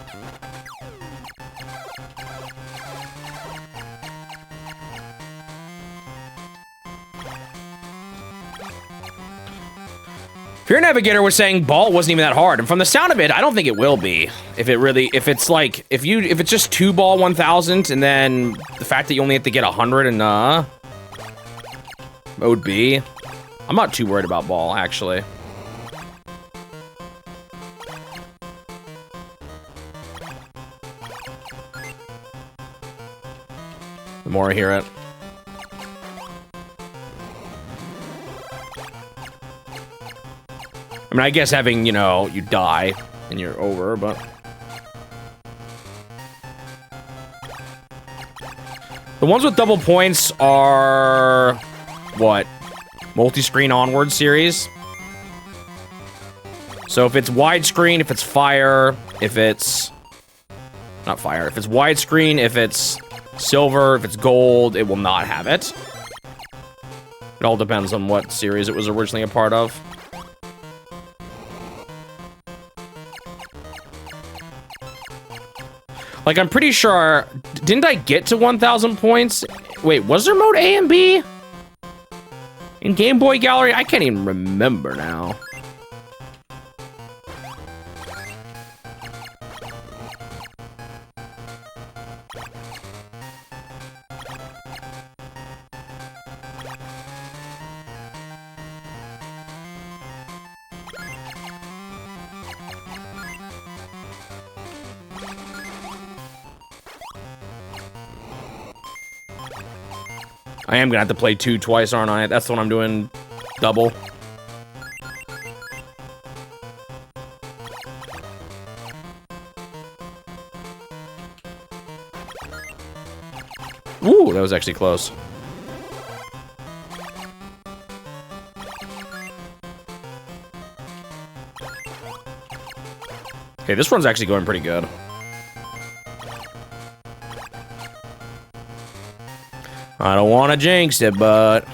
S1: Fear Navigator was saying Ball wasn't even that hard, and from the sound of it, I don't think it will be. If it's like, if it's just 2 Ball 1,000, and then the fact that you only have to get 100 in Mode B, I'm not too worried about Ball, actually. The more I hear it. mean, I guess having, you know, you die and you're over, but... The ones with double points are... what? Multi-screen onward series? So if it's widescreen, if it's fire, if it's... not fire. If it's widescreen, if it's silver, if it's gold, it will not have it. It all depends on what series it was originally a part of. Like, I'm pretty sure... didn't I get to 1,000 points? Wait, was there mode A and B? In Game Boy Gallery? I can't even remember now. I am gonna have to play 2 twice, aren't I? That's what I'm doing double. Ooh, that was actually close. Okay, this one's actually going pretty good. I don't want to jinx it, but...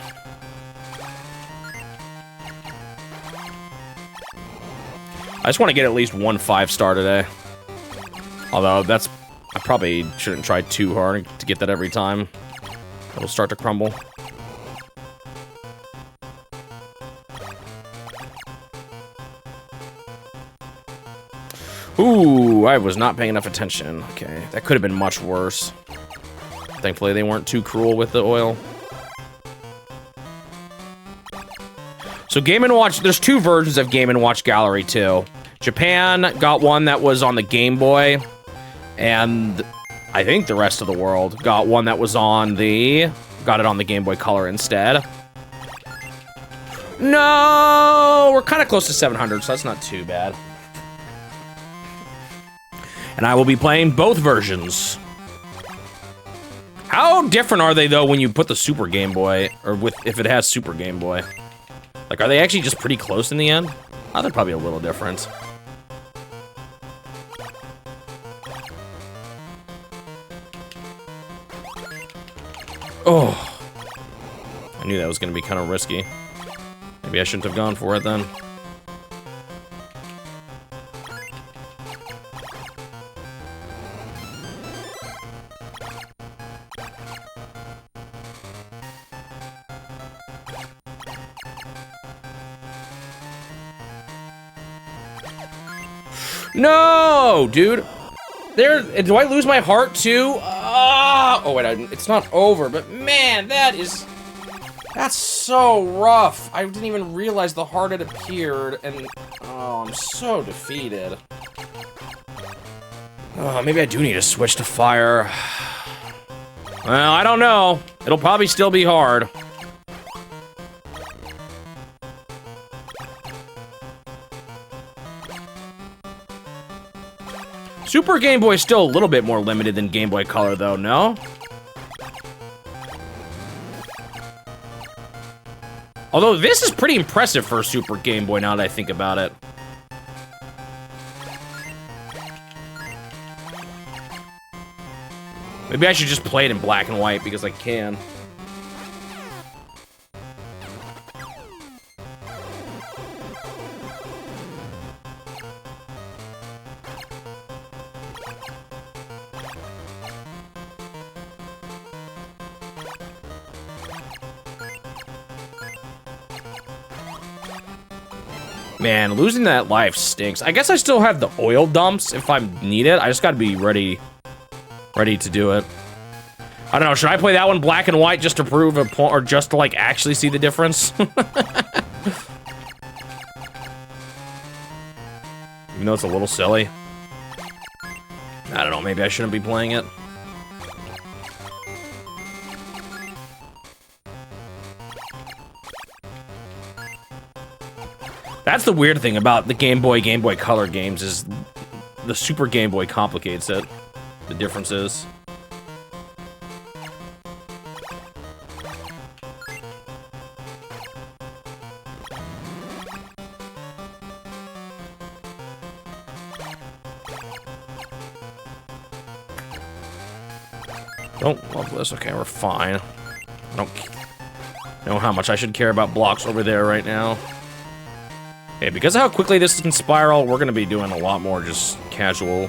S1: I just want to get at least 1 5-star today. Although, that's... I probably shouldn't try too hard to get that every time. It'll start to crumble. Ooh, I was not paying enough attention. Okay, that could have been much worse. Thankfully, they weren't too cruel with the oil. So Game & Watch, there's 2 versions of Game & Watch Gallery 2. Japan got one that was on the Game Boy, and I think the rest of the world got one that was on the... got it on the Game Boy Color instead. No! We're kind of close to 700, so that's not too bad. And I will be playing both versions. How different are they, though, when you put the Super Game Boy, or with if it has Super Game Boy? Like, are they actually just pretty close in the end? Oh, they're probably a little different. Oh. I knew that was going to be kind of risky. Maybe I shouldn't have gone for it, then. No, dude. There. Do I lose my heart too? Oh wait, it's not over. But man, that's so rough. I didn't even realize the heart had appeared, and oh, I'm so defeated. Oh, maybe I do need to switch to fire. Well, I don't know. It'll probably still be hard. Super Game Boy is still a little bit more limited than Game Boy Color, though, no? Although, this is pretty impressive for a Super Game Boy, now that I think about it. Maybe I should just play it in black and white, because I can. Man, losing that life stinks. I guess I still have the oil dumps if I need it. I just gotta be ready to do it. I don't know, should I play that one black and white just to prove a point, or just to, like, actually see the difference? Even though it's a little silly. I don't know, maybe I shouldn't be playing it. That's the weird thing about the Game Boy Color games is the Super Game Boy complicates it. The difference is. Don't love this. Okay, we're fine. I don't know how much I should care about blocks over there right now. Okay, because of how quickly this can spiral, we're gonna be doing a lot more just casual.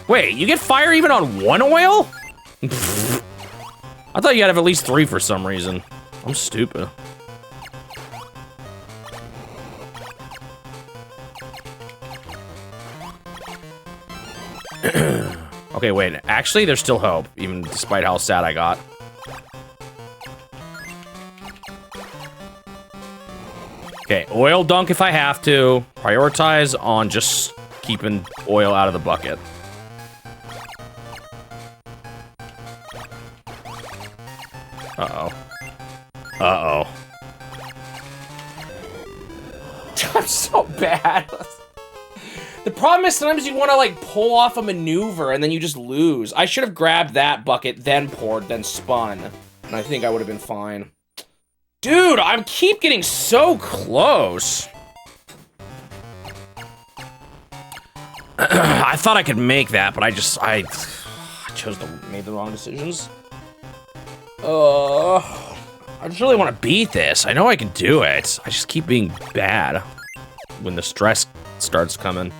S1: Wait, you get fire even on one oil? I thought you had to have at least 3 for some reason. I'm stupid. Okay, wait. Actually, there's still hope, even despite how sad I got. Okay, oil dunk if I have to. Prioritize on just keeping oil out of the bucket. Uh-oh. Uh-oh. I'm so bad. The problem is sometimes you want to, like, pull off a maneuver and then you just lose. I should have grabbed that bucket, then poured, then spun. And I think I would have been fine. Dude, I keep getting so close. I thought I could make that, but I chose to make the wrong decisions. I just really want to beat this. I know I can do it. I just keep being bad when the stress starts coming.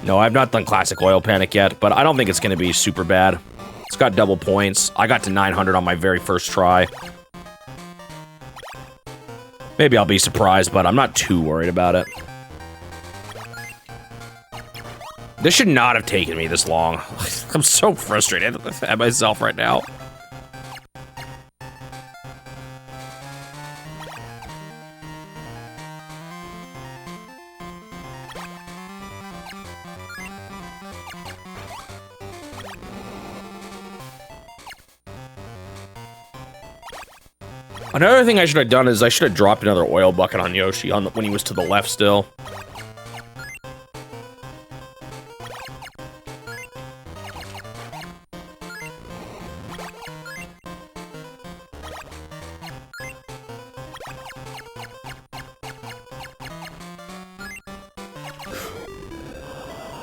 S1: No, I've not done Classic Oil Panic yet, but I don't think it's going to be super bad. It's got double points. I got to 900 on my very first try. Maybe I'll be surprised, but I'm not too worried about it. This should not have taken me this long. I'm so frustrated at myself right now. Another thing I should have done is I should have dropped another oil bucket on Yoshi when he was to the left still.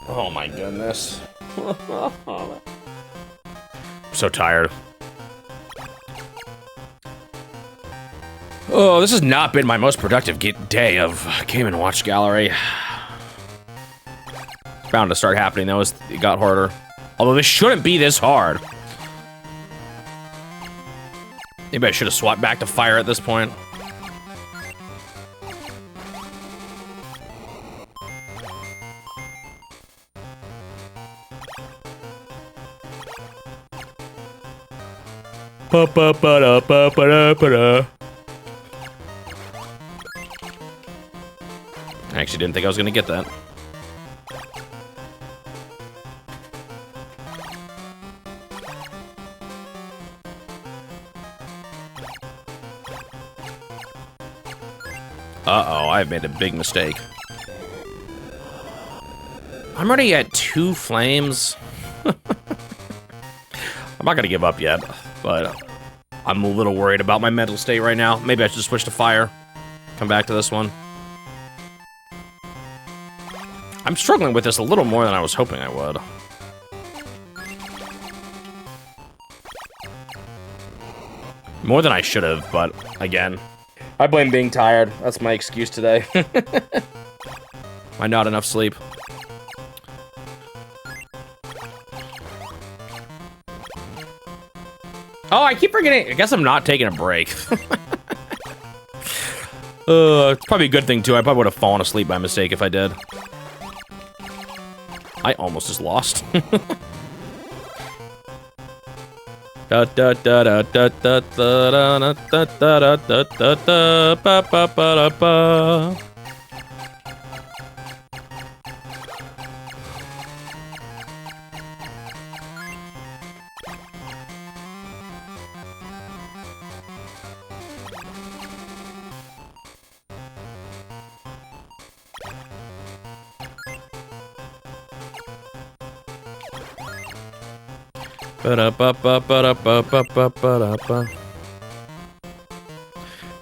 S1: Oh my goodness. I'm so tired. Oh, this has not been my most productive day of Game & Watch Gallery. It's bound to start happening though as it got harder. Although this shouldn't be this hard. Maybe I should have swapped back to fire at this point. I actually didn't think I was gonna get that. Uh-oh, I've made a big mistake. I'm already at 2 flames. I'm not gonna give up yet, but I'm a little worried about my mental state right now. Maybe I should switch to fire. Come back to this one. I'm struggling with this a little more than I was hoping I would. More than I should have, but again, I blame being tired. That's my excuse today. Why not enough sleep? Oh, I keep forgetting. I guess I'm not taking a break. It's probably a good thing, too. I probably would have fallen asleep by mistake if I did. I almost just lost. Da da da da da da da da da da da da da ba ba ba ba.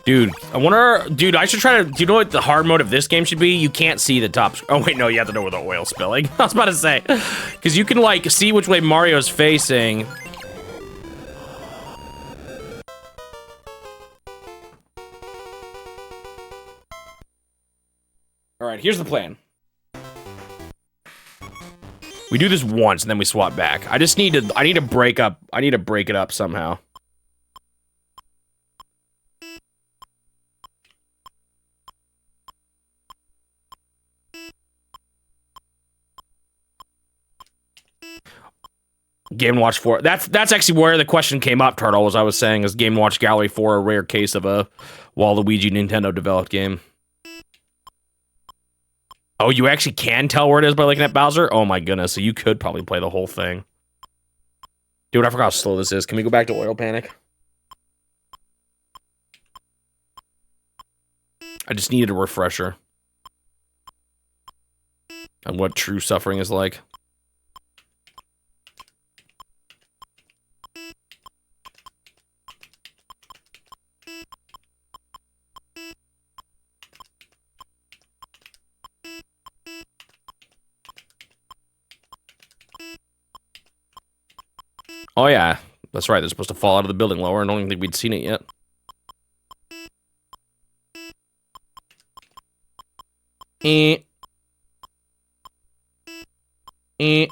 S1: Dude, I wonder. Dude, I should try to. Do you know what the hard mode of this game should be? You can't see the top. Oh wait, no, you have to know where the oil's spilling. I was about to say, because you can like see which way Mario's facing. All right, here's the plan. We do this once and then we swap back. I need to break it up somehow. Game & Watch 4. That's actually where the question came up, Turtle, as I was saying, is Game & Watch Gallery 4 a rare case of a Waluigi Nintendo developed game? Oh, you actually can tell where it is by looking at Bowser? Oh my goodness, so you could probably play the whole thing. Dude, I forgot how slow this is. Can we go back to Oil Panic? I just needed a refresher on what true suffering is like. Oh yeah, that's right. They're supposed to fall out of the building lower. I don't even think we'd seen it yet. Eh. Eh.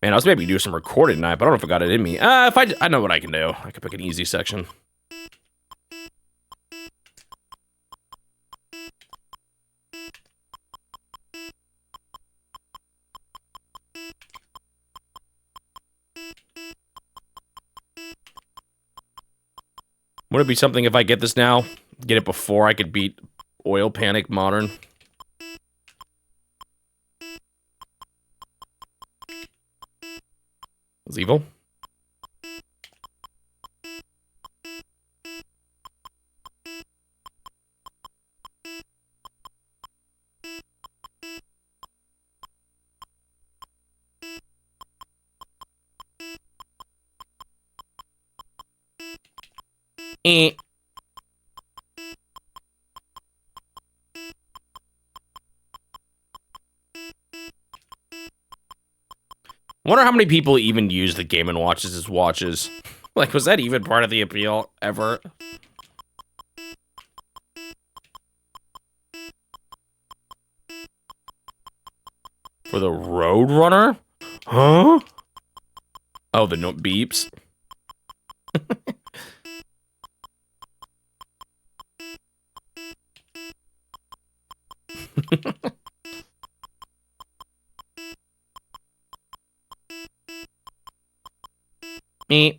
S1: Man, I was maybe do some recording tonight, but I don't know if I got it in me. I know what I can do. I could pick an easy section. Would it be something if I get this now? Get it before I could beat Oil Panic Modern? It's evil. Eh. I wonder how many people even use the Game & Watches as watches. Like, was that even part of the appeal ever? For the Roadrunner? Huh? Oh, the no beeps. Me.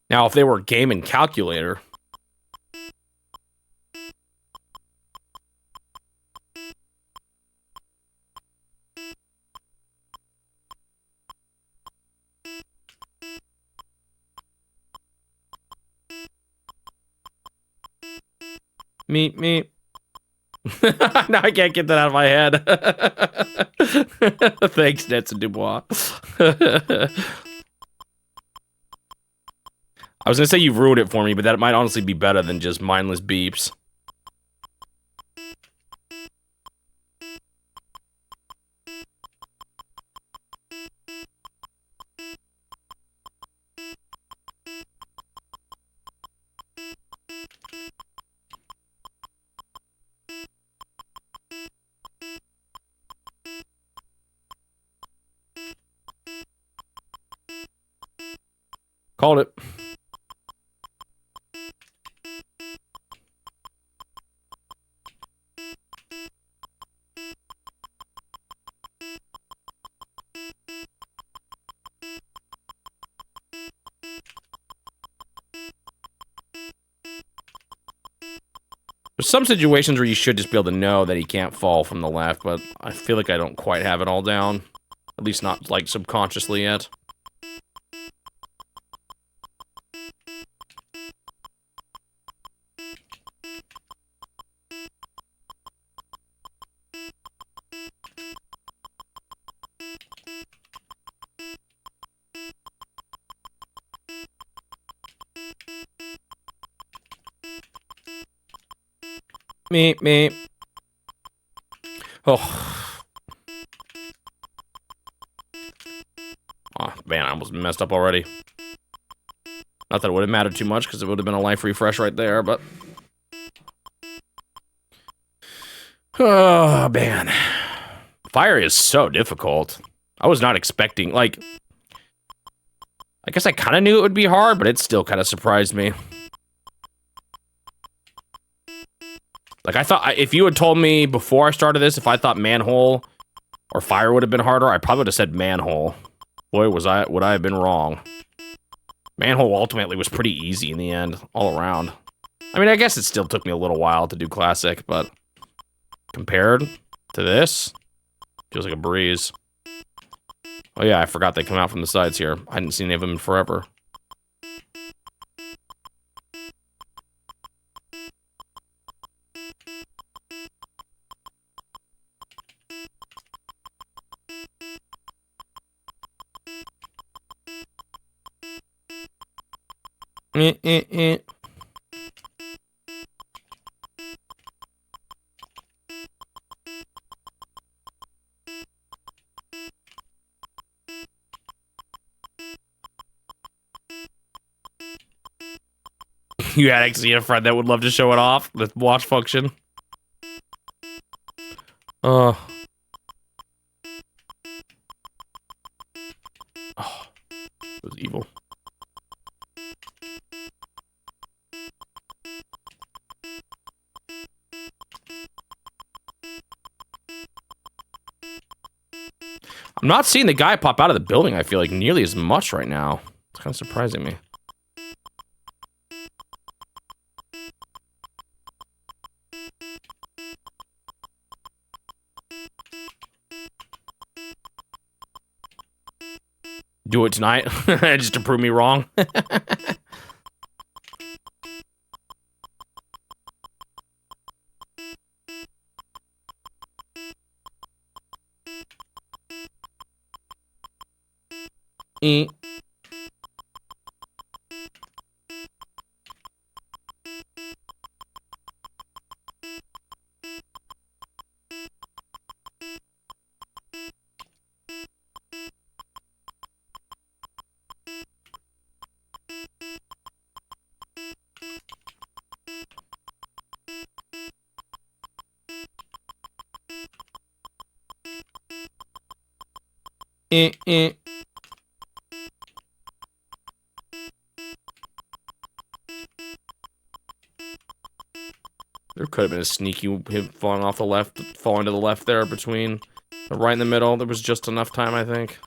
S1: Now, if they were game and calculator. Meep, meep. Now I can't get that out of my head. Thanks, Nets and Dubois. I was gonna say you've ruined it for me, but that might honestly be better than just mindless beeps. Called it. There's some situations where you should just be able to know that he can't fall from the left, but I feel like I don't quite have it all down. At least not, like, subconsciously yet. Me. Oh. Oh, man, I almost messed up already. Not that it would have mattered too much, because it would have been a life refresh right there, but... Oh, man. Fire is so difficult. I was not expecting, like... I guess I kind of knew it would be hard, but it still kind of surprised me. Like, I thought, if you had told me before I started this, if I thought manhole or fire would have been harder, I probably would have said manhole. Boy, would I have been wrong. Manhole ultimately was pretty easy in the end, all around. I mean, I guess it still took me a little while to do classic, but compared to this, feels like a breeze. Oh yeah, I forgot they come out from the sides here. I hadn't seen any of them in forever. You had actually a friend that would love to show it off, the watch function. Oh, it was evil. I'm not seeing the guy pop out of the building, I feel like, nearly as much right now. It's kind of surprising me. Do it tonight, just to prove me wrong. There could have been a sneaky him falling off the left, falling to the left there between the right and the middle. There was just enough time, I think.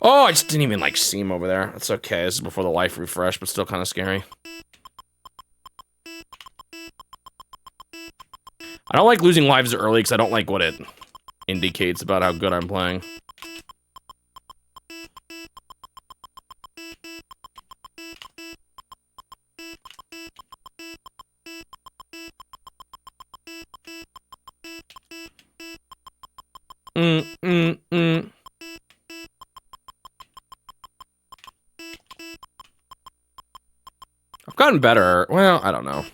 S1: Oh, I just didn't even, like, see him over there. That's okay. This is before the life refresh, but still kind of scary. I don't like losing lives early because I don't like what it indicates about how good I'm playing. I've gotten better. Well, I don't know.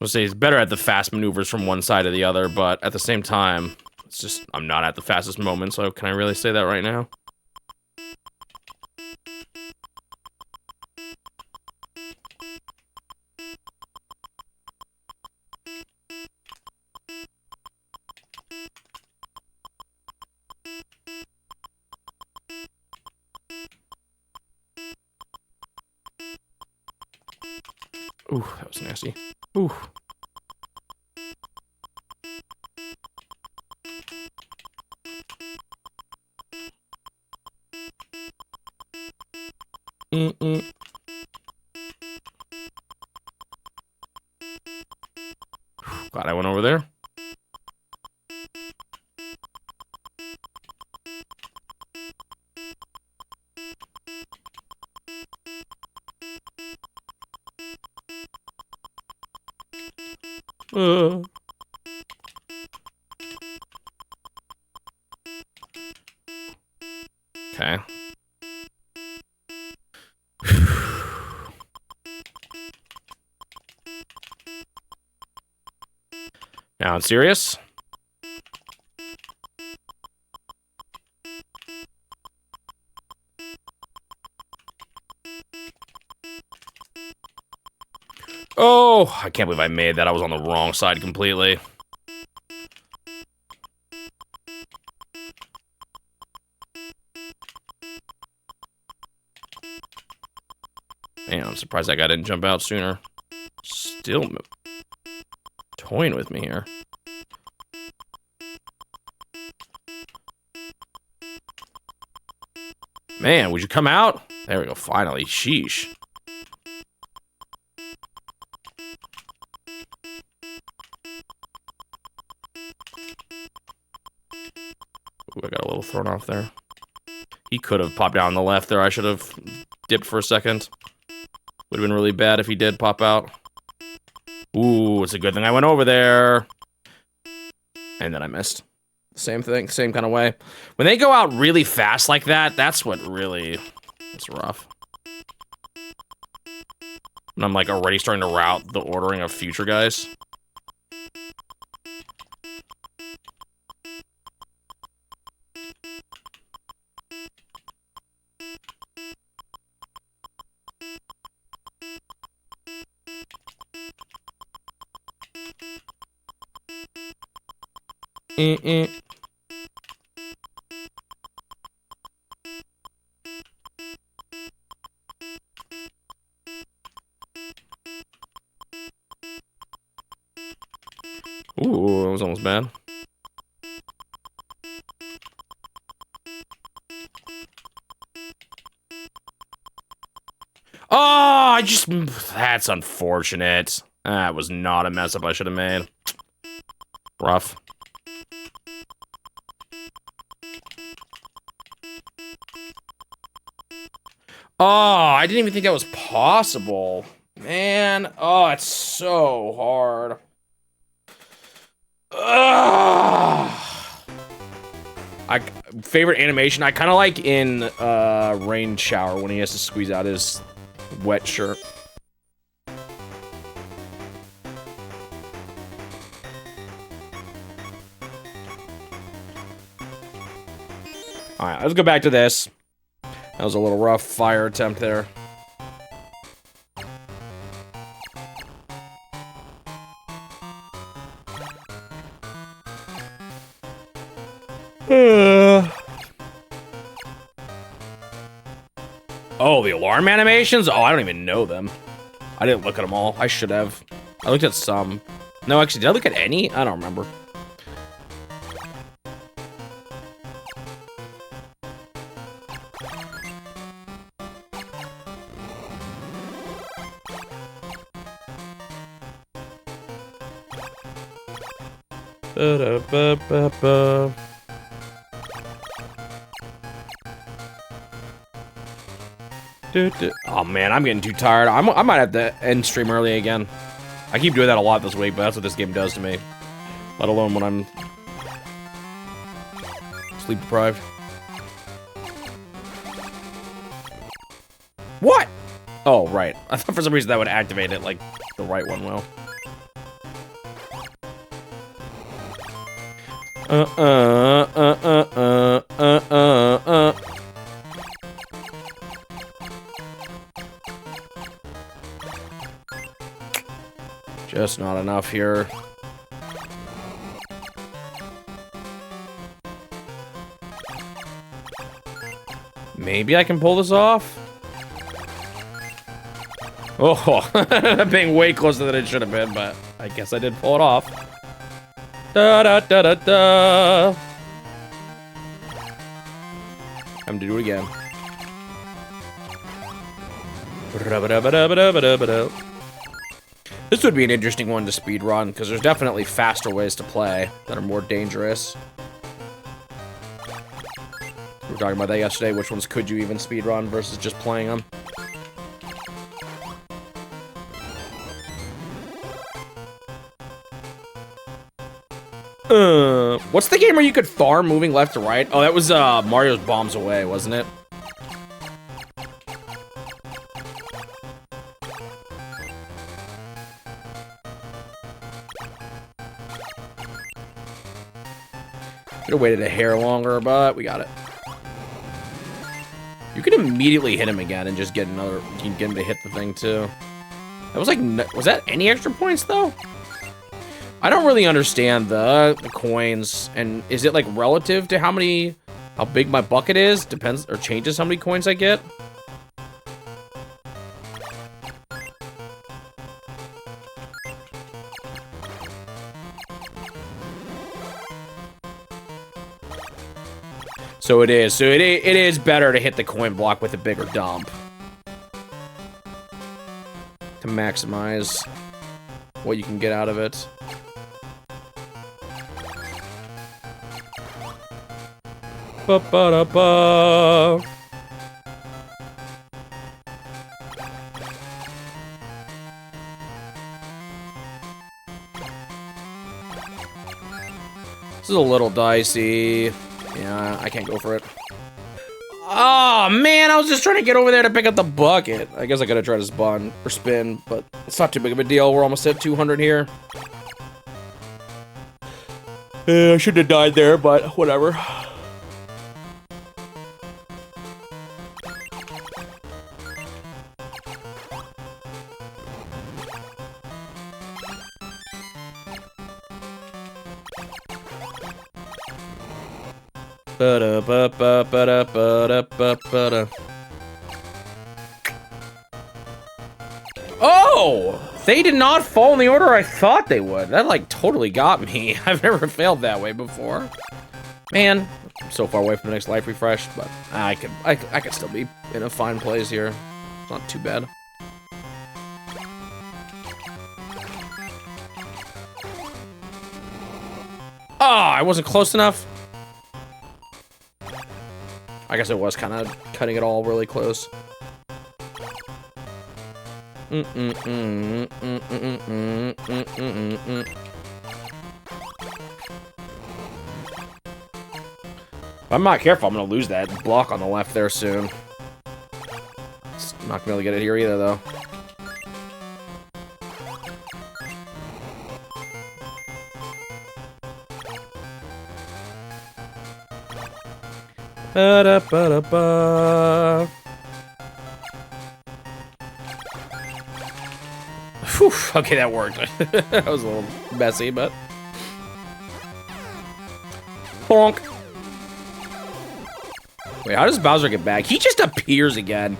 S1: I'll say he's better at the fast maneuvers from one side to the other, but at the same time, it's just, I'm not at the fastest moment, so can I really say that right now? Ooh, that was nasty. Ooh. Glad I went over there. Okay. Now I'm serious. Oh, I can't believe I made that. I was on the wrong side completely. Man, I'm surprised that guy didn't jump out sooner. Still toying with me here. Man, would you come out? There we go, finally. Sheesh. Ooh, I got a little thrown off there. He could have popped out on the left there. I should have dipped for a second. Would have been really bad if he did pop out. Ooh, it's a good thing I went over there. And then I missed. Same thing, same kind of way. When they go out really fast like that, that's what really... It's rough. And I'm like already starting to route the ordering of future guys. Ooh, that was almost bad. Oh, that's unfortunate. That was not a mess up I should have made. Rough. Oh, I didn't even think that was possible. Man, oh, it's so hard. Ugh. Favorite animation, I kind of like in Rain Shower when he has to squeeze out his wet shirt. Alright, let's go back to this. That was a little rough fire attempt there. Oh, the alarm animations? Oh, I don't even know them. I didn't look at them all. I should have. I looked at some. No, actually, did I look at any? I don't remember. Ba-da-ba-ba-ba. Oh man, I'm getting too tired. I might have to end stream early again. I keep doing that a lot this week, but that's what this game does to me. Let alone when I'm sleep deprived. What? Oh, right. I thought for some reason that would activate it like the right one will. Just not enough here. Maybe I can pull this off? Oh, being way closer than it should have been, but I guess I did pull it off. Da da da da da. I'm gonna do it again. This would be an interesting one to speedrun, because there's definitely faster ways to play that are more dangerous. We were talking about that yesterday. Which ones could you even speedrun versus just playing them? What's the game where you could farm moving left to right? Oh, that was Mario's Bombs Away, wasn't it? Could have waited a hair longer, but we got it. You can immediately hit him again and just get another. You can get him to hit the thing too. That was like, was that any extra points though? I don't really understand the coins, and is it like relative to how big my bucket is? Depends, or changes how many coins I get? So it is. So it is better to hit the coin block with a bigger dump to maximize what you can get out of it. Ba-ba-da-ba. This is a little dicey. Yeah, I can't go for it. Oh, man, I was just trying to get over there to pick up the bucket. I guess I gotta try to spin, but it's not too big of a deal. We're almost at 200 here. I shouldn't have died there, but whatever. Oh! They did not fall in the order I thought they would. That, like, totally got me. I've never failed that way before. Man, I'm so far away from the next life refresh, but I could still be in a fine place here. It's not too bad. Oh, I wasn't close enough. I guess it was kind of cutting it all really close. If I'm not careful, I'm gonna lose that block on the left there soon. It's not gonna be able to get it here either, though. Ba-da-ba-da-ba. Whew, okay, that worked. That was a little messy, but... Bonk. Wait, how does Bowser get back? He just appears again.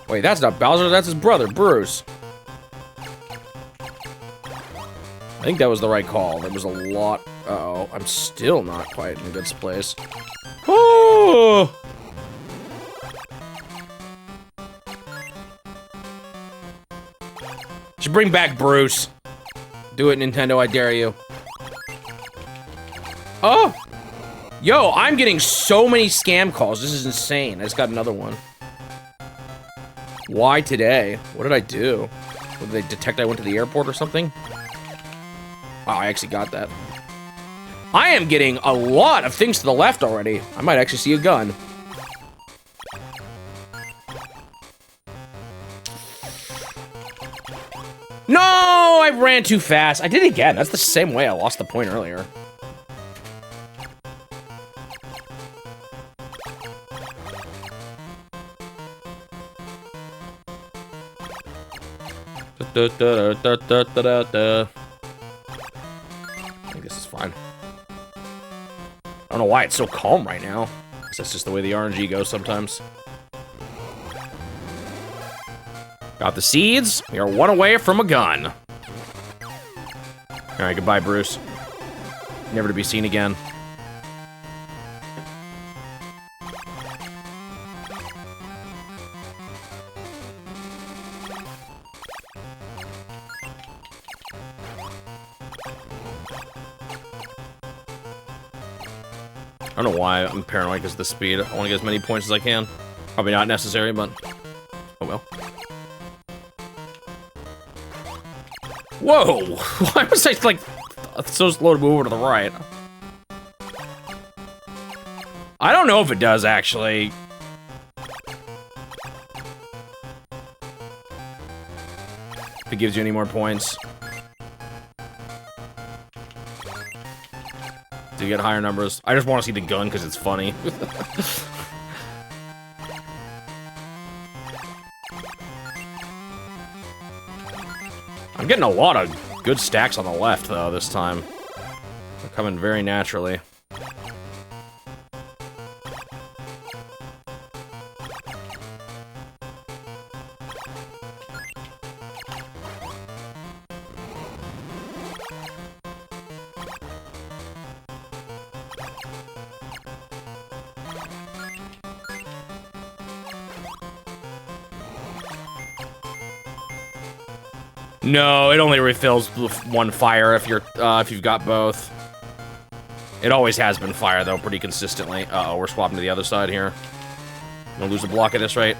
S1: Wait, that's not Bowser, that's his brother, Bruce. I think that was the right call. There was a lot... Uh-oh, I'm still not quite in a good place. Oh! Should bring back Bruce. Do it, Nintendo, I dare you. Oh! Yo, I'm getting so many scam calls. This is insane. I just got another one. Why today? What did I do? What, did they detect I went to the airport or something? Wow, I actually got that. I am getting a lot of things to the left already. I might actually see a gun. No, I ran too fast. I did it again. That's the same way I lost the point earlier. I think this is fine. I don't know why it's so calm right now. Guess that's just the way the RNG goes sometimes. Got the seeds. We are one away from a gun. All right, goodbye, Bruce. Never to be seen again. I don't know why I'm paranoid because of the speed. I want to get as many points as I can. Probably not necessary, but oh well. Whoa! Why was I like so slow to move over to the right? I don't know if it does actually. If it gives you any more points. To get higher numbers. I just want to see the gun because it's funny. I'm getting a lot of good stacks on the left, though, this time. They're coming very naturally. No, it only refills one fire if you're if you've got both. It always has been fire though, pretty consistently. Uh-oh, we're swapping to the other side here. I'm gonna lose a block at this rate.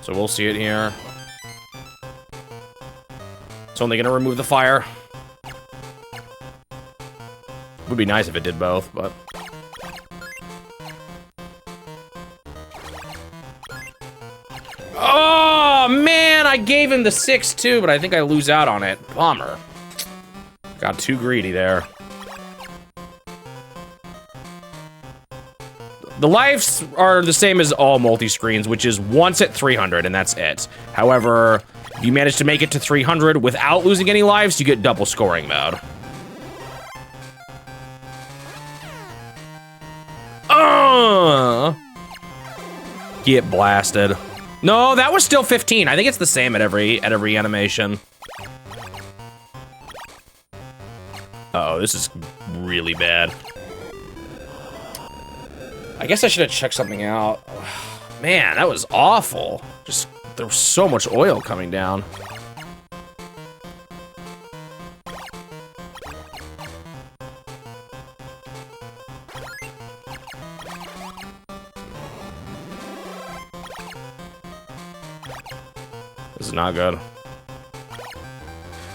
S1: So we'll see it here. It's only gonna remove the fire. Would be nice if it did both, but... Oh, man! I gave him the 6 too, but I think I lose out on it. Bummer. Got too greedy there. The lives are the same as all multi-screens, which is once at 300, and that's it. However, if you manage to make it to 300 without losing any lives, you get double scoring mode. Get blasted. No, that was still 15. I think it's the same at every animation. Uh-oh, this is really bad. I guess I should have checked something out. Man, that was awful. Just, there was so much oil coming down. This is not good.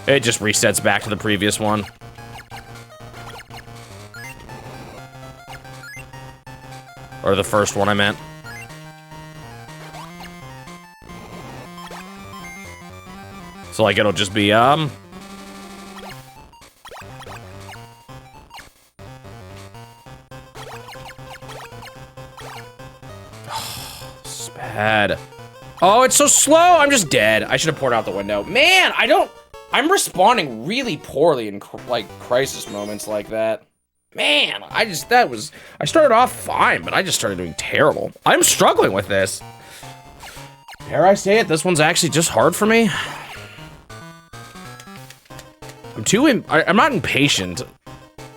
S1: It just resets back to the previous one. Or the first one, I meant. So, like, it'll just be, It's bad. Oh, it's so slow! I'm just dead. I should have poured out the window. Man, I'm responding really poorly in, like, crisis moments like that. Man, I started off fine, but I just started doing terrible. I'm struggling with this. Dare I say it, this one's actually just hard for me. I'm not impatient.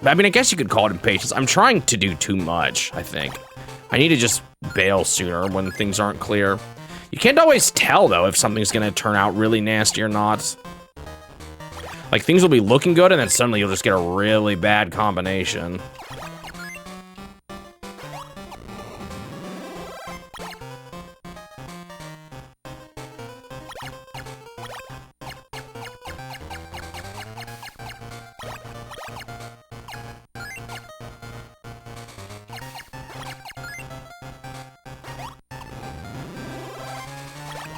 S1: I mean, I guess you could call it impatience. I'm trying to do too much, I think. I need to just bail sooner when things aren't clear. You can't always tell, though, if something's gonna turn out really nasty or not. Like, things will be looking good, and then suddenly you'll just get a really bad combination.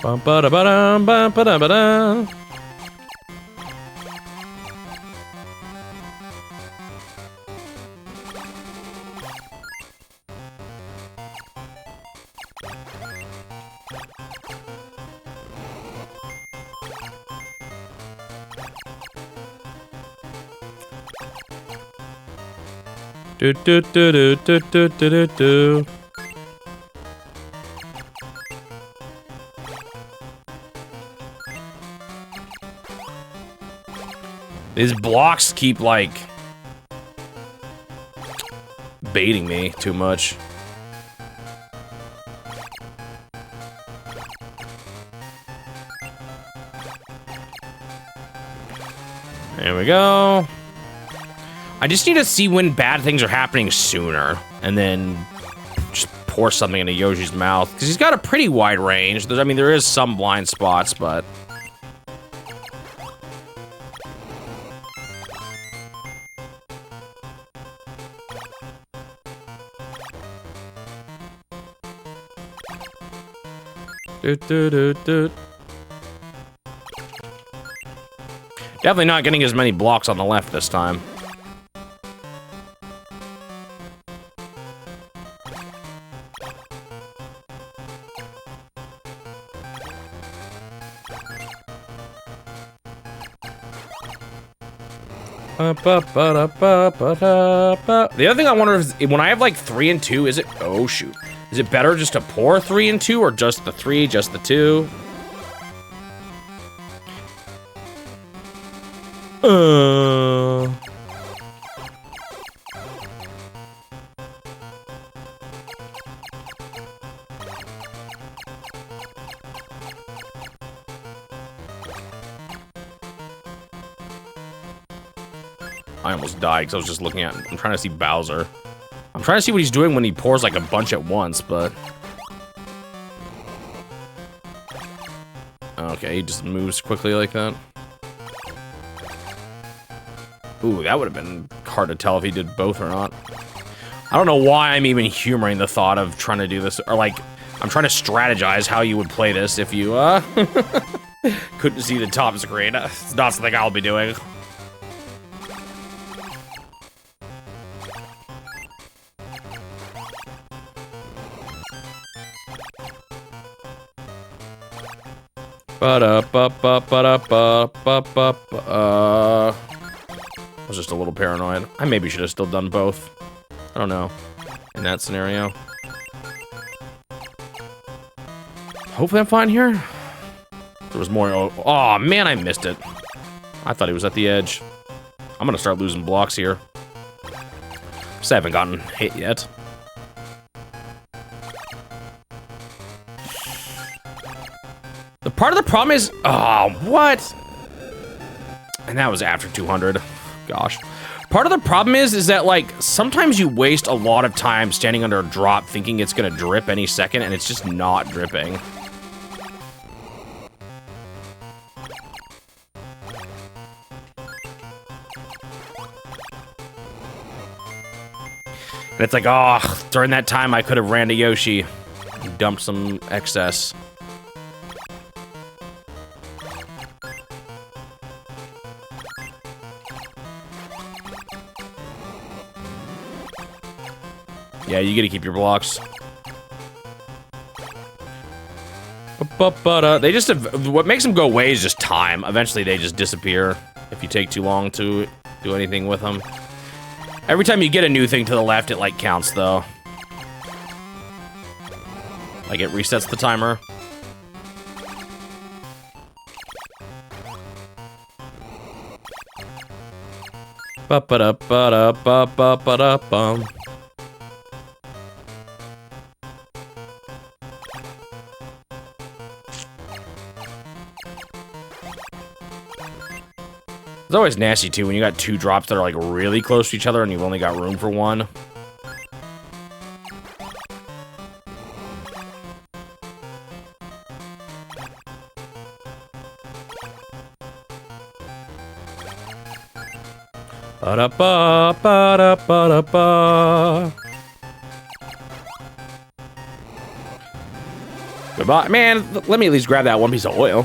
S1: Bum ba da ba dum bum ba da ba da. Do do do do do do do do. These blocks keep like baiting me too much. There we go. I just need to see when bad things are happening sooner, and then just pour something into Yoshi's mouth, because he's got a pretty wide range. I mean, there is some blind spots, but... Definitely not getting as many blocks on the left this time. The other thing I wonder is, when I have like 3 and 2, is it... Oh, shoot. Is it better just to pour 3 and 2, or just the 3, just the 2? I almost died because I was just looking at... I'm trying to see Bowser. I'm trying to see what he's doing when he pours like a bunch at once, but... Okay, he just moves quickly like that. Ooh, that would have been hard to tell if he did both or not. I don't know why I'm even humoring the thought of trying to do this, or like, I'm trying to strategize how you would play this if you, couldn't see the top screen. It's not something I'll be doing. I was just a little paranoid. I maybe should have still done both. I don't know. In that scenario. Hopefully I'm fine here. There was more. Oh, man, I missed it. I thought he was at the edge. I'm gonna start losing blocks here. Just haven't gotten hit yet. The part of the problem is, oh, what? And that was after 200. Gosh. Part of the problem is that, like, sometimes you waste a lot of time standing under a drop thinking it's gonna drip any second, and it's just not dripping. And it's like, oh, during that time I could have ran to Yoshi and dumped some excess. Yeah, you gotta keep your blocks. They just have, what makes them go away is just time. Eventually they just disappear if you take too long to do anything with them. Every time you get a new thing to the left, it like counts though. Like it resets the timer. Ba-ba-da-ba-da-ba-ba-ba-da-bum. It's always nasty too when you got 2 drops that are like really close to each other and you've only got room for 1. Ba-da-ba, ba-da-ba-da-ba. Goodbye. Man, let me at least grab that 1 piece of oil.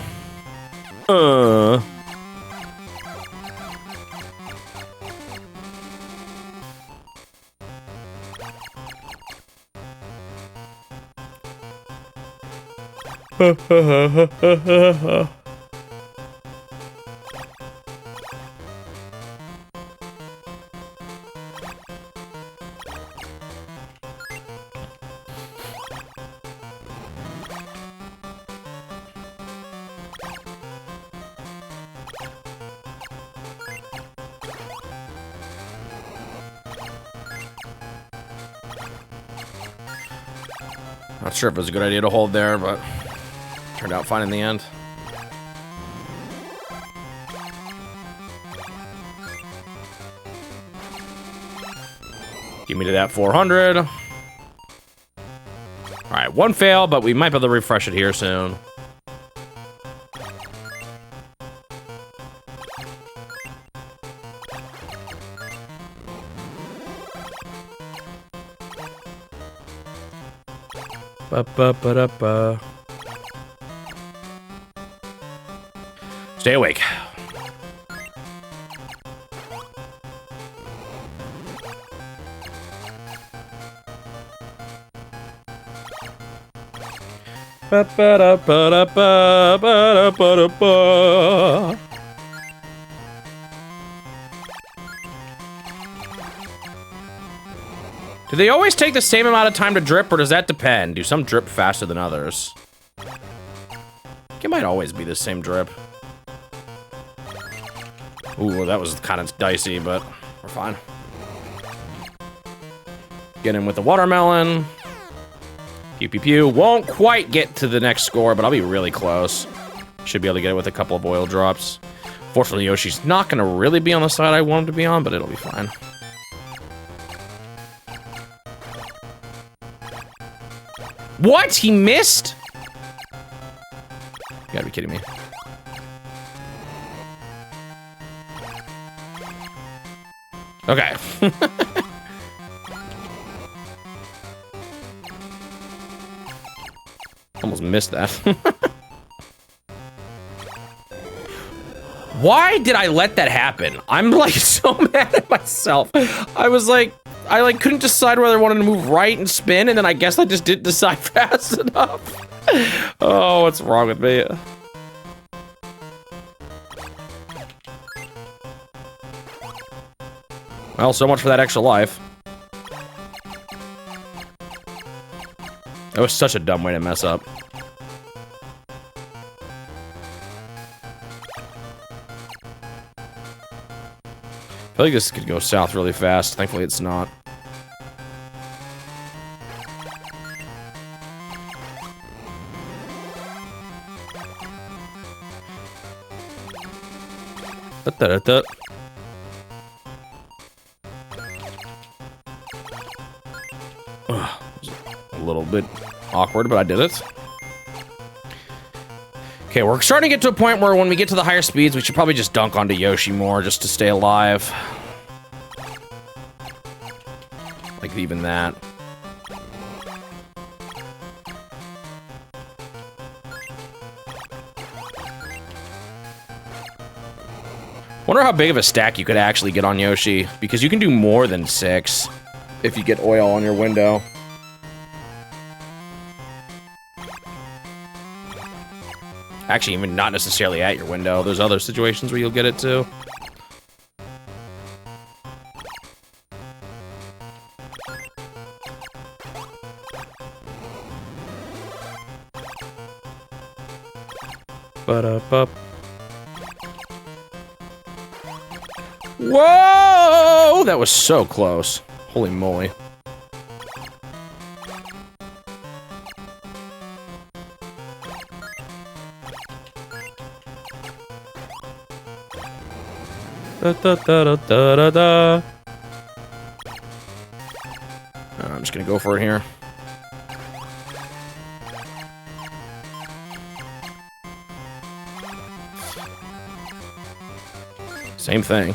S1: Not sure if it was a good idea to hold there, but turned out fine in the end. Give me to that 400. All right, one fail, but we might be able to refresh it here soon. Ba-ba-ba-da-ba. Stay awake. Ba-ba-da-ba-da-ba-ba-da-ba-da-ba. Do they always take the same amount of time to drip, or does that depend? Do some drip faster than others? It might always be the same drip. Ooh, that was kind of dicey, but we're fine. Get in with the watermelon. Pew, pew, pew. Won't quite get to the next score, but I'll be really close. Should be able to get it with a couple of oil drops. Fortunately, Yoshi's not going to really be on the side I want him to be on, but it'll be fine. What? He missed? You gotta be kidding me. Okay. Almost missed that. Why did I let that happen? I'm like so mad at myself. I was like, I couldn't decide whether I wanted to move right and spin, and then I guess I just didn't decide fast enough. Oh, what's wrong with me? Well, so much for that extra life. That was such a dumb way to mess up. I feel like this could go south really fast. Thankfully, it's not. Da-da-da-da. A little bit awkward, but I did it. Okay, we're starting to get to a point where when we get to the higher speeds, we should probably just dunk onto Yoshi more just to stay alive. Like, even that. Wonder how big of a stack you could actually get on Yoshi, because you can do more than 6 if you get oil on your window. Actually, even not necessarily at your window. There's other situations where you'll get it too. Ba-da-ba. Whoa! That was so close. Holy moly. Da-da-da-da-da-da. I'm just gonna go for it here. Same thing.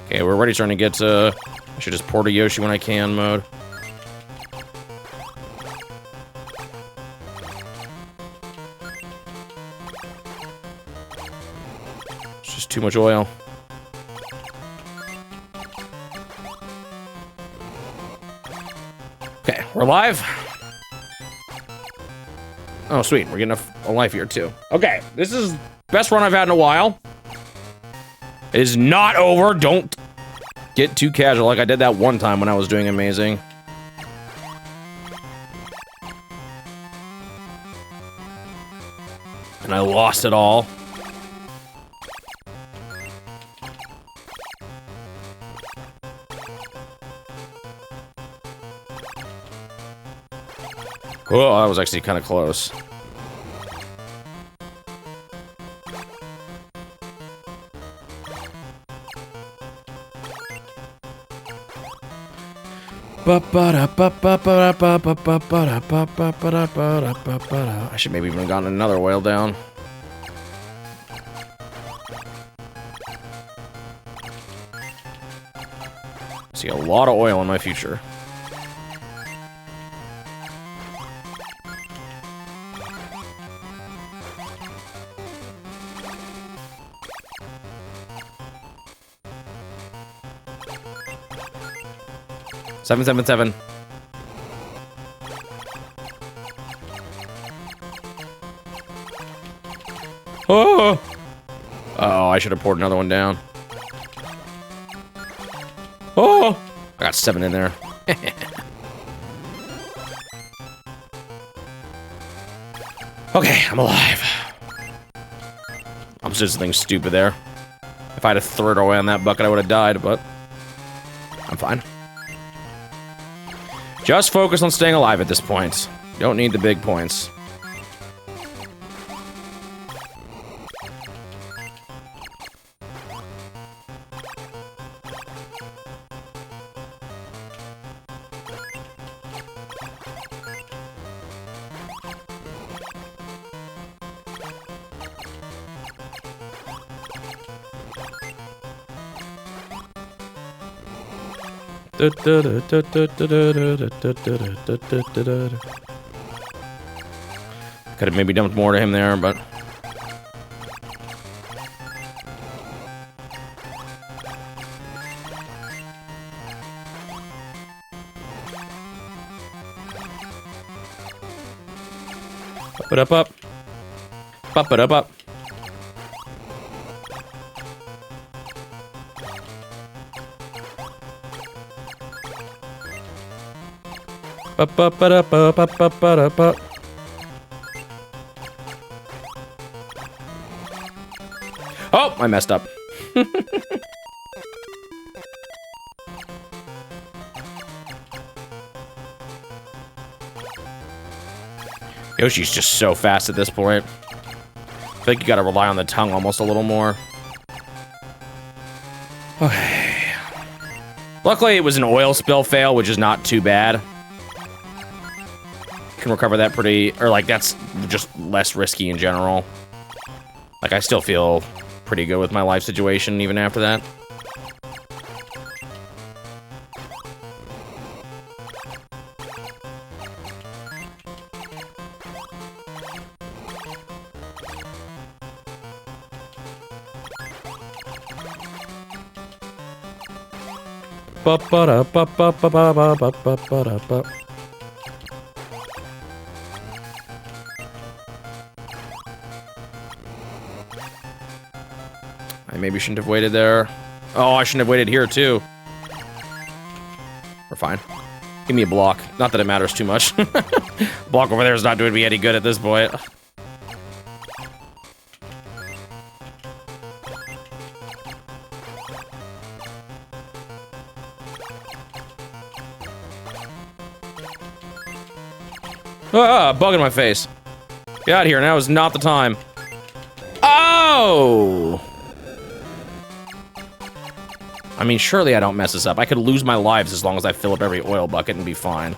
S1: Okay, we're already starting to get to... I should just pour to Yoshi when I can mode. It's just too much oil. Okay, we're live. Oh, sweet. We're getting a life here, too. Okay, this is the best run I've had in a while. It is not over. Don't get too casual like I did that one time when I was doing amazing. And I lost it all. Oh, that was actually kind of close. I should maybe even have gotten another oil down. See a lot of oil in my future. Seven, 7, 7. Oh! Oh, I should have poured another one down. Oh! I got 7 in there. Okay, I'm alive. I'm just something stupid there. If I had a third away on that bucket, I would have died, but I'm fine. Just focus on staying alive at this point. Don't need the big points. Could have maybe dumped more to him there, but... Up it up up. Up it up up. Up up up up up up up up. Oh, I messed up. Yoshi's just so fast at this point. I think you gotta rely on the tongue almost a little more. Okay. Luckily, it was an oil spill fail, which is not too bad. Can recover that pretty, or like that's just less risky in general. Like I still feel pretty good with my life situation even after that. I maybe shouldn't have waited there. Oh, I shouldn't have waited here, too. We're fine. Give me a block. Not that it matters too much. Block over there is not doing me any good at this point. Ah, bug in my face. Get out of here, now is not the time. Oh! I mean, surely I don't mess this up. I could lose my lives as long as I fill up every oil bucket and be fine.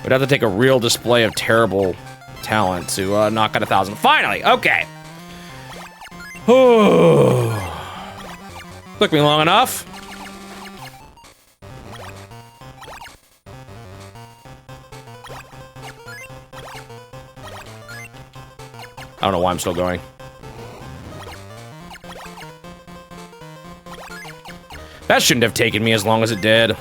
S1: We'd have to take a real display of terrible talent to knock out 1,000. Finally! Okay! Took me long enough. I don't know why I'm still going. That shouldn't have taken me as long as it did.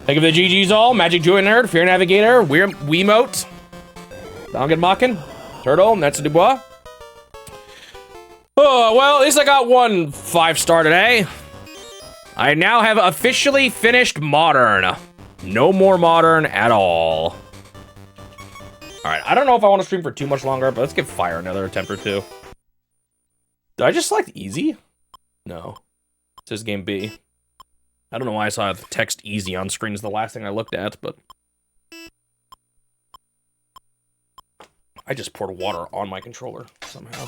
S1: Think of the GG's all. Magic Joy Nerd, Fear Navigator, Wiimote, Dongenmachen, Turtle, Netsu Dubois. Oh, well, at least I got one 5-star today. I now have officially finished Modern. No more Modern at all. Alright, I don't know if I want to stream for too much longer, but let's give Fire another attempt or two. Did I just select easy? No. Says game B. I don't know why I saw the text easy on screen is the last thing I looked at, but... I just poured water on my controller, somehow.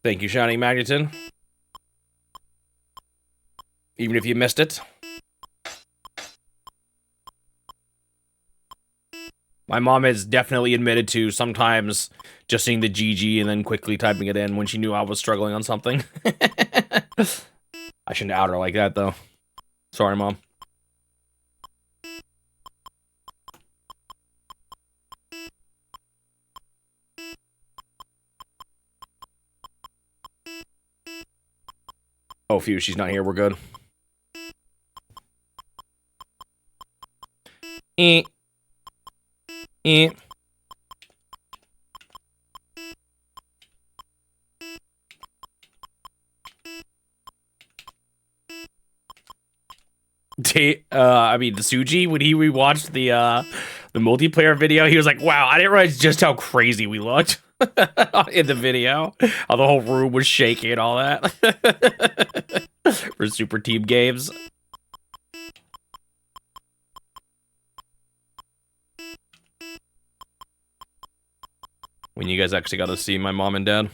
S1: Thank you, Shiny Magneton. Even if you missed it. My mom has definitely admitted to sometimes just seeing the GG and then quickly typing it in when she knew I was struggling on something. I shouldn't out her like that, though. Sorry, Mom. Oh, phew, she's not here. We're good. Eh. Eh. I mean, Suji, when he rewatched the multiplayer video, he was like, wow, I didn't realize just how crazy we looked in the video. How the whole room was shaking and all that. For Super Team games. When you guys actually got to see my mom and dad.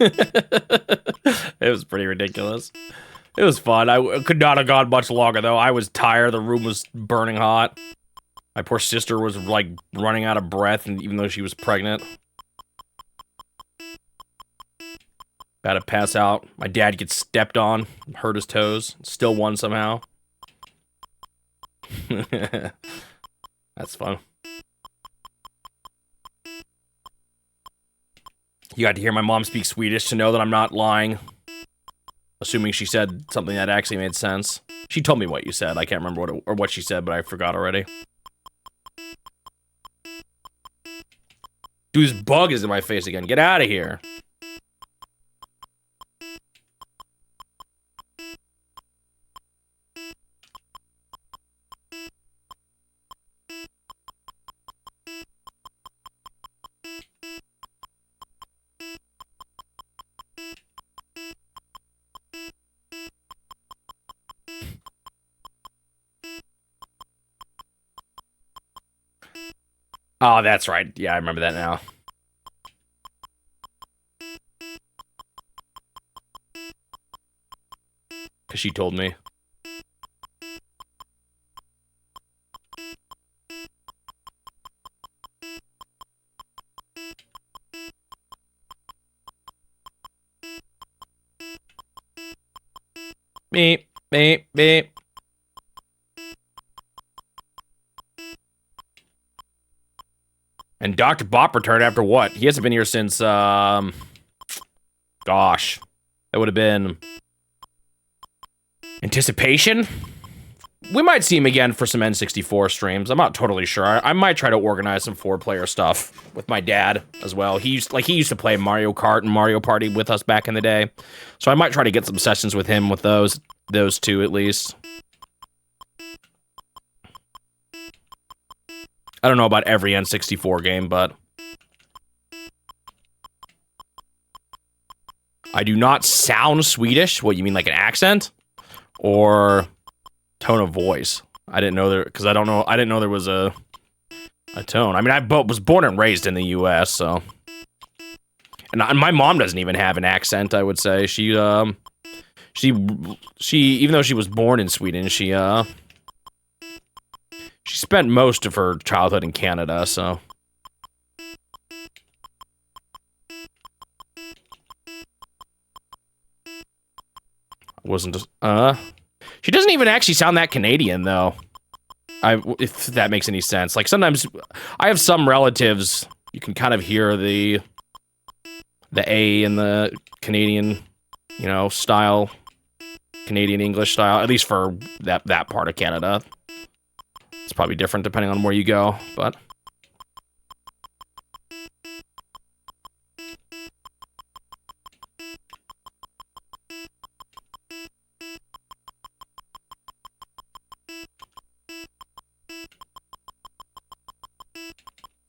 S1: It was pretty ridiculous. It was fun. I could not have gone much longer, though. I was tired. The room was burning hot. My poor sister was, like, running out of breath, and even though she was pregnant. About to pass out. My dad gets stepped on, hurt his toes. Still won somehow. That's fun. You got to hear my mom speak Swedish to know that I'm not lying. Assuming she said something that actually made sense. She told me what you said. I can't remember what she said, but I forgot already. Dude, this bug is in my face again. Get out of here. Oh, that's right. Yeah, I remember that now. Because she told me. Beep, beep, beep. And Dr. Bop returned after what? He hasn't been here since, gosh. That would have been... Anticipation? We might see him again for some N64 streams. I'm not totally sure. I might try to organize some 4-player stuff with my dad as well. He used to play Mario Kart and Mario Party with us back in the day. So I might try to get some sessions with him with those two at least. I don't know about every N64 game, but... I do not sound Swedish. What, you mean like an accent? Or tone of voice? I didn't know there, because I didn't know there was a tone. I mean, I was born and raised in the U.S., so... And my mom doesn't even have an accent, I would say. She, even though she was born in Sweden, she spent most of her childhood in Canada, so... Wasn't just, she doesn't even actually sound that Canadian, though. If that makes any sense. Like, sometimes, I have some relatives, you can kind of hear the A in the Canadian, you know, style, Canadian English style, at least for that part of Canada. It's probably different depending on where you go, but...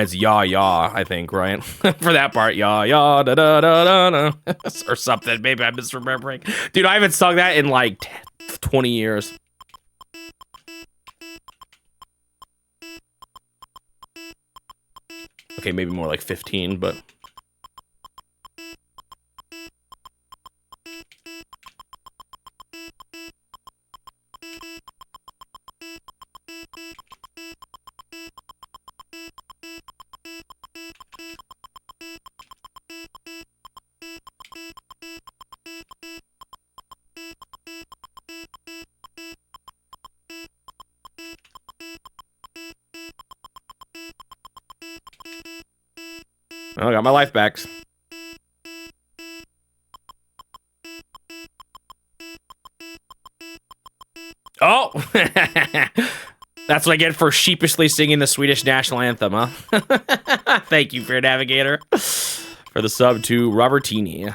S1: It's ya, I think, right? For that part, ya, da, da, da, da, da. Or something. Maybe I'm misremembering. Dude, I haven't sung that in like 20 years. Okay, maybe more like 15, but... I got my life back. Oh! That's what I get for sheepishly singing the Swedish national anthem, huh? Thank you, Fair Navigator, for the sub to Robertini.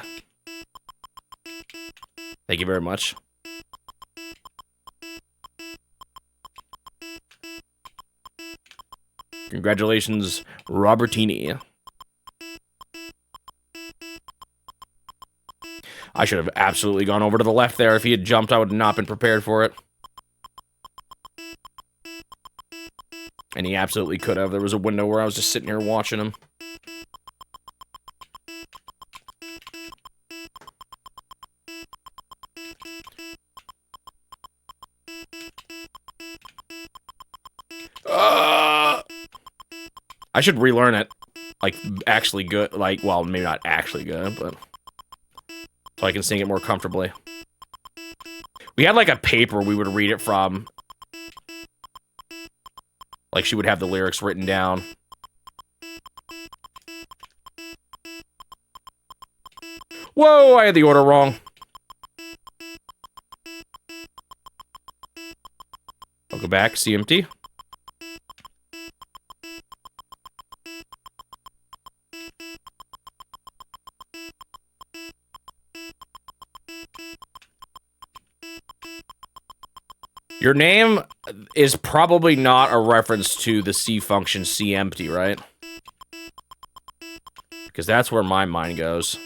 S1: Thank you very much. Congratulations, Robertini. I should have absolutely gone over to the left there. If he had jumped, I would have not been prepared for it. And he absolutely could have. There was a window where I was just sitting here watching him. I should relearn it. Like, actually good. Like, well, maybe not actually good, but... so I can sing it more comfortably. We had, like, a paper we would read it from. Like, she would have the lyrics written down. Whoa, I had the order wrong. I'll go back, CMT. Your name is probably not a reference to the C function CEmpty, right? Because that's where my mind goes.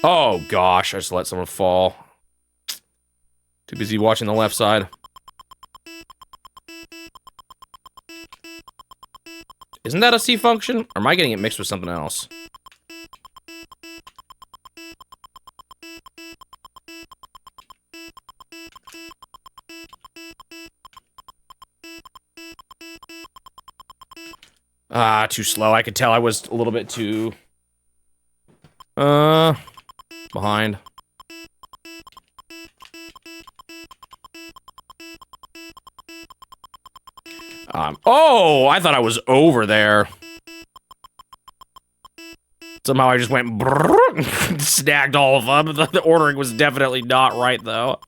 S1: Oh gosh, I just let someone fall. Too busy watching the left side. Isn't that a C function? Or am I getting it mixed with something else? Ah, too slow. I could tell I was a little bit too... behind. Oh, I thought I was over there. Somehow I just went brrr, snagged all of them. The ordering was definitely not right, though.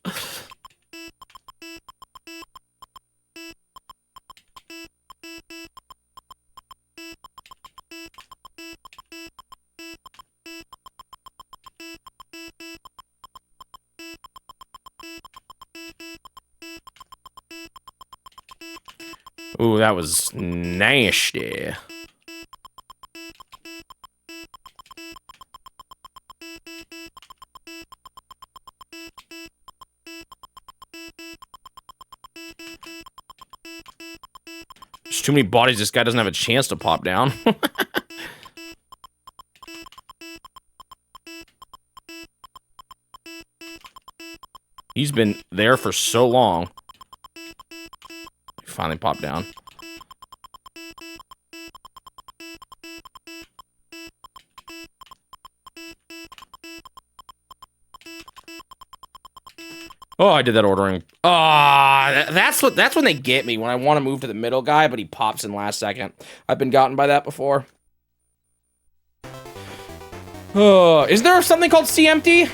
S1: Ooh, that was nasty. There's too many bodies. This guy doesn't have a chance to pop down. He's been there for so long. He finally popped down. Oh, I did that ordering. That's when they get me, when I want to move to the middle guy, but he pops in last second. I've been gotten by that before. Is there something called CEmpty?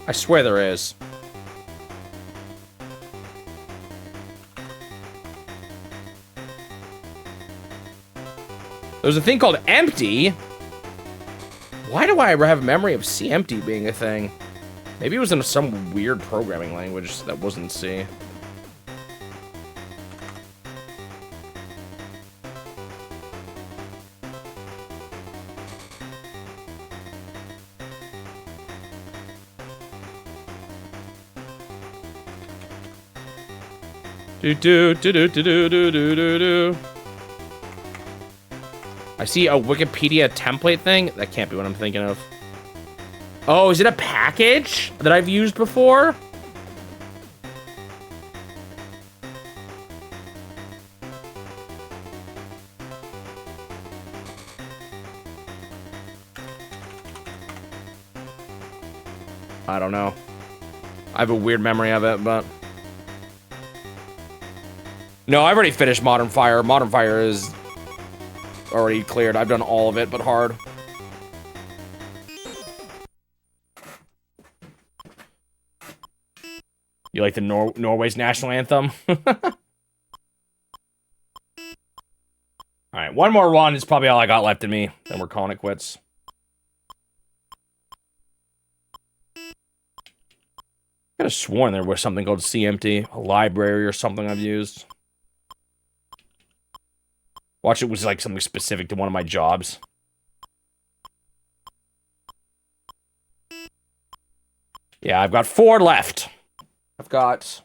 S1: I swear there is. There's a thing called empty. Why do I have a memory of C empty being a thing? Maybe it was in some weird programming language that wasn't C. Do do do do do do do do do do. I see a Wikipedia template thing. That can't be what I'm thinking of. Oh, is it a package that I've used before? I don't know. I have a weird memory of it, but... No, I've already finished Modern Fire. Modern Fire is already cleared. I've done all of it, but hard. You like the Norway's national anthem? Alright, one more run is probably all I got left in me. Then we're calling it quits. I could have sworn there was something called CMT, a library or something I've used. Watch, it was like something specific to one of my jobs. Yeah, I've got 4 left. I've got...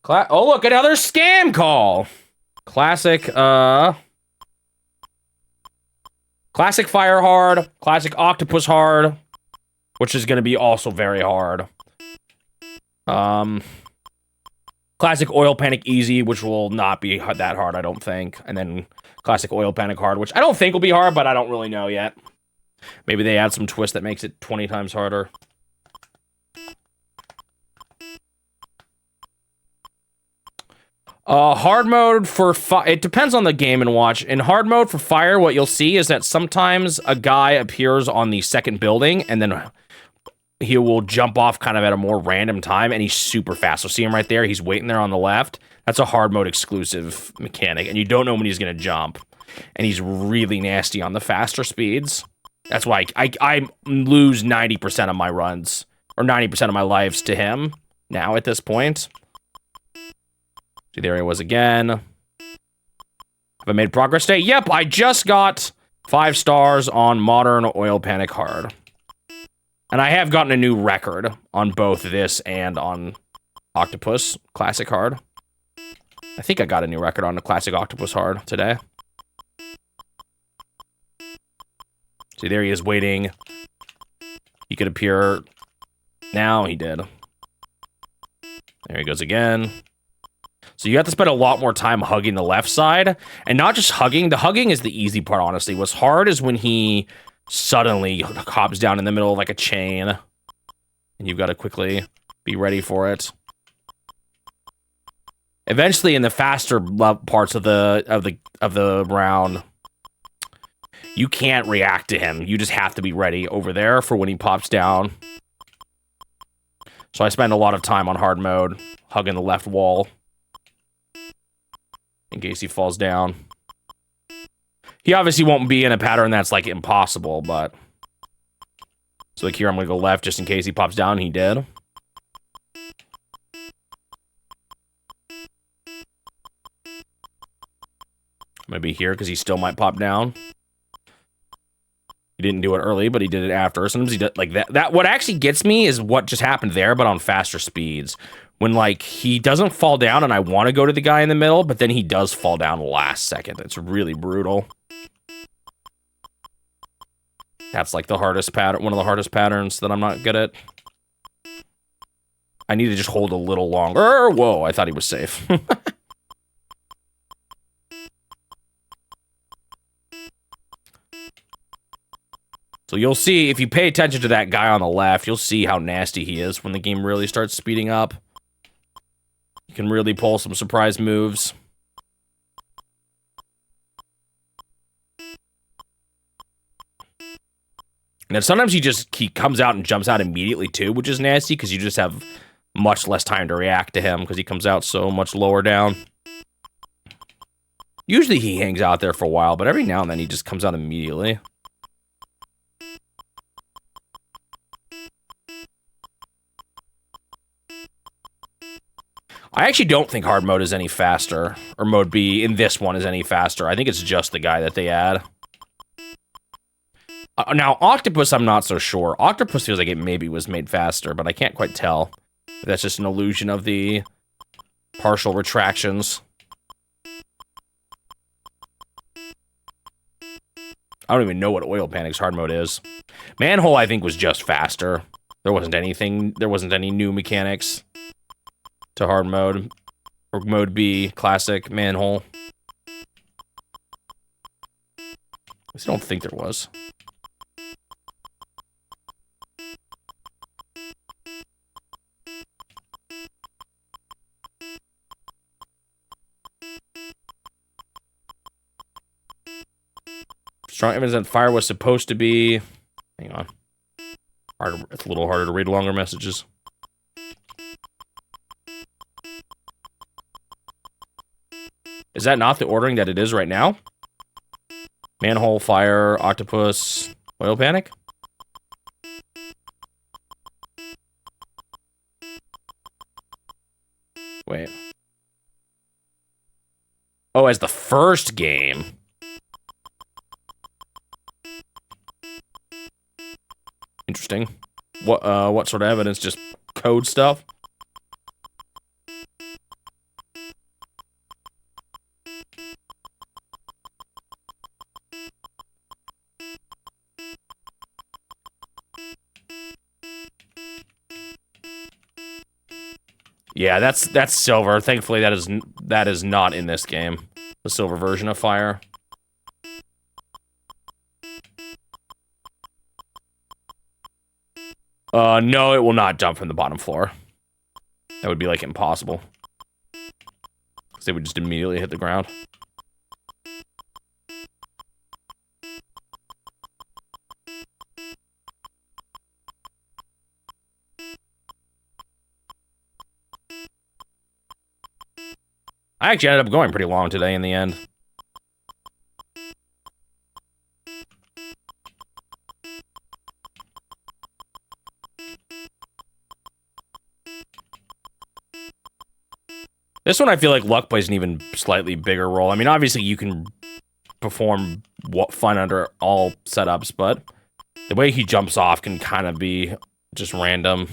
S1: Oh, look, another scam call! Classic, Classic Fire hard, Classic Octopus hard, which is gonna be also very hard. Classic Oil Panic easy, which will not be that hard, I don't think. And then Classic Oil Panic hard, which I don't think will be hard, but I don't really know yet. Maybe they add some twist that makes it 20 times harder. Hard mode for it depends on the game and watch. In hard mode for fire, what you'll see is that sometimes a guy appears on the second building and then he will jump off kind of at a more random time and he's super fast. So see him right there? He's waiting there on the left. That's a hard mode exclusive mechanic and you don't know when he's going to jump. And he's really nasty on the faster speeds. That's why I lose 90% of my runs or 90% of my lives to him now at this point. See, there he was again. Have I made progress today? Yep, I just got 5 stars on Modern Oil Panic Hard. And I have gotten a new record on both this and on Octopus Classic Hard. I think I got a new record on the Classic Octopus Hard today. See, there he is waiting. He could appear now. He did. There he goes again. So you have to spend a lot more time hugging the left side. And not just hugging. The hugging is the easy part, honestly. What's hard is when he suddenly hops down in the middle of like a chain. And you've got to quickly be ready for it. Eventually, in the faster parts of the round, you can't react to him. You just have to be ready over there for when he pops down. So I spend a lot of time on hard mode, hugging the left wall. In case he falls down. He obviously won't be in a pattern that's, like, impossible, but... So, like, here I'm gonna go left just in case he pops down. He did. Maybe here, because he still might pop down. He didn't do it early, but he did it after. Sometimes he does, like, that. What actually gets me is what just happened there, but on faster speeds. When, like, he doesn't fall down and I want to go to the guy in the middle, but then he does fall down last second. It's really brutal. That's, like, the hardest pattern, one of the hardest patterns that I'm not good at. I need to just hold a little longer. Whoa, I thought he was safe. So you'll see, if you pay attention to that guy on the left, you'll see how nasty he is when the game really starts speeding up. You can really pull some surprise moves. And then sometimes he comes out and jumps out immediately too, which is nasty because you just have much less time to react to him because he comes out so much lower down. Usually he hangs out there for a while, but every now and then he just comes out immediately. I actually don't think hard mode is any faster, or mode B in this one is any faster. I think it's just the guy that they add. Now, Octopus, I'm not so sure. Octopus feels like it maybe was made faster, but I can't quite tell. That's just an illusion of the partial retractions. I don't even know what Oil Panic's hard mode is. Manhole, I think, was just faster. There wasn't any new mechanics to hard mode, or mode B, classic, Manhole. I don't think there was. Strong evidence that fire was supposed to be... Hang on. It's a little harder to read longer messages. Is that not the ordering that it is right now? Manhole, fire, octopus, oil panic? Wait. Oh, as the first game. Interesting. What sort of evidence? Just code stuff? Yeah, that's silver. Thankfully, that is not in this game. The silver version of fire. No, it will not jump from the bottom floor. That would be, like, impossible. Because they would just immediately hit the ground. I actually ended up going pretty long today in the end. This one I feel like luck plays an even slightly bigger role. I mean, obviously you can perform fun under all setups, but the way he jumps off can kind of be just random.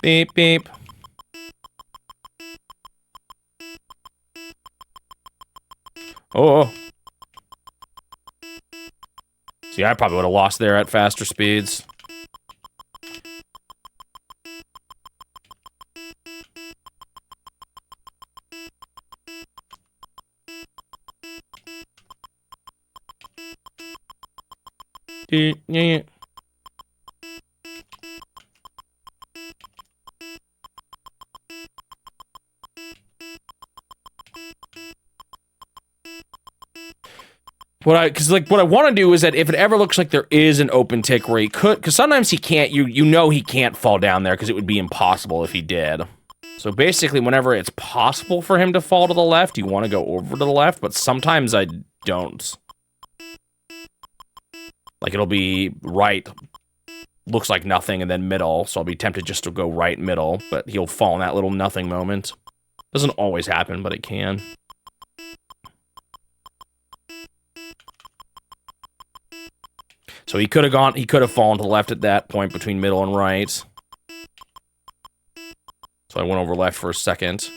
S1: Beep, beep. Oh. See, I probably would have lost there at faster speeds. Yeah. What I want to do is that if it ever looks like there is an open tick where he could, because sometimes he can't, you know he can't fall down there because it would be impossible if he did. So basically, whenever it's possible for him to fall to the left, you want to go over to the left, but sometimes I don't. Like, it'll be right, looks like nothing, and then middle, so I'll be tempted just to go right middle, but he'll fall in that little nothing moment. Doesn't always happen, but it can. So he could have fallen to the left at that point between middle and right. So I went over left for a second.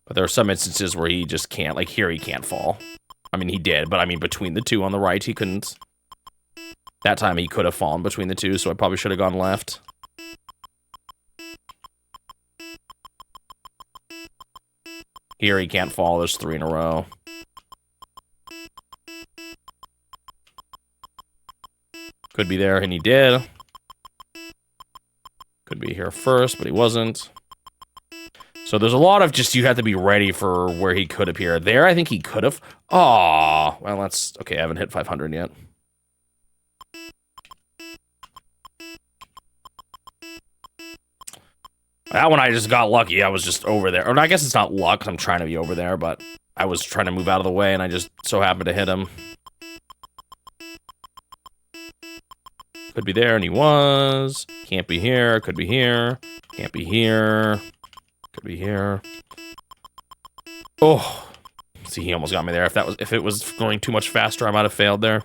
S1: But there are some instances where he just can't, like here he can't fall. I mean, he did, but I mean, between the two on the right, he couldn't. That time he could have fallen between the two, so I probably should have gone left. Here he can't fall, there's 3 in a row. Could be there, and he did. Could be here first, but he wasn't. So there's a lot of just, you have to be ready for where he could appear. There, I think he could have. Oh, well, that's okay. I haven't hit 500 yet. That one I just got lucky. I was just over there. Or I guess it's not luck, 'cause I'm trying to be over there, but I was trying to move out of the way and I just so happened to hit him. Could be there, and he was. Can't be here. Could be here. Can't be here. Could be here. Oh, see, he almost got me there. If it was going too much faster, I might have failed there.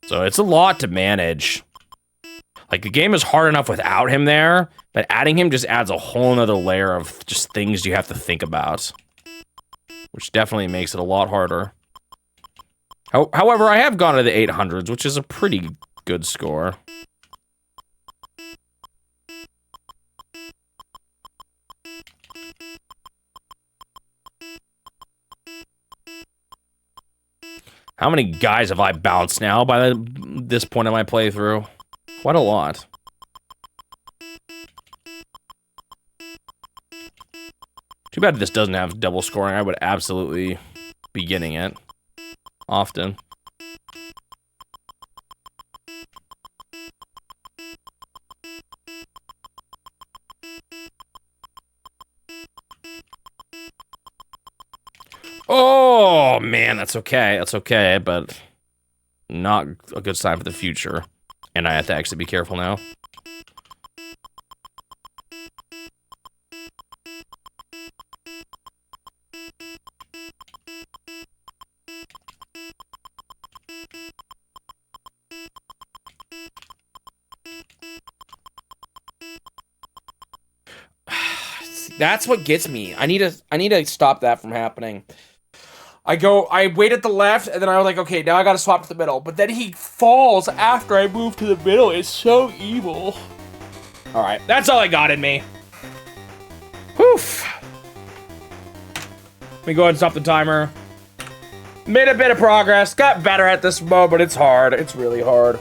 S1: So it's a lot to manage. Like, the game is hard enough without him there, but adding him just adds a whole nother layer of just things you have to think about, which definitely makes it a lot harder. However, I have gone to the 800s, which is a pretty good score. How many guys have I bounced now by this point in my playthrough? Quite a lot. Too bad this doesn't have double scoring. I would absolutely be getting it often. Oh, man, that's okay. That's okay, but not a good sign for the future. And I have to actually be careful now. That's what gets me. I need to stop that from happening. I wait at the left, and then I was like, okay, now I gotta swap to the middle. But then he falls after I move to the middle. It's so evil. All right, that's all I got in me. Whew. Let me go ahead and stop the timer. Made a bit of progress. Got better at this mode, but it's hard. It's really hard.